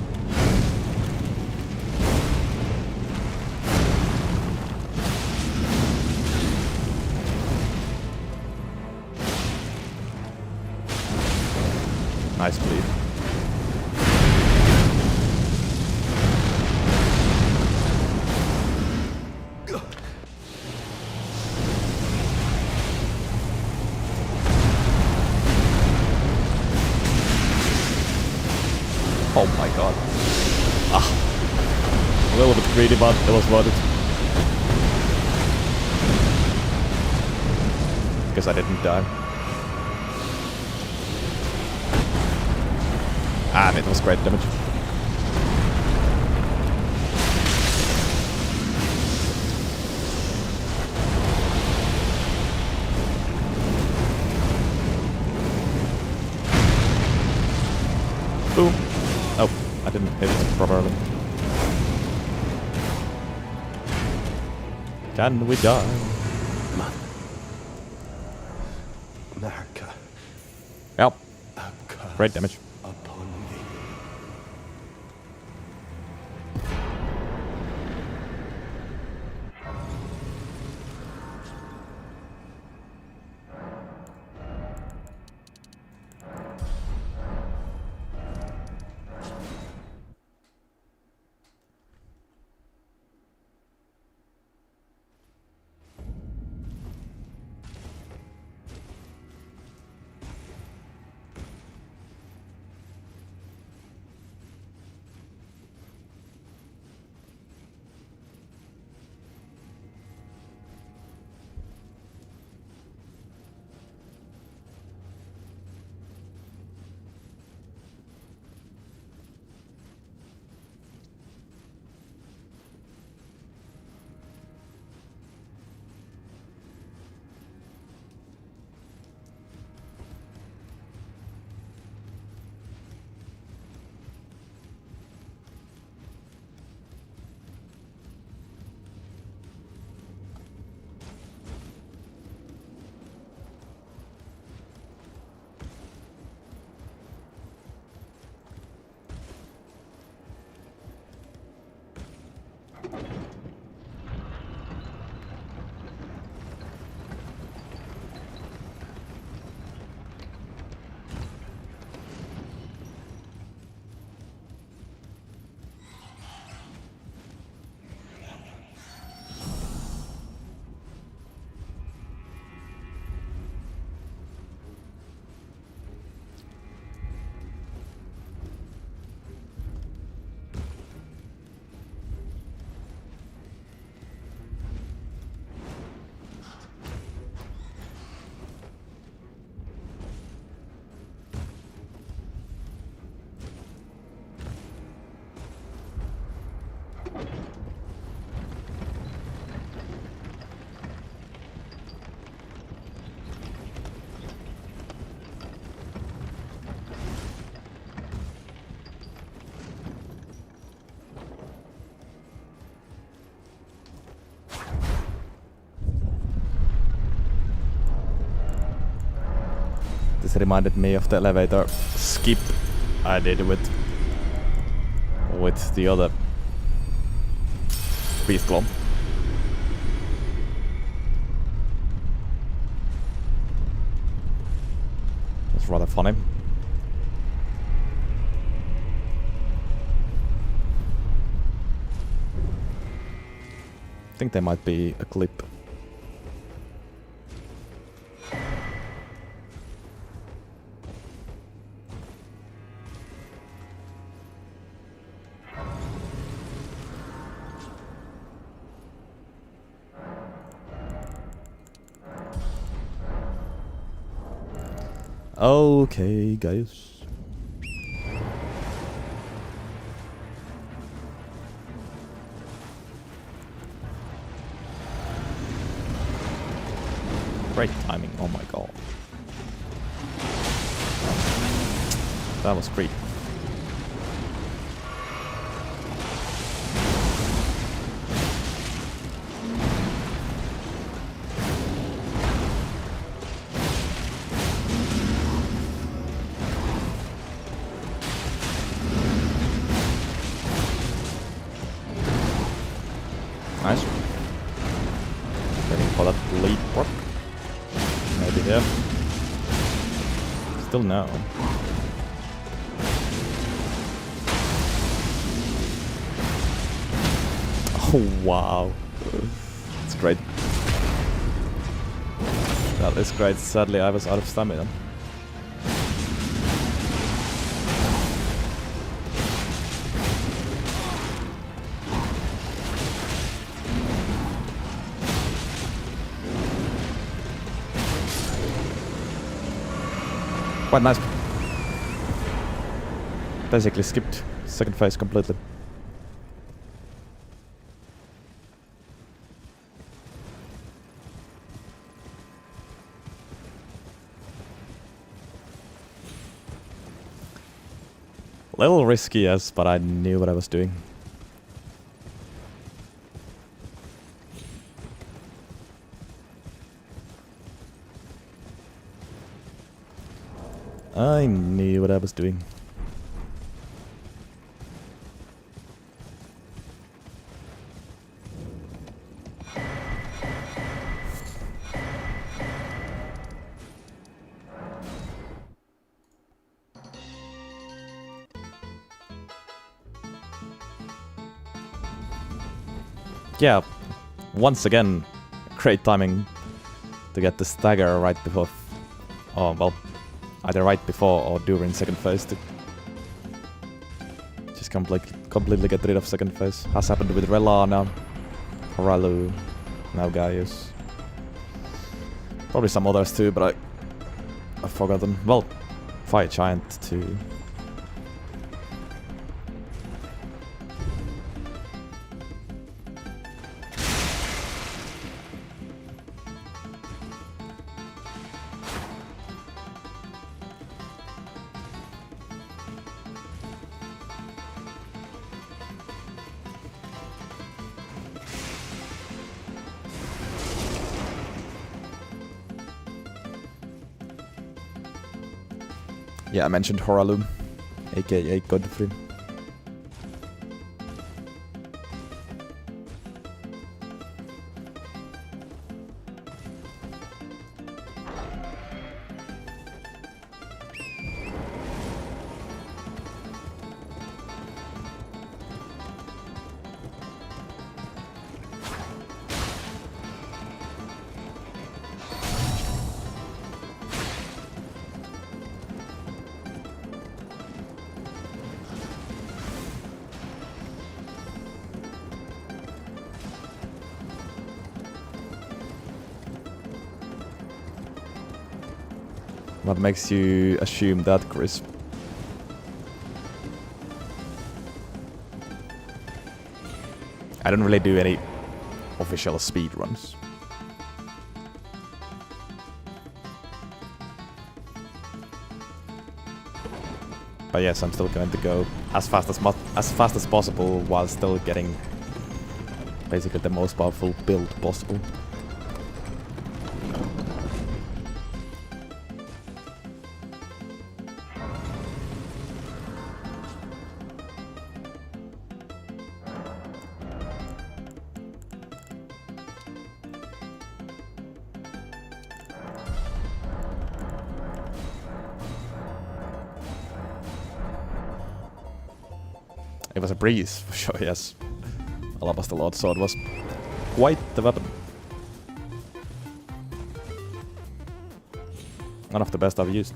S1: Nice bleed. Oh my god. Ah. A little bit greedy, but it was worth it. Because I didn't die. And it was great damage. Boom. Oh, I didn't hit it properly. Can we die?
S4: America.
S1: Yep. Great damage.
S4: Upon thee.
S1: This reminded me of the elevator skip I did with the other beast claw. It's rather funny. I think there might be a clip. Okay, guys. Great timing, oh my god. That was great. Nice. Waiting for that lead work. Maybe here. Still no. Oh wow. It's great. That is great. Sadly I was out of stamina. Quite nice. Basically skipped second phase completely. Little risky, yes, but I knew what I was doing. I knew what I was doing. Yeah, once again, great timing to get the stagger right before, oh well, either right before or during second phase to just completely get rid of second phase. Has happened with Relana, Horalu, now Gaius. Probably some others too, but I've forgotten. Well, Fire Giant too. Yeah, I mentioned Horalu, aka Godfrey. What makes you assume that, Chris? I don't really do any official speedruns. But yes, I'm still going to go as fast as possible while still getting basically the most powerful build possible. It was a breeze, for sure, yes. Alabaster Lord Sword was quite the weapon. One of the best I've used.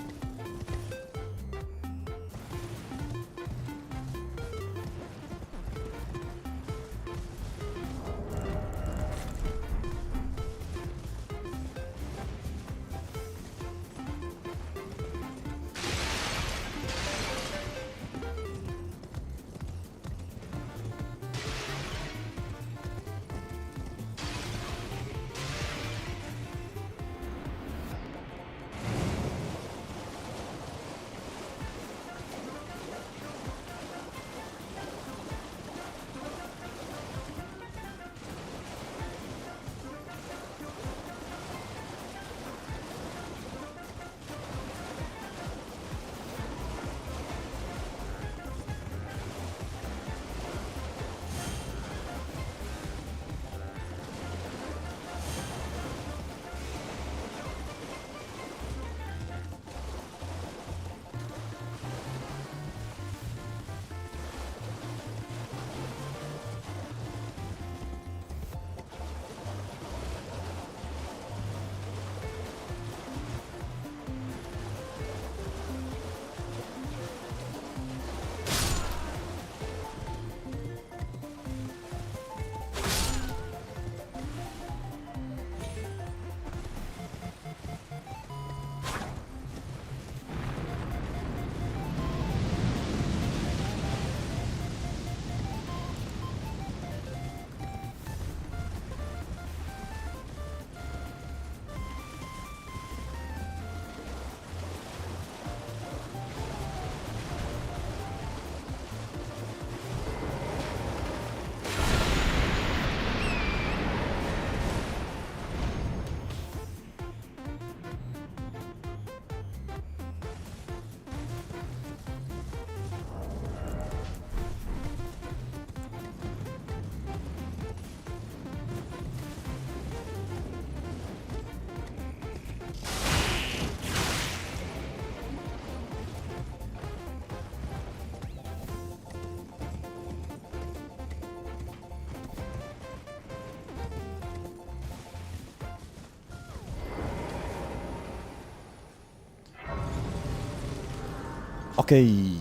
S1: Okay.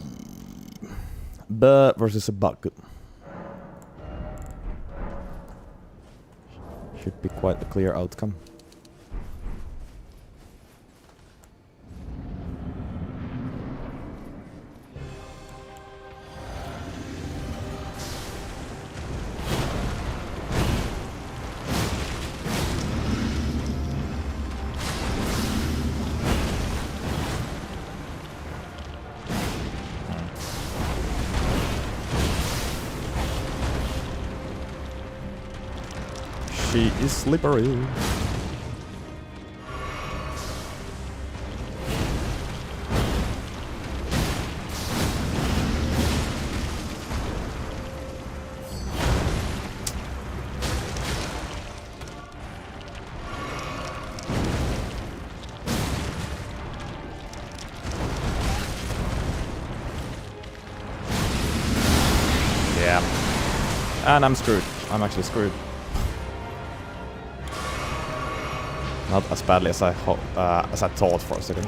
S1: Bird versus a bug. Should be quite a clear outcome. She is slippery. Yeah. And I'm screwed. I'm actually screwed. Not as badly as I thought for a second.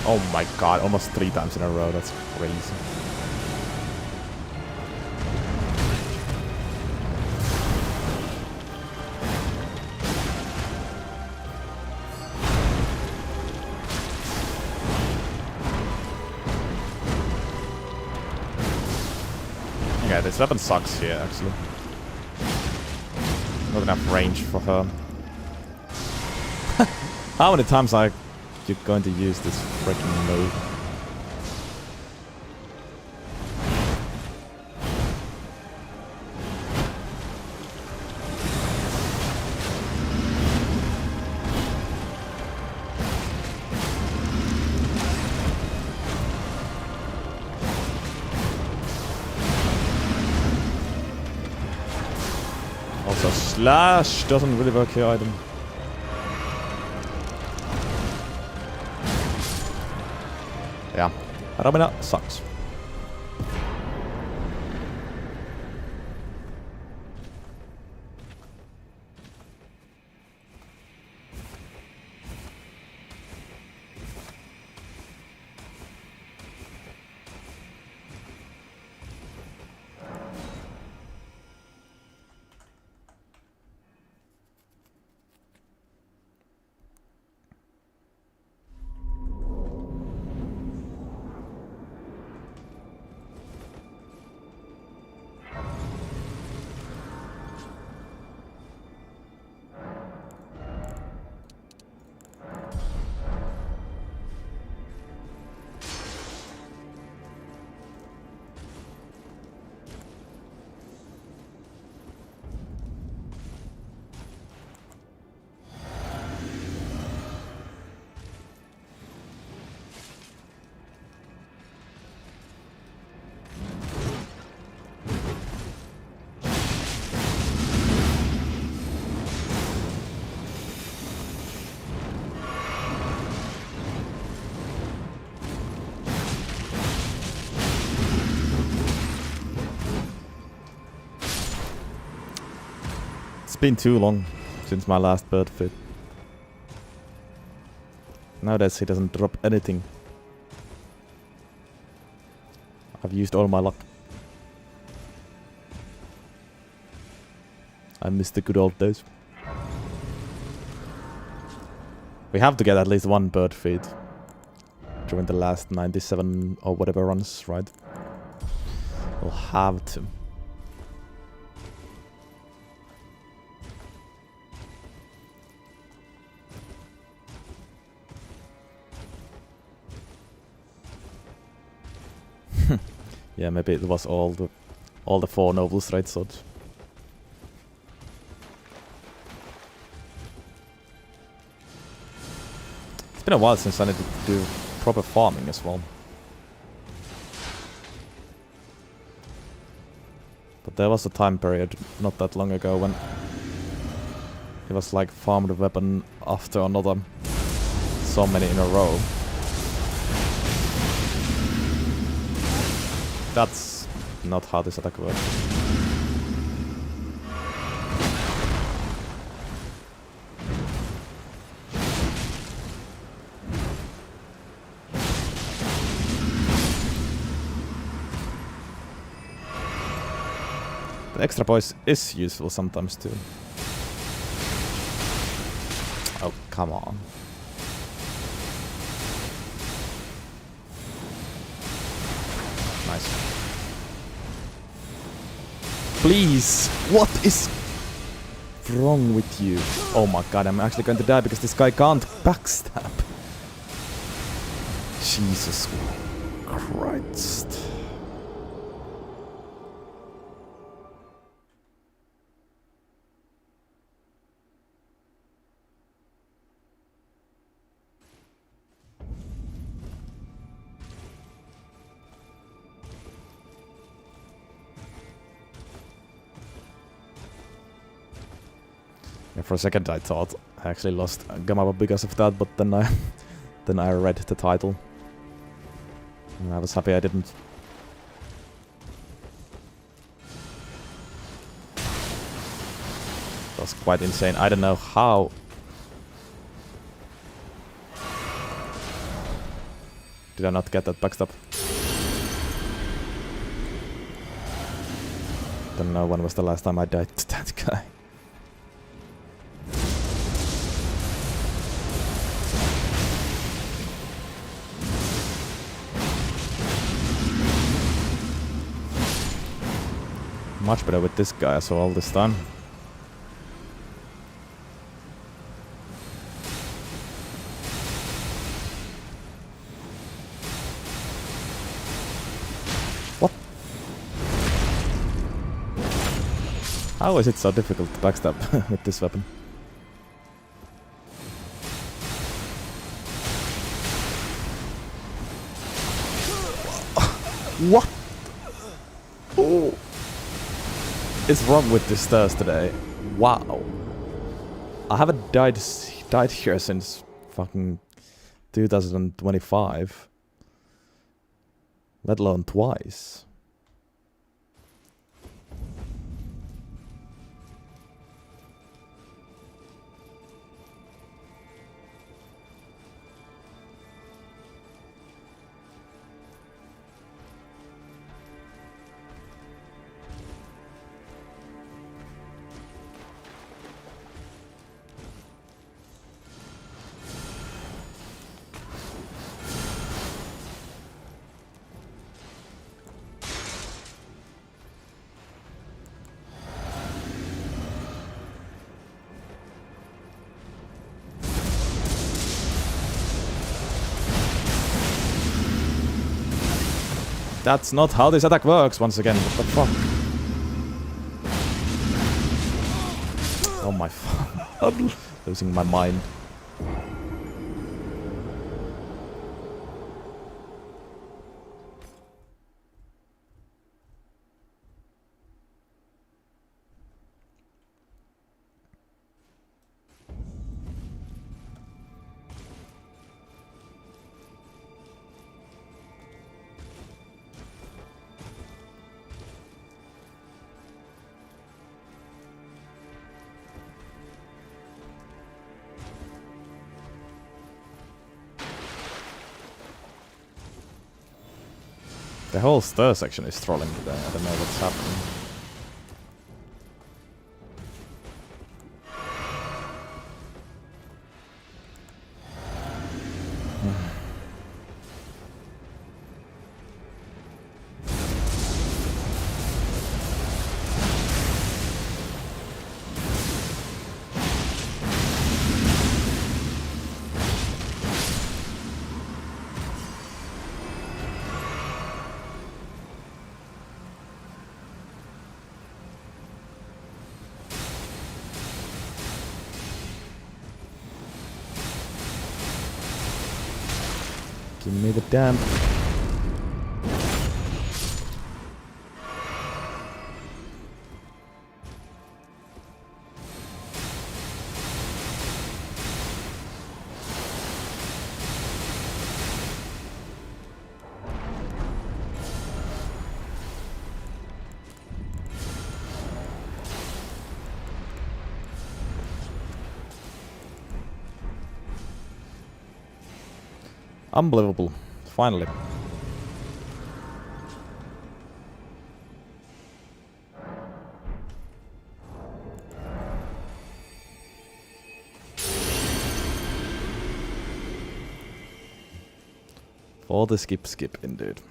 S1: Oh my god, almost 3 times in a row, that's crazy. Okay, this weapon sucks here, actually. Not enough range for her. How many times are you going to use this freaking move? So slash doesn't really work here either. Yeah, Ramina sucks. It's been too long since my last bird fit. Nowadays he doesn't drop anything. I've used all my luck. I miss the good old days. We have to get at least one bird feed during the last 97 or whatever runs, right? We'll have to. Yeah, maybe it was all the 4 nobles, right? So it's been a while since I needed to do proper farming as well. But there was a time period not that long ago when it was like farm the weapon after another, so many in a row. That's not how this attack works. The extra voice is useful sometimes too. Oh, come on. Nice. Please! What is wrong with you? Oh my god, I'm actually going to die because this guy can't backstab. Jesus Christ. Yeah, for a second I thought I actually lost Gamma because of that, but then I read the title. And I was happy I didn't. That was quite insane. I don't know how. Did I not get that backstab? Don't know when was the last time I died to that guy. Much better with this guy as well this time. What? How is it so difficult to backstab with this weapon? What? Oh. Is wrong with this stairs today? Wow. I haven't died here since fucking 2025. Let alone twice. That's not how this attack works once again. What the fuck? Oh my fuck. I'm losing my mind. The whole stir section is trolling today. I don't know what's happening. Give me the damn. Unbelievable. Finally. For the skip indeed.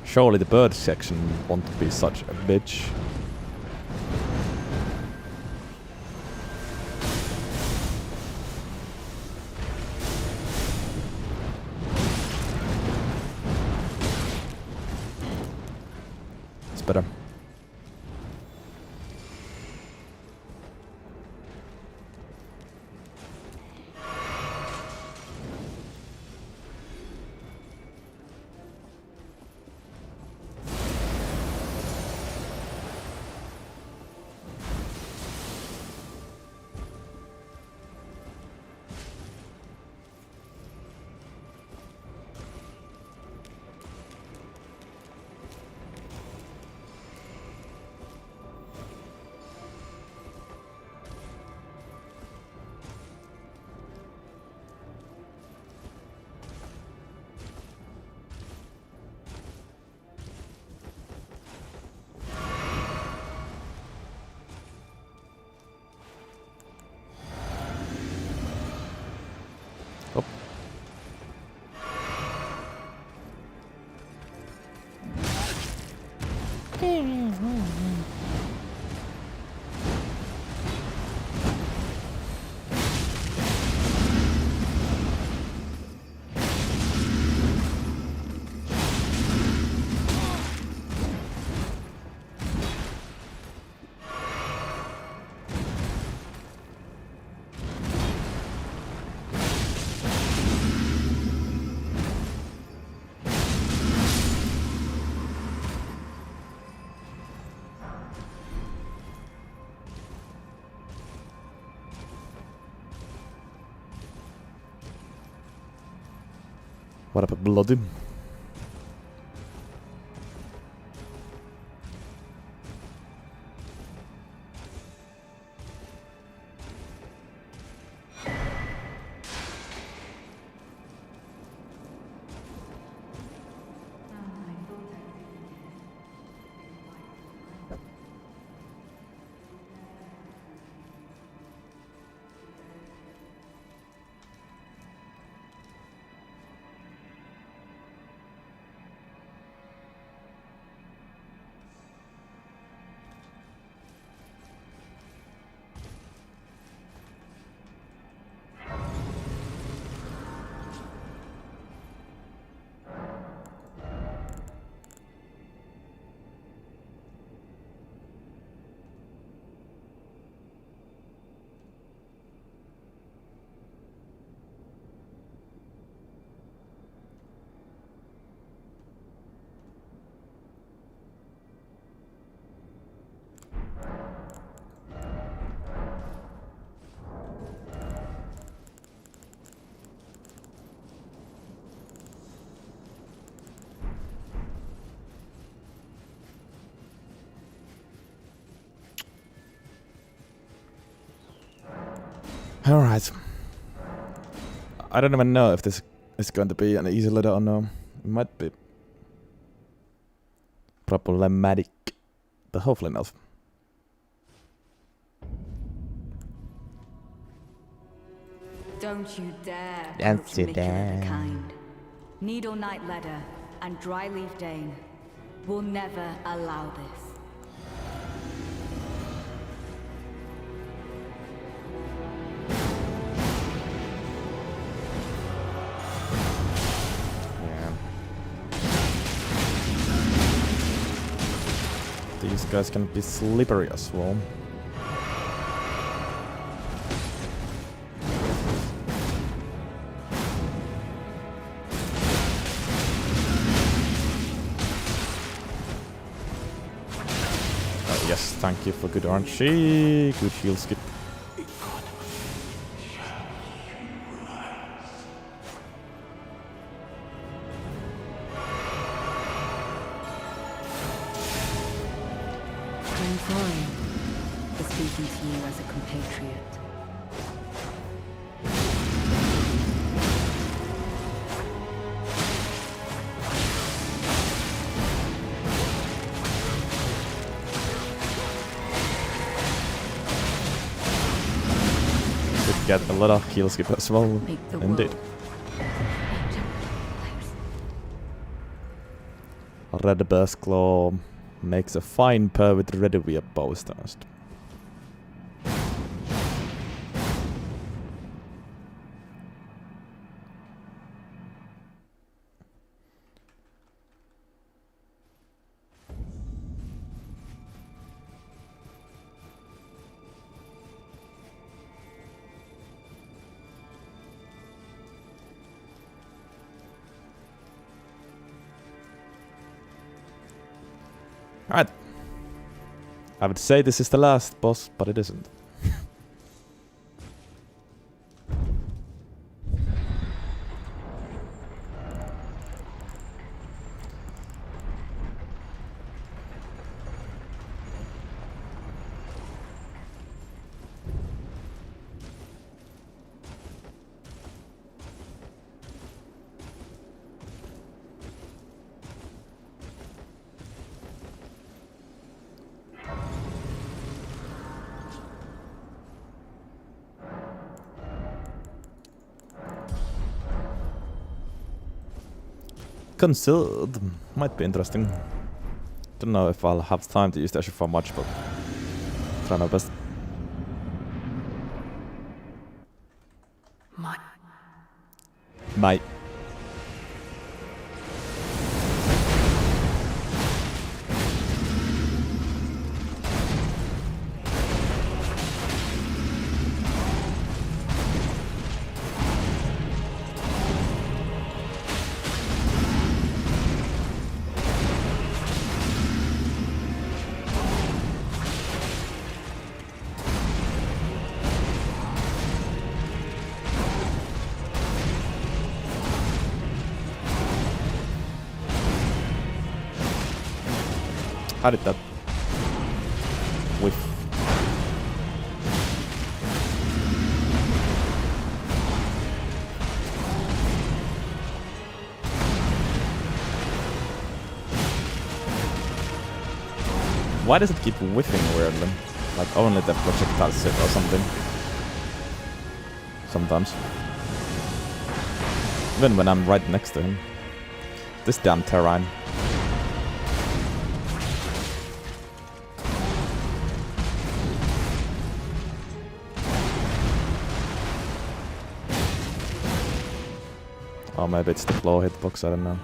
S1: Surely the bird section won't be such a bitch. It's better. What about bloody? Alright. I don't even know if this is going to be an easy letter or no. It might be problematic, but hopefully not.
S6: Don't you dare
S1: Don't
S6: approach
S1: you
S6: Mickey of
S1: dare.
S6: the kind. Needle Knight Ledder and Dryleaf Dane will never allow this.
S1: Yeah. These guys can be slippery as well. Oh yes, thank you for good RNG, good shield skip.
S6: I'm sorry for speaking to you as a compatriot.
S1: Did get a lot of heal skip as well,
S6: Make the
S1: indeed.
S6: world
S1: Red Burst Claw makes a fine pair with Redivia Bowstance. Alright. I would say this is the last boss, but it isn't. Concealed might be interesting. Don't know if I'll have time to use the for much, but try my best. Bye. How did that whiff? Why does it keep whiffing weirdly? Like only the projectiles hit or something. Sometimes. Even when I'm right next to him. This damn terrain. Oh, maybe it's the claw hitbox, I don't know.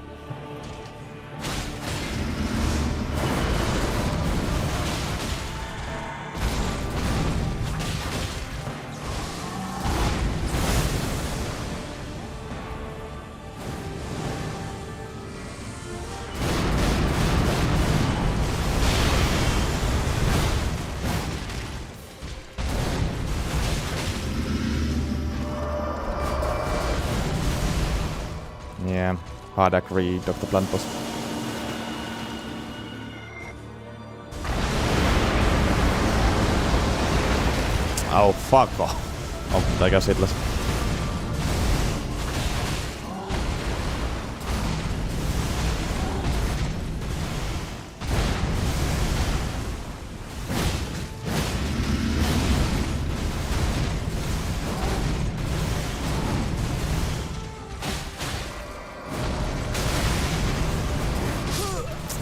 S1: Yeah, hard agree, Dr. Plantos. Oh, fuck off. Oh, that guy's hitless.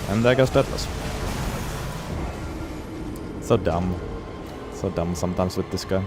S1: And that guy's deadless. So dumb. So dumb sometimes with this guy.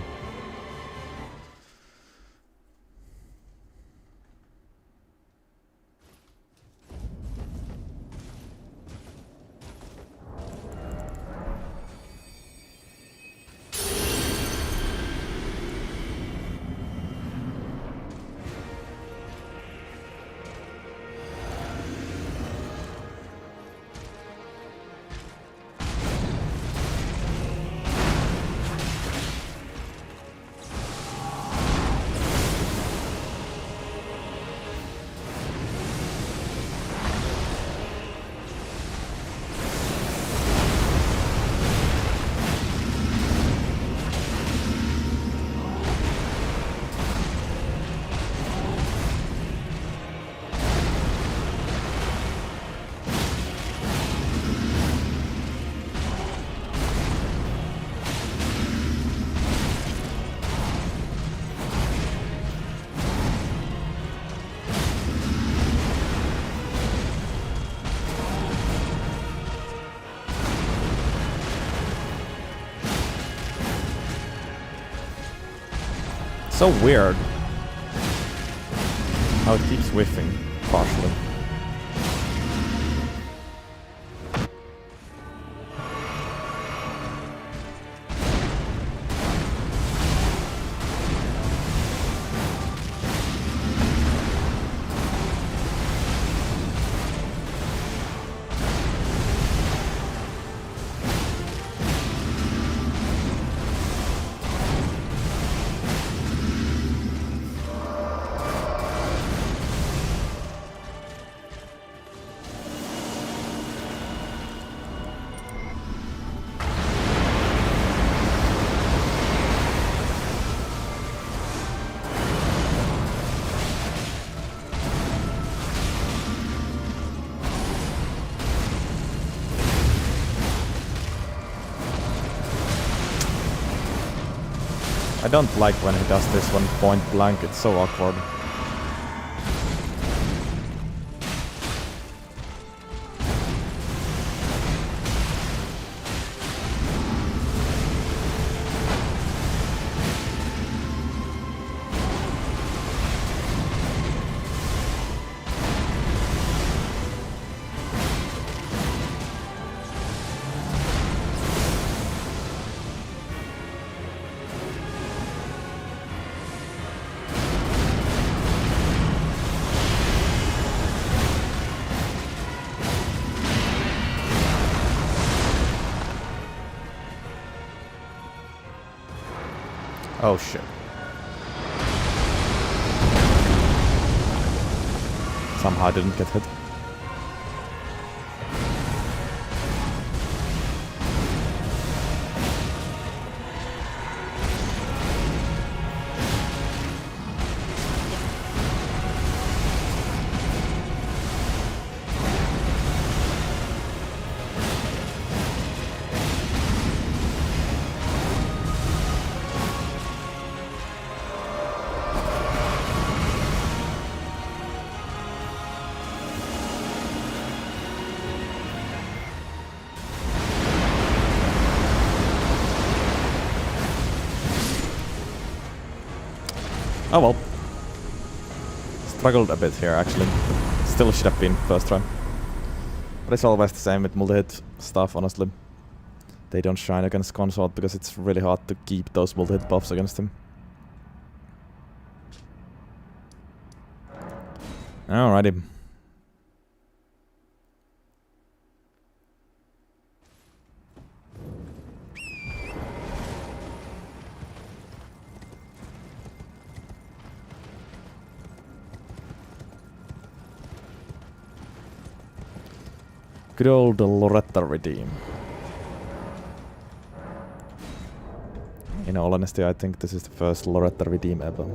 S1: So weird how it keeps whiffing partially. I don't like when he does this one point blank, it's so awkward. Oh shit. Somehow I didn't get hit. Oh well. Struggled a bit here actually. Still should have been first try. But it's always the same with multi-hit stuff, honestly. They don't shine against consort because it's really hard to keep those multi-hit buffs against him. Alrighty. Good old Loretta Redeem. In all honesty, I think this is the first Loretta Redeem ever.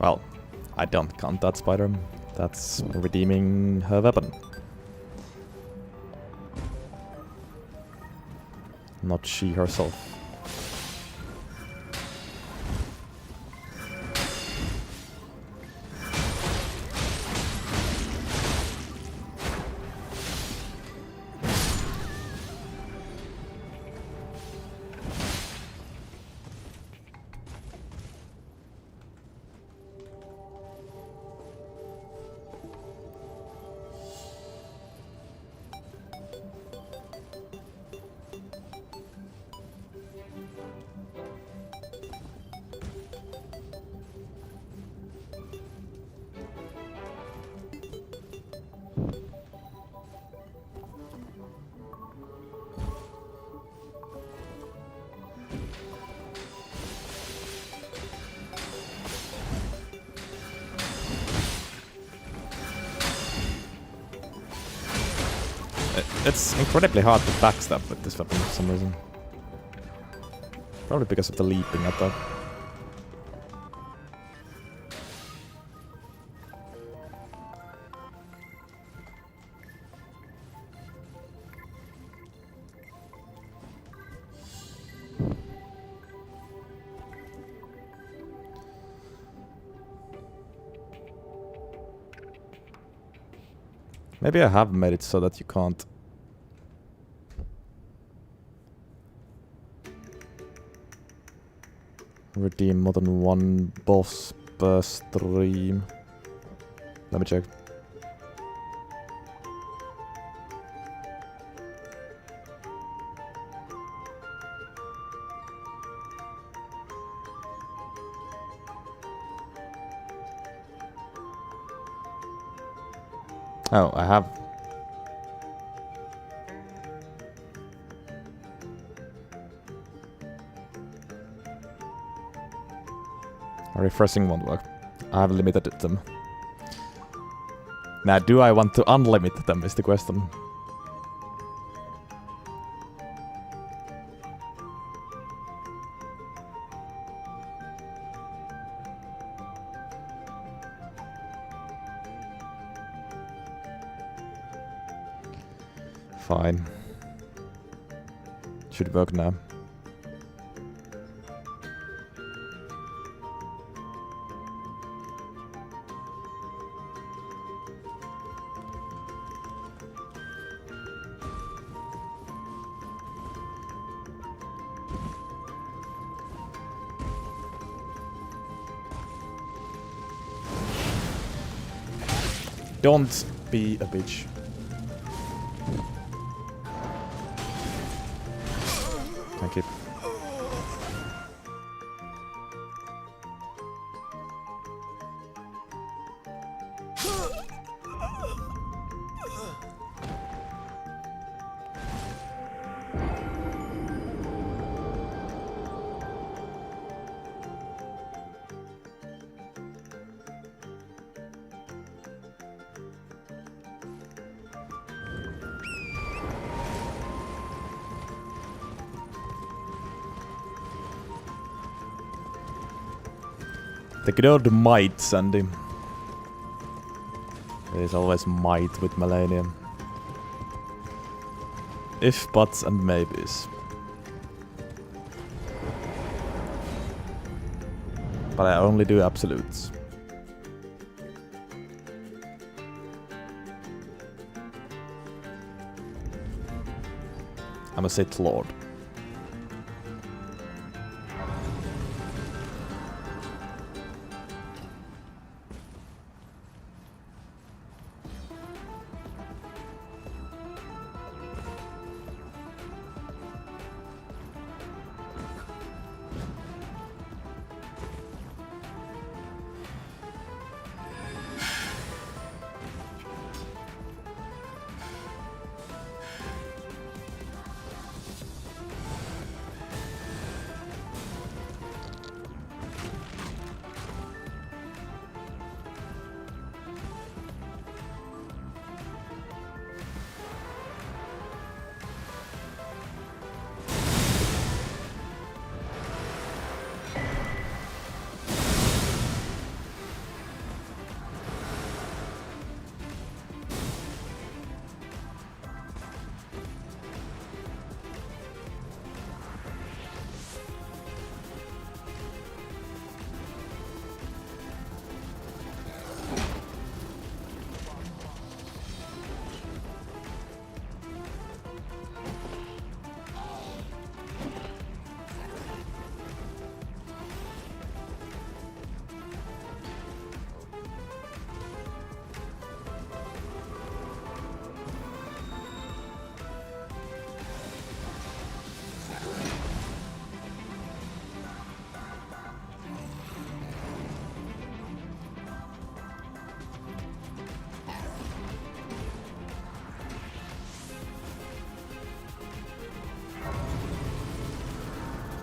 S1: Well, I don't count that spider. That's redeeming her weapon. Not she herself. It's incredibly hard to backstab with this weapon for some reason. Probably because of the leaping attack. Maybe I have made it so that you can't redeem more than one boss per stream. Let me check. Oh, I have. Refreshing won't work. I have limited them. Now, do I want to unlimit them is the question. Fine. Should work now. Don't be a bitch. Thank you. The good old might, Sandy. There's always might with Millennium. If, buts, and maybes. But I only do absolutes. I'm a Sith Lord.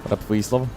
S1: What up, Weaslov?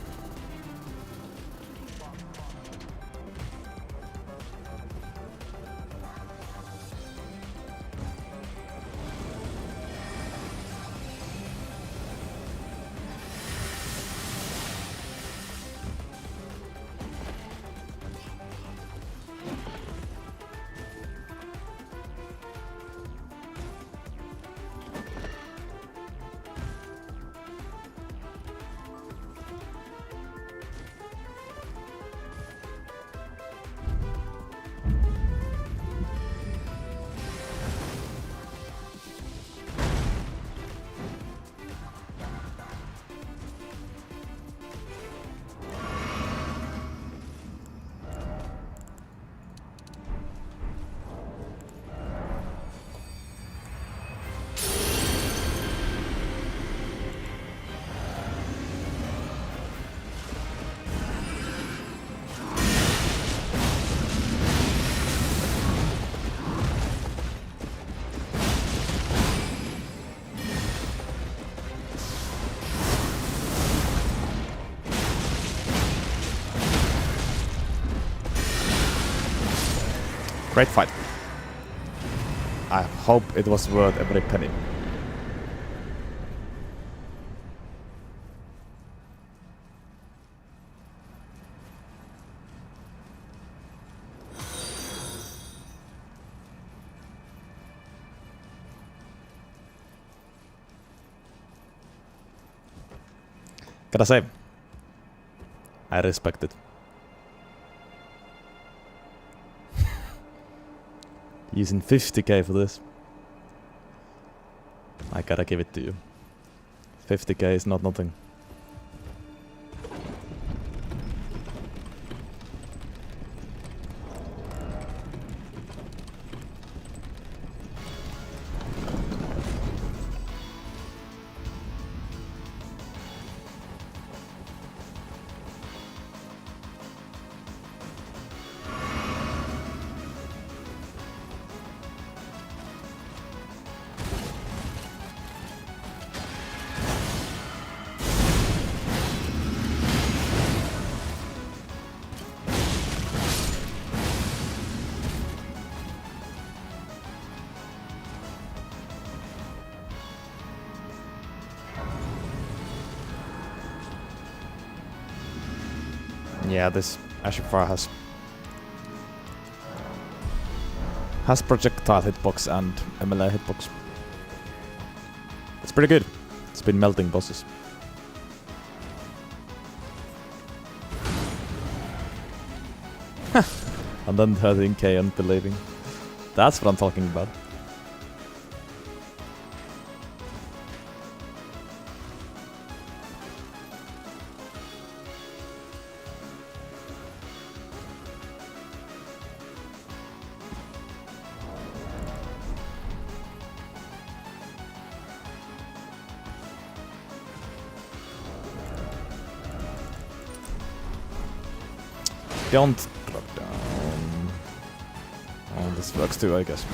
S1: Great fight. I hope it was worth every penny. Gotta say, I respect it. Using 50k for this. I gotta give it to you. 50k is not nothing. Yeah, this Ashifar has projectile hitbox and a melee hitbox. It's pretty good. It's been melting bosses. And then 13k unbelieving. That's what I'm talking about. Don't drop down. Oh, this works too, I guess.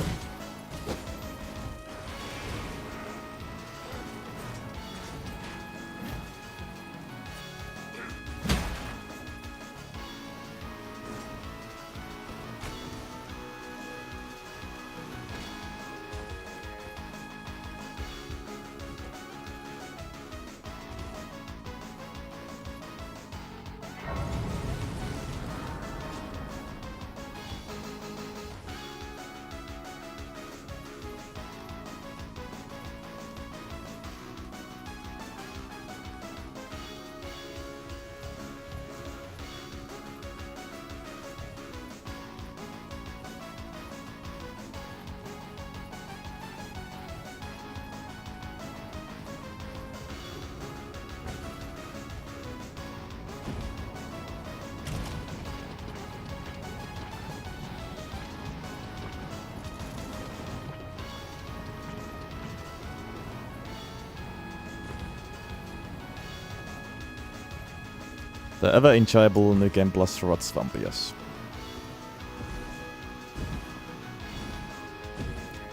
S1: The ever enjoyable New Game Plus Rots Vampires.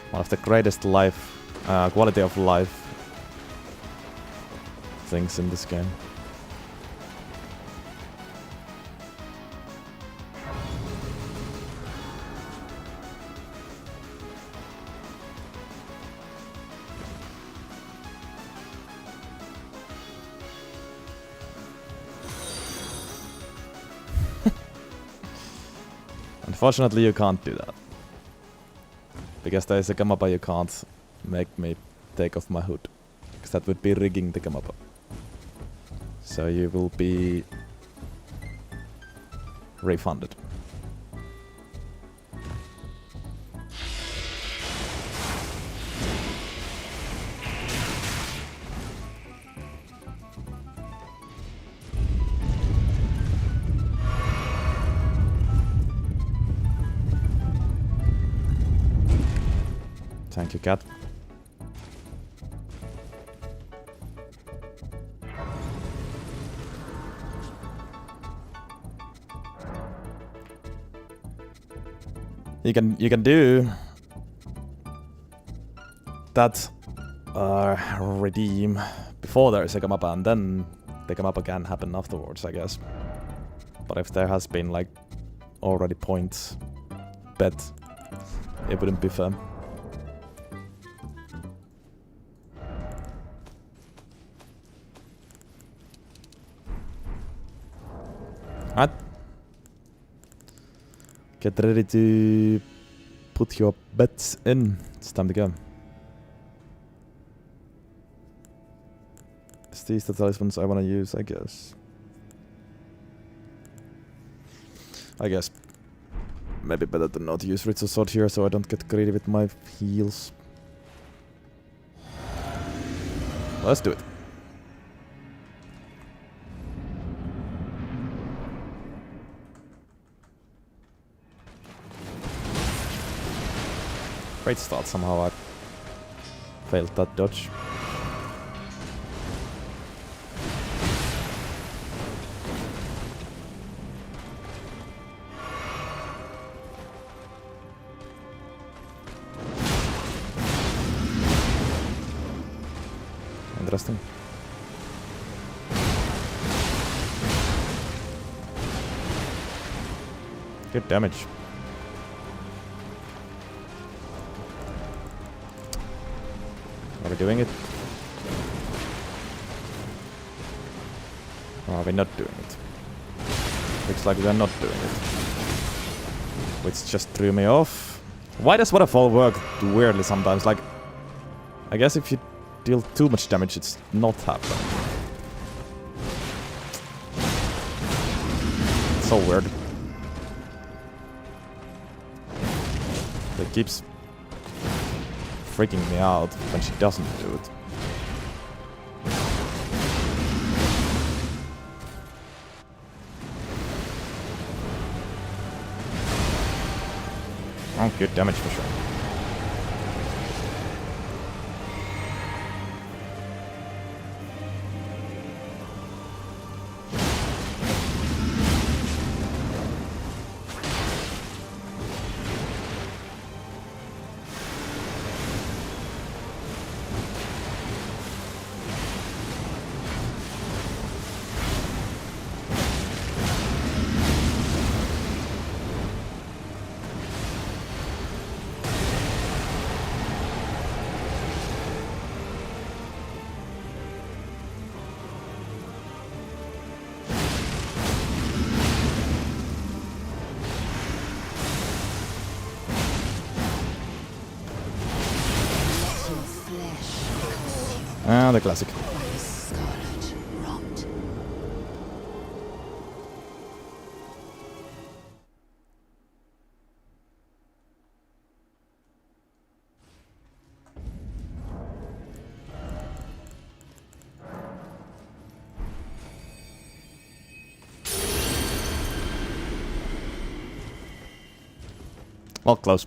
S1: One of the greatest quality of life things in this game. Unfortunately, you can't do that. Because there is a Gamapa, you can't make me take off my hood. Because that would be rigging the Gamapa. So you will be refunded. Thank you, cat. You can do that redeem before there is a Gamapa, and then the Gamapa can happen afterwards, I guess. But if there has been like already points bet, it wouldn't be fair. Alright. Get ready to put your bets in. It's time to go. Is these the talismans I want to use? I guess. Maybe better to not use Ritual Sword here so I don't get greedy with my heals. Let's do it. Great start, somehow I failed that dodge. Interesting. Good damage. Are we doing it? Or are we not doing it? Looks like we are not doing it. Which just threw me off. Why does Waterfall work weirdly sometimes? Like, I guess if you deal too much damage, it's not happening. It's so weird. It keeps freaking me out when she doesn't do it. Oh, good damage for sure. Ah, the classic. Well, close.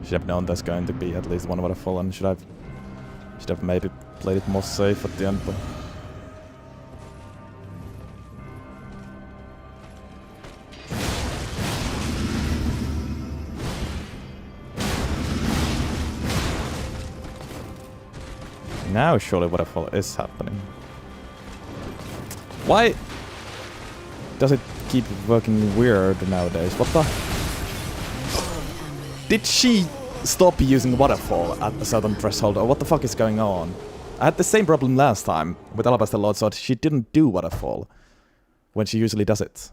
S1: Should have known there's going to be at least one waterfall, and should have maybe played it more safe at the end, but... Now surely waterfall is happening. Why does it keep working weird nowadays? What the... Did she stop using waterfall at a certain threshold, or what the fuck is going on? I had the same problem last time with Alabaster Lord Sword. She didn't do waterfall when she usually does it.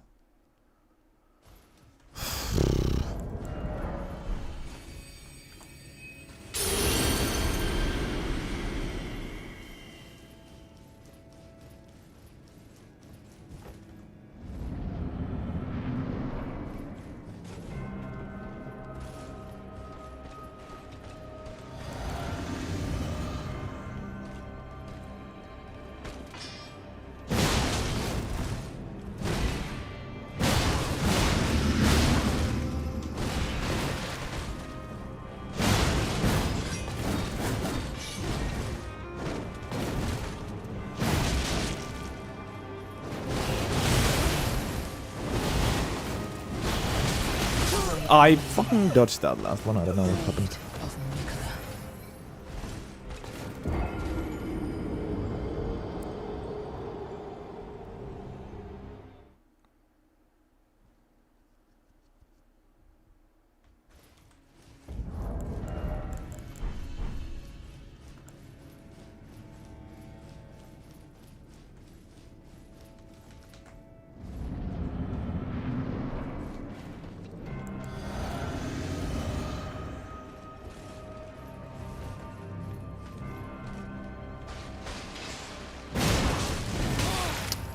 S1: I fucking dodged that last one, I don't know what happened.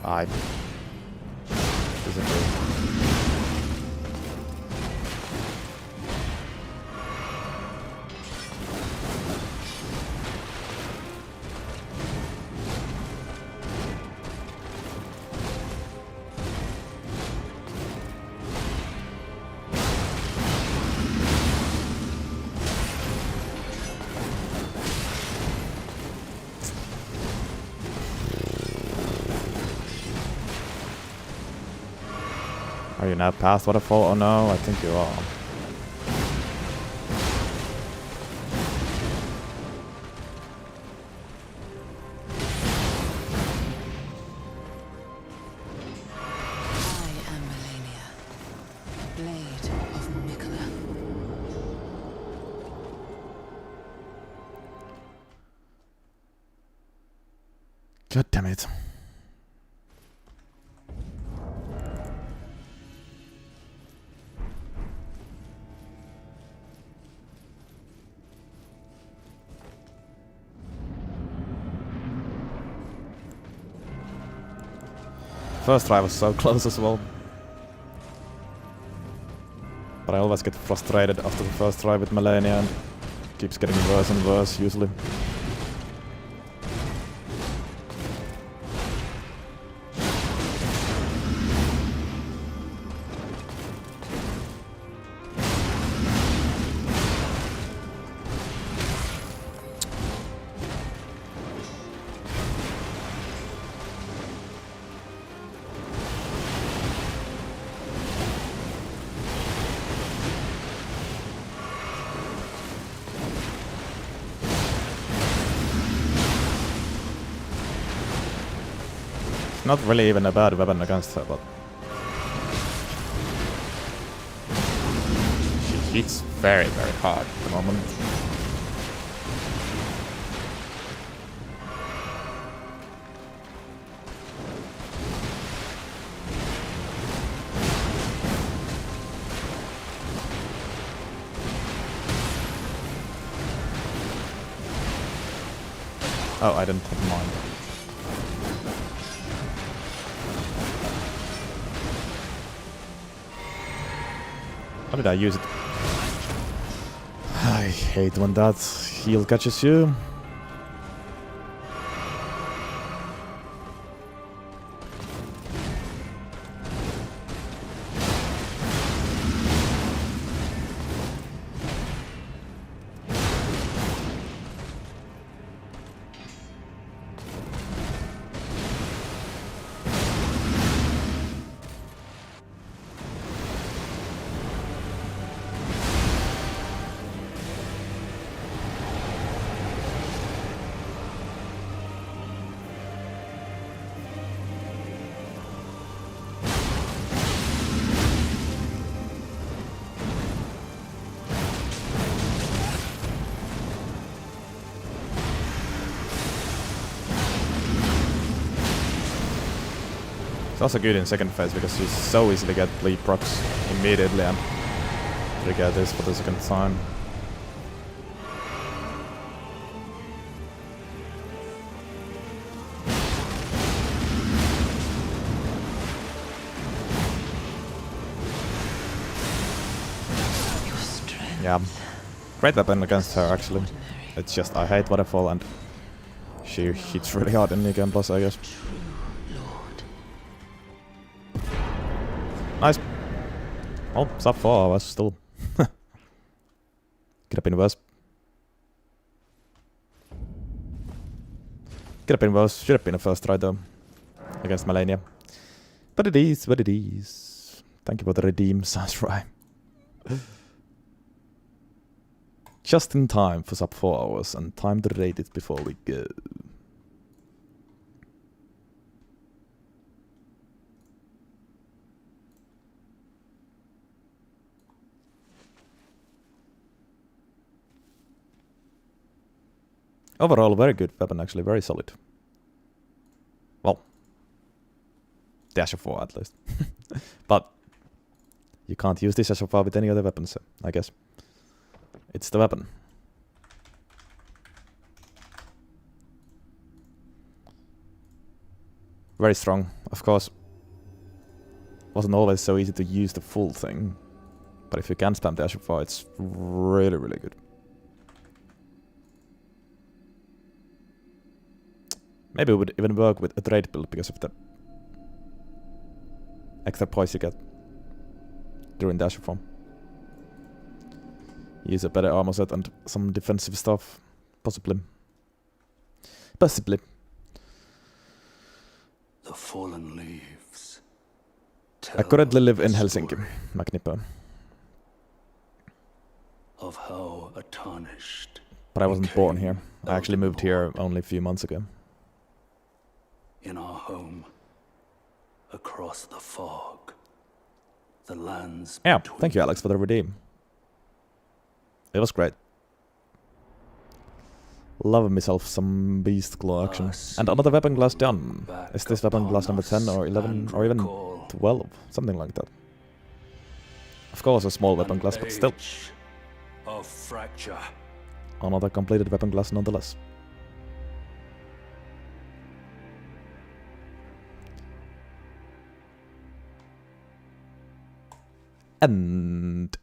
S1: I disagree. Are you now past waterfall? Oh no, I think you are.
S6: I am Melania, Blade of Mikola.
S1: God damn it. First try was so close as well. But I always get frustrated after the first try with Melania and keeps getting worse and worse usually. Not really even a bad weapon against her, but she hits very, very hard at the moment. Oh, I didn't have mine. How did I use it? I hate when that heal catches you. It's also good in second phase because you so easily get bleed procs immediately and trigger this for the second time. Yeah, great weapon against her actually. It's just I hate Waterfall and she hits really hard in New Game Plus, I guess. Nice. Oh, sub 4 was still. Could have been worse. Could have been worse. Should have been a first try though. Against Melania. But it is what it is. Thank you for the redeem, sounds right. Just in time for sub 4 hours and time to rate it before we go. Overall, very good weapon actually, very solid. Well, Dash of 4 at least. But you can't use this Dash of 4 with any other weapons, so I guess. It's the weapon. Very strong, of course. Wasn't always so easy to use the full thing. But if you can spam Dash of 4, it's really, really good. Maybe it would even work with a trade build because of the extra poise you get during Dash form. Use a better armor set and some defensive stuff. Possibly. Possibly.
S4: The fallen leaves.
S1: I currently live in Helsinki, Magnipo.
S4: Of how tarnished.
S1: But I wasn't born here. I actually moved here only a few months ago.
S4: In our home, across the fog, the lands.
S1: Yeah, thank you, Alex, for the redeem. It was great. Love myself some beast claw action. And another weapon class done. Is this weapon class number 10 or 11 or even 12? Something like that. Of course a small weapon class, but still.
S4: Of fracture.
S1: Another completed weapon class nonetheless. And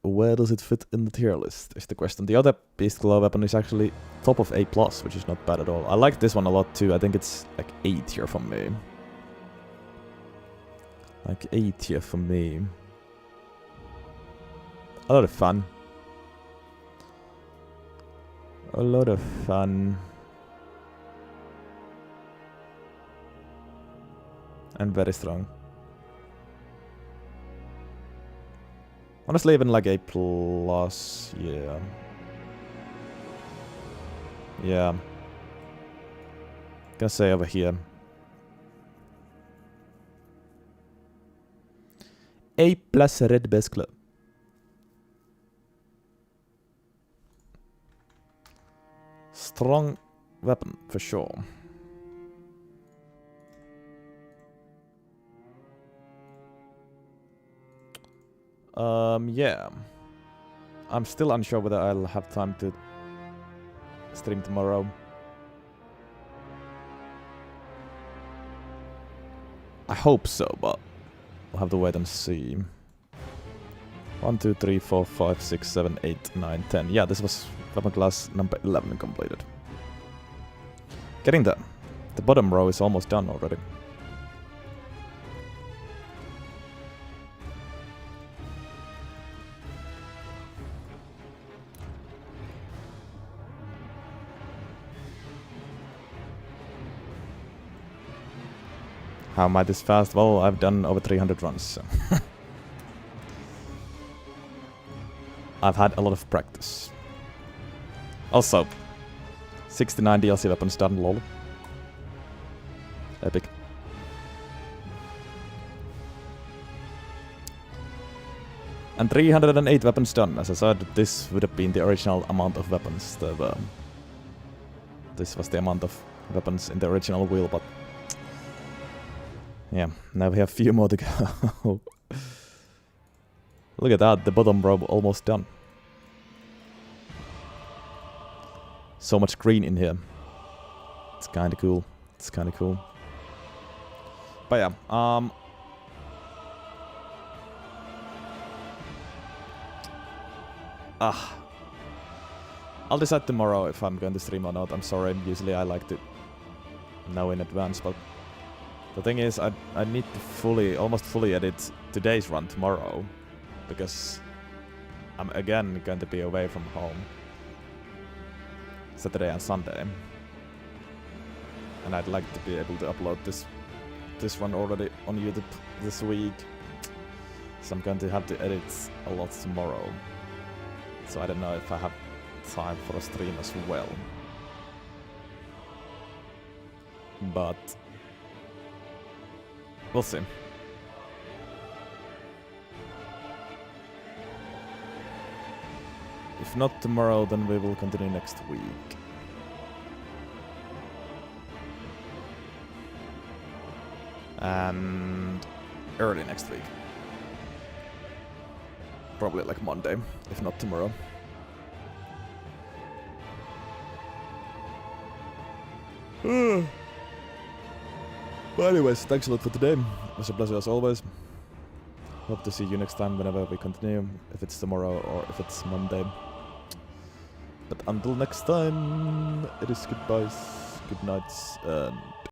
S1: where does it fit in the tier list is the question. The other Beast Claw weapon is actually top of A+, which is not bad at all. I like this one a lot too. I think it's like A tier for me. Like A tier for me. A lot of fun. A lot of fun. And very strong. Honestly, even like A+, yeah. Yeah. Gonna say over here. A+ red Beast Claw. Strong weapon, for sure. Yeah. I'm still unsure whether I'll have time to stream tomorrow. I hope so, but we'll have to wait and see. 1, 2, 3, 4, 5, 6, 7, 8, 9, 10. Yeah, this was weapon class number 11 completed. Getting there. The bottom row is almost done already. How am I this fast? Well, I've done over 300 runs, so. I've had a lot of practice. Also, 69 DLC weapons done, lol. Epic. And 308 weapons done. As I said, this would have been the original amount of weapons. This was the amount of weapons in the original wheel, but yeah, now we have a few more to go. Look at that, the bottom row almost done. So much green in here. It's kinda cool. It's kinda cool. But yeah, I'll decide tomorrow if I'm going to stream or not. I'm sorry, usually I like to know in advance, but the thing is, I need to almost fully edit today's run tomorrow, because I'm again going to be away from home Saturday and Sunday, and I'd like to be able to upload this run already on YouTube this week, so I'm going to have to edit a lot tomorrow, so I don't know if I have time for a stream as well, but we'll see. If not tomorrow, then we will continue next week. And early next week. Probably like Monday, if not tomorrow. But anyways, thanks a lot for today. It was a pleasure as always. Hope to see you next time whenever we continue, if it's tomorrow or if it's Monday. But until next time, it is goodbyes, good nights, and